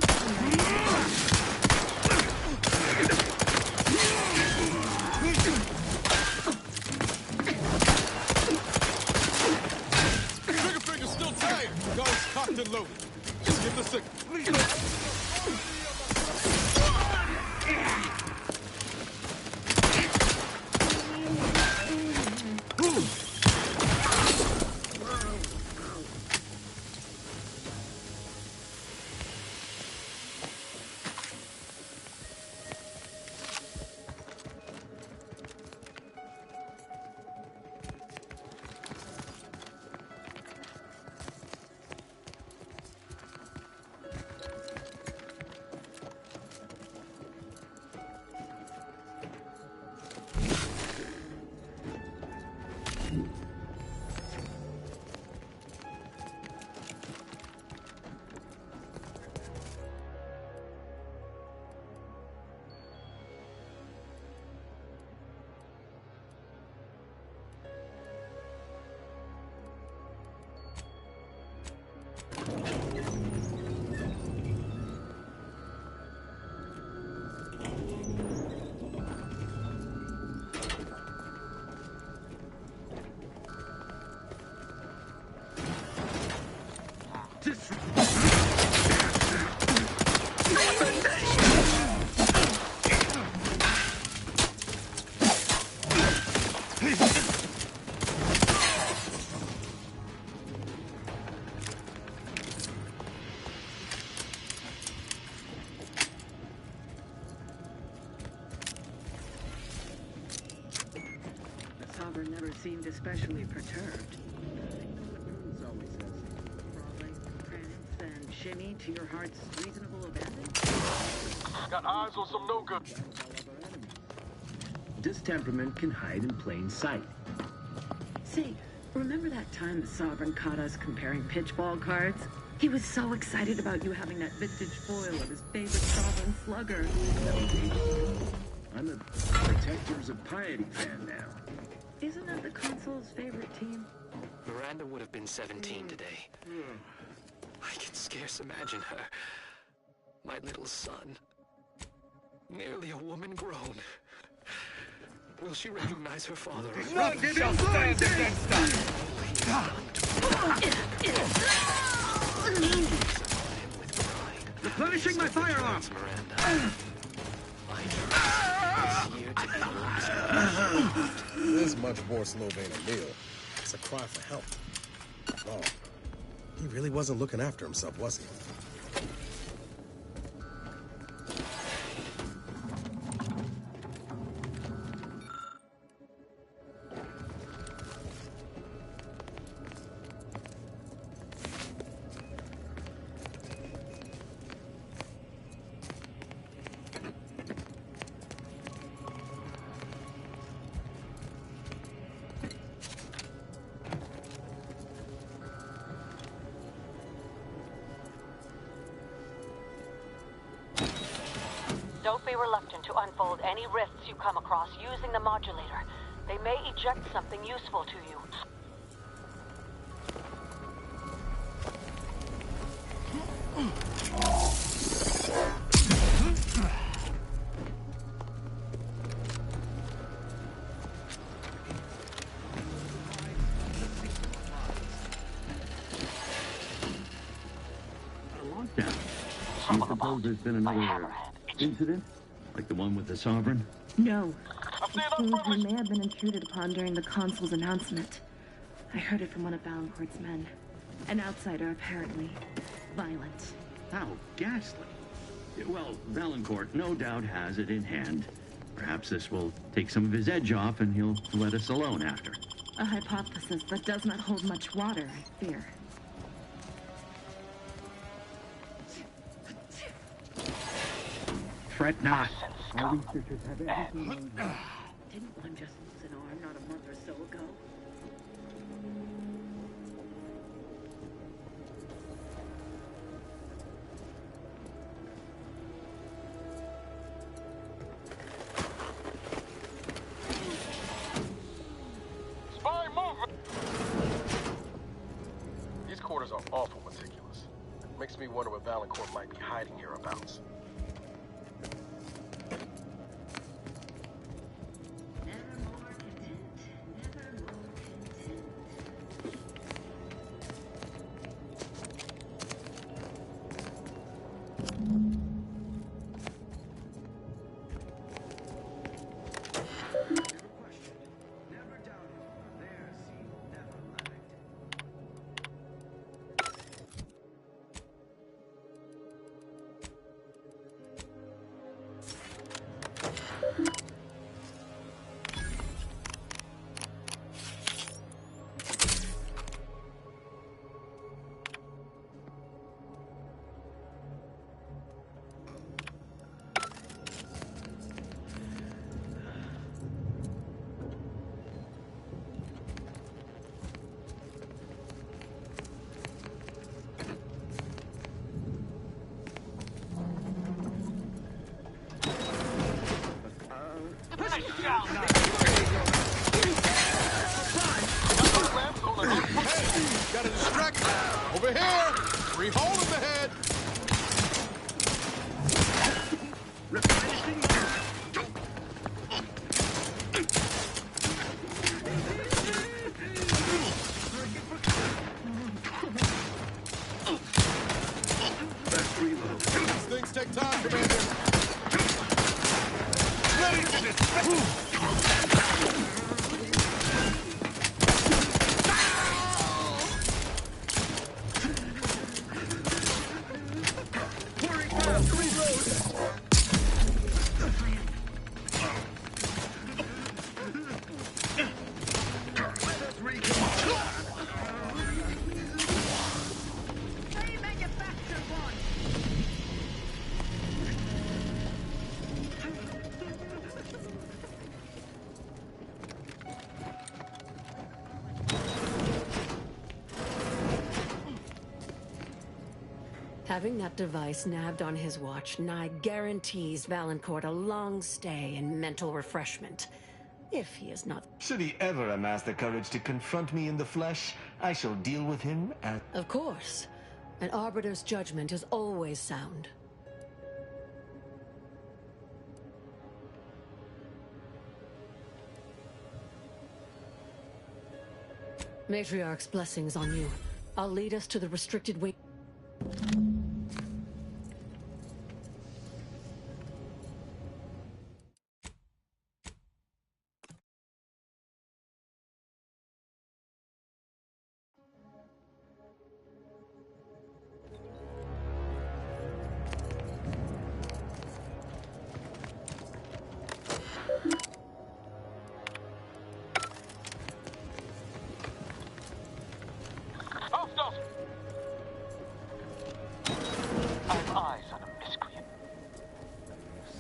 Guns cocked and loaded. Just give the signal. Sovereign never seemed especially perturbed. It always says, crawling, prance, and shimmy to your heart's reasonable abandon. Got eyes on some no good. Distemperament can hide in plain sight. Say, remember that time the Sovereign caught us comparing pitchball cards? He was so excited about you having that vintage foil of his favorite Sovereign slugger. I'm a Protectors of Piety fan now. Isn't that the console's favorite team? Miranda would have been 17 today. I can scarce imagine her. My little son. Nearly a woman grown. Will she recognize her father? None shall stand against us! Replenishing my firearm! This much more Slove ain't a meal. It's a cry for help. Oh, he really wasn't looking after himself, was he? Don't be reluctant to unfold any rifts you come across using the modulator. They may eject something useful to you. Lockdown. Do you suppose there's been another incident? Like the one with the Sovereign? No. It seems we may have been intruded upon during the Consul's announcement. I heard it from one of Valancourt's men. An outsider, apparently. Violent. How ghastly. Well, Valancourt no doubt has it in hand. Perhaps this will take some of his edge off and he'll let us alone after. A hypothesis that does not hold much water, I fear. Fret not. Our researchers have everything. Didn't one just lose an arm not a month or so ago? Spy movement! These quarters are awful meticulous. Makes me wonder what Valancourt might be hiding hereabouts. Got a distraction. Over here. 3 hole in the head. Replenishing. Best reload. These things take time, Commander. Ready to dispatch! Having that device nabbed on his watch nigh guarantees Valancourt a long stay and mental refreshment. If he is not... Should he ever amass the courage to confront me in the flesh, I shall deal with him at... Of course. An Arbiter's judgment is always sound. Matriarch's blessings on you. I'll lead us to the restricted wing.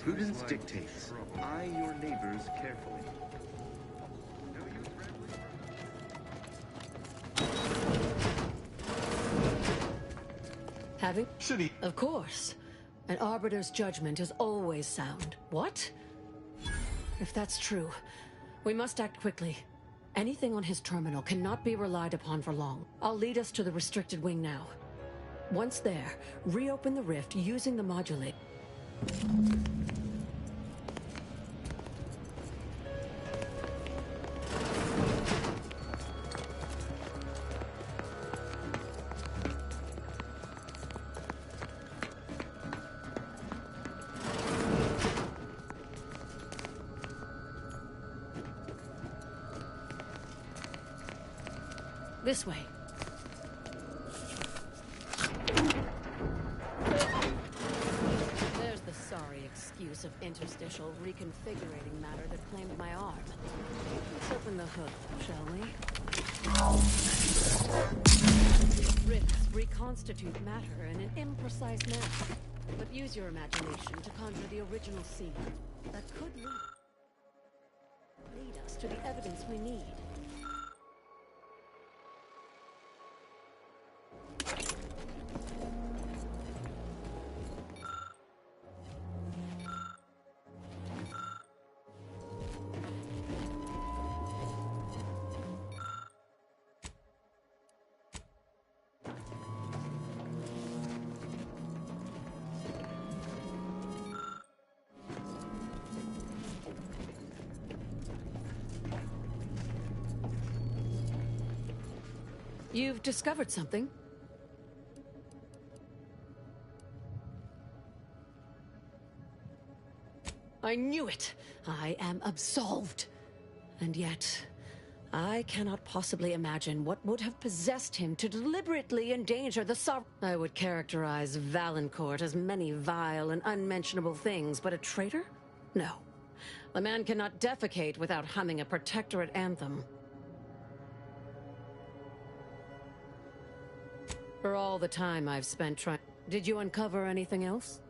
Prudence dictates. Eye your neighbors carefully. Having? Should he? Of course. An Arbiter's judgment is always sound. What? If that's true, we must act quickly. Anything on his terminal cannot be relied upon for long. I'll lead us to the restricted wing now. Once there, reopen the rift using the modulator. This way. There's the sorry excuse of interstitial reconfigurating matter that claimed my arm. Let's open the hood, shall we? Rifts reconstitute matter in an imprecise manner, but use your imagination to conjure the original scene that could lead us to the evidence we need. You've discovered something? I knew it! I am absolved. And yet, I cannot possibly imagine what would have possessed him to deliberately endanger the I would characterize Valancourt as many vile and unmentionable things, but a traitor? No. The man cannot defecate without humming a Protectorate anthem. For all the time I've spent trying... Did you uncover anything else?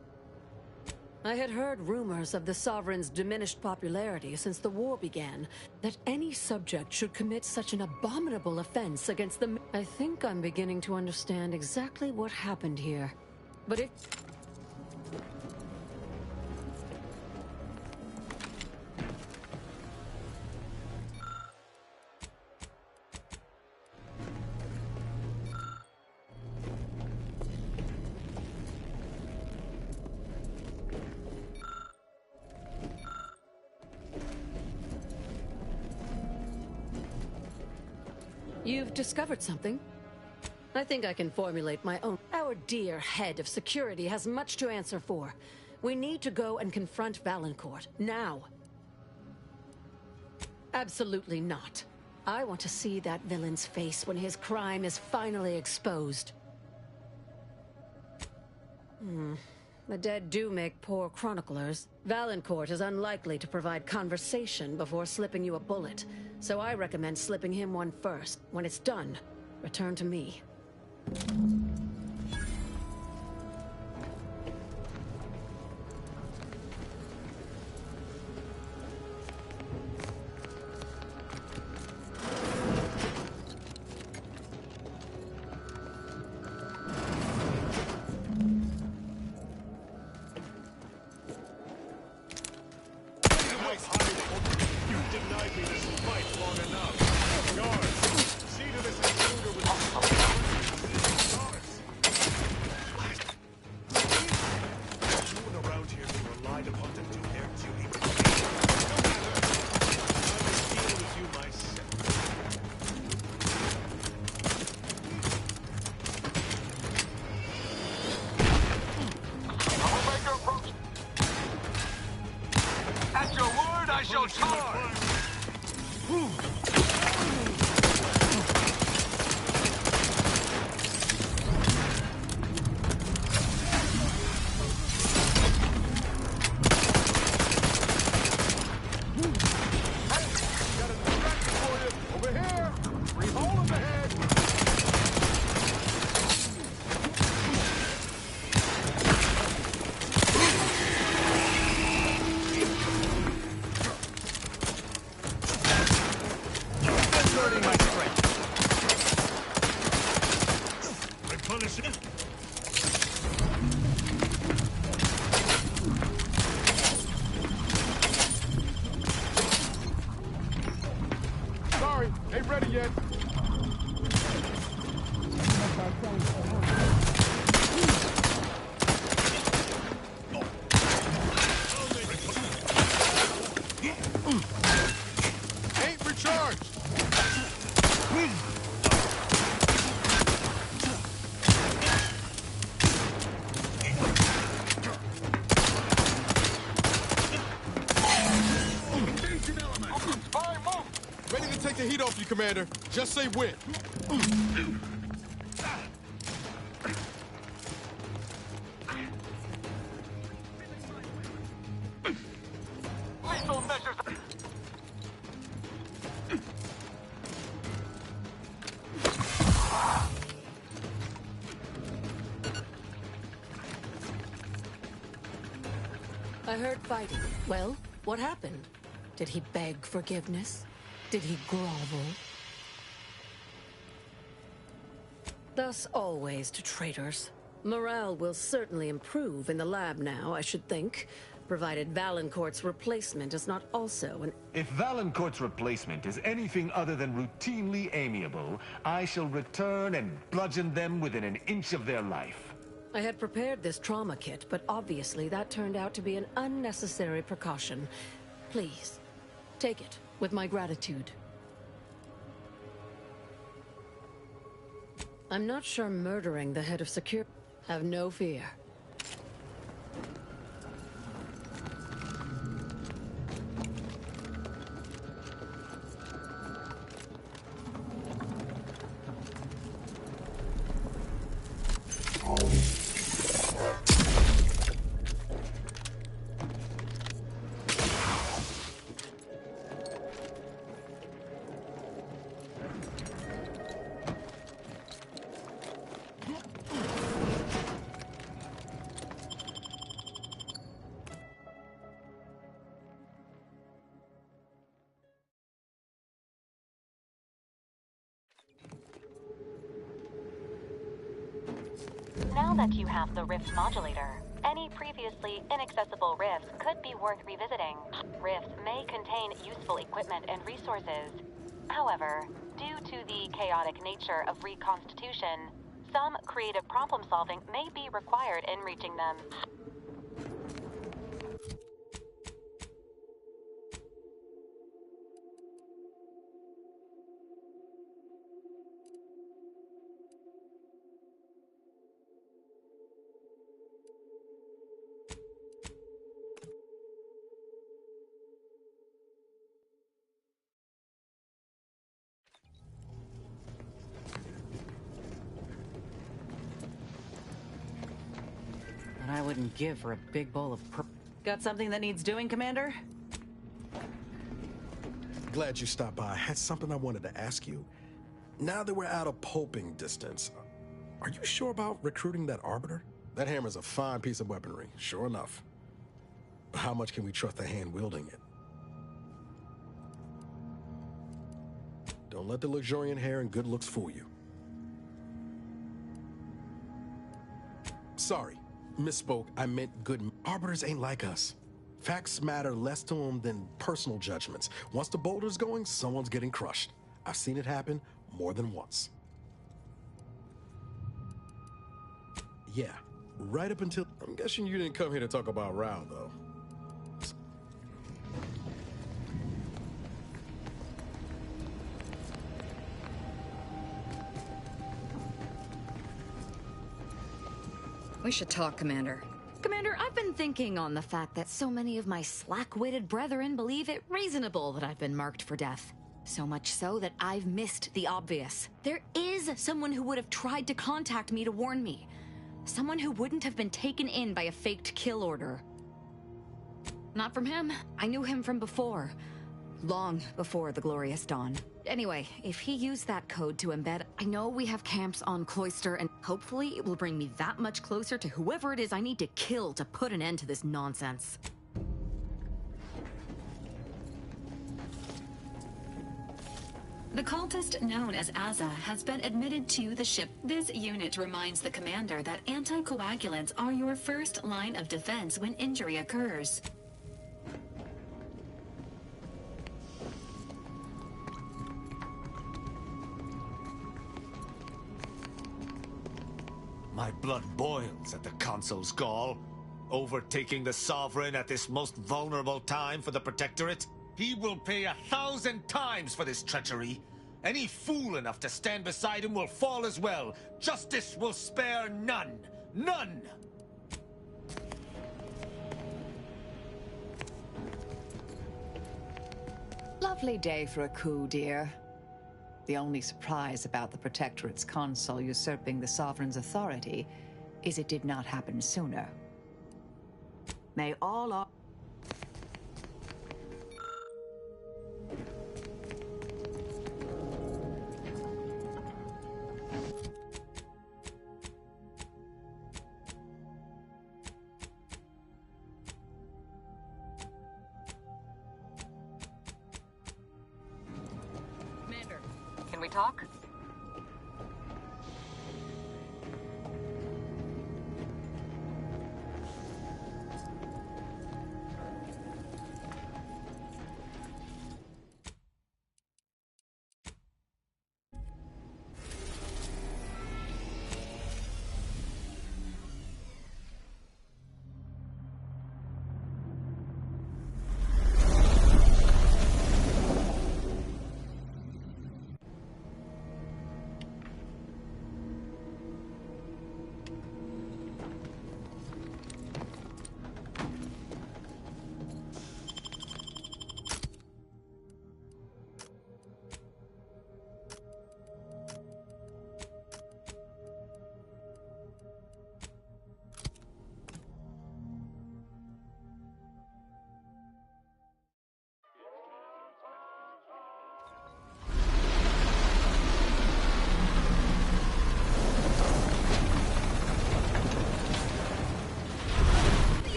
I had heard rumors of the Sovereign's diminished popularity since the war began, that any subject should commit such an abominable offense against the... I think I'm beginning to understand exactly what happened here. But if... You've discovered something? I think I can formulate my own. Our dear head of security has much to answer for. We need to go and confront Valancourt, now. Absolutely not. I want to see that villain's face when his crime is finally exposed. The dead do make poor chroniclers. Valancourt is unlikely to provide conversation before slipping you a bullet, so I recommend slipping him one first. When it's done, return to me. nice hiding. You've denied me this fight long enough. Guards, see to this intruder with no one around here being relied upon to do their duty. No matter. I will deal with you myself. At your word, I shall charge! Over here! Free hole in the head! Exerting my strength. Replenishing. Sorry, ain't ready yet. Ain't recharged. Ready to take the heat off you, Commander. Just say when. Lethal measures. I heard fighting. Well, what happened? Did he beg forgiveness? Did he grovel? Thus always to traitors. Morale will certainly improve in the lab now, I should think, provided Valancourt's replacement is not also an... If Valancourt's replacement is anything other than routinely amiable, I shall return and bludgeon them within an inch of their life. I had prepared this trauma kit, but obviously that turned out to be an unnecessary precaution. Please, take it with my gratitude. I'm not sure murdering the head of security... Have no fear. Now that you have the Rift modulator, any previously inaccessible rifts could be worth revisiting. Rifts may contain useful equipment and resources. However, due to the chaotic nature of reconstitution, some creative problem-solving may be required in reaching them. I wouldn't give for a big bowl of Got something that needs doing, Commander? Glad you stopped by. I had something I wanted to ask you. Now that we're out of pulping distance, are you sure about recruiting that Arbiter? That hammer's a fine piece of weaponry, sure enough. But how much can we trust the hand wielding it? Don't let the luxuriant hair and good looks fool you. Sorry, misspoke. I meant good. Arbiters ain't like us. Facts matter less to them than personal judgments. Once the boulder's going, someone's getting crushed. I've seen it happen more than once. Yeah, right up until... I'm guessing you didn't come here to talk about Rao, though. We should talk, Commander. Commander, I've been thinking on the fact that so many of my slack-witted brethren believe it reasonable that I've been marked for death. So much so that I've missed the obvious. There is someone who would have tried to contact me to warn me. Someone who wouldn't have been taken in by a faked kill order. Not from him. I knew him from before. Long before the Glorious Dawn. Anyway, if he used that code to embed, I know we have camps on Cloister, and hopefully it will bring me that much closer to whoever it is I need to kill to put an end to this nonsense. The cultist known as Aza has been admitted to the ship. This unit reminds the commander that anticoagulants are your first line of defense when injury occurs. My blood boils at the Consul's call. Overtaking the Sovereign at this most vulnerable time for the Protectorate. He will pay 1,000 times for this treachery. Any fool enough to stand beside him will fall as well. Justice will spare none. None! Lovely day for a coup, dear. The only surprise about the Protectorate's consul usurping the Sovereign's authority is it did not happen sooner. May all our... Can we talk?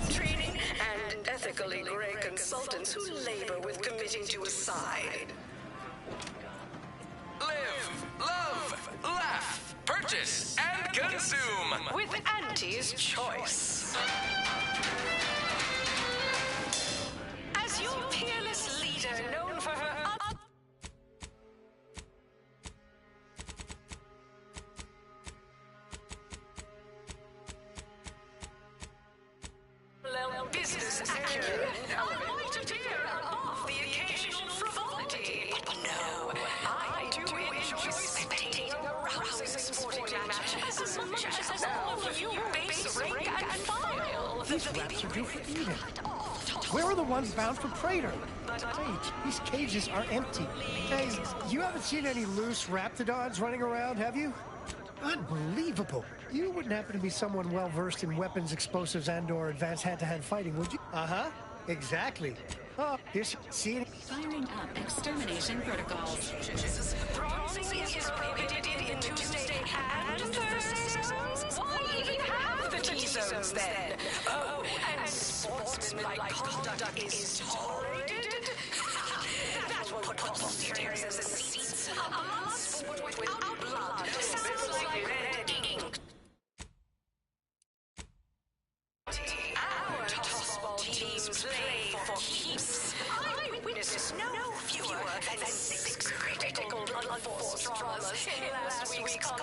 Training and ethically gray consultants who labor with committing to a side. Live, love, laugh, purchase, and consume With Auntie's Choice. As your peerless leader, known for her business acumen, I might appear above the occasional frivolity. But no, I do enjoy spectating a rousing sporting match as much as all of you base rank and file. These wraps are due for eating. Where are the ones bound for Praetor? Wait, these cages are empty. Hey, you haven't seen any loose raptidons running around, have you? Unbelievable. You wouldn't happen to be someone well-versed in weapons, explosives, and/or advanced hand-to-hand fighting, would you? Uh-huh. Exactly. Oh, here's... See it? Firing up extermination protocols. Bronzing is prohibited in Tuesday and Thursdays. Why even have the T-zones then? Oh, and sportsmanlike conduct is tolerated? That will put all serious as the seats. A blood sport without blood sounds like red ink. Our tossball teams play for keeps. I witnessed no fewer than 6 critical unforced dramas in last week's contest.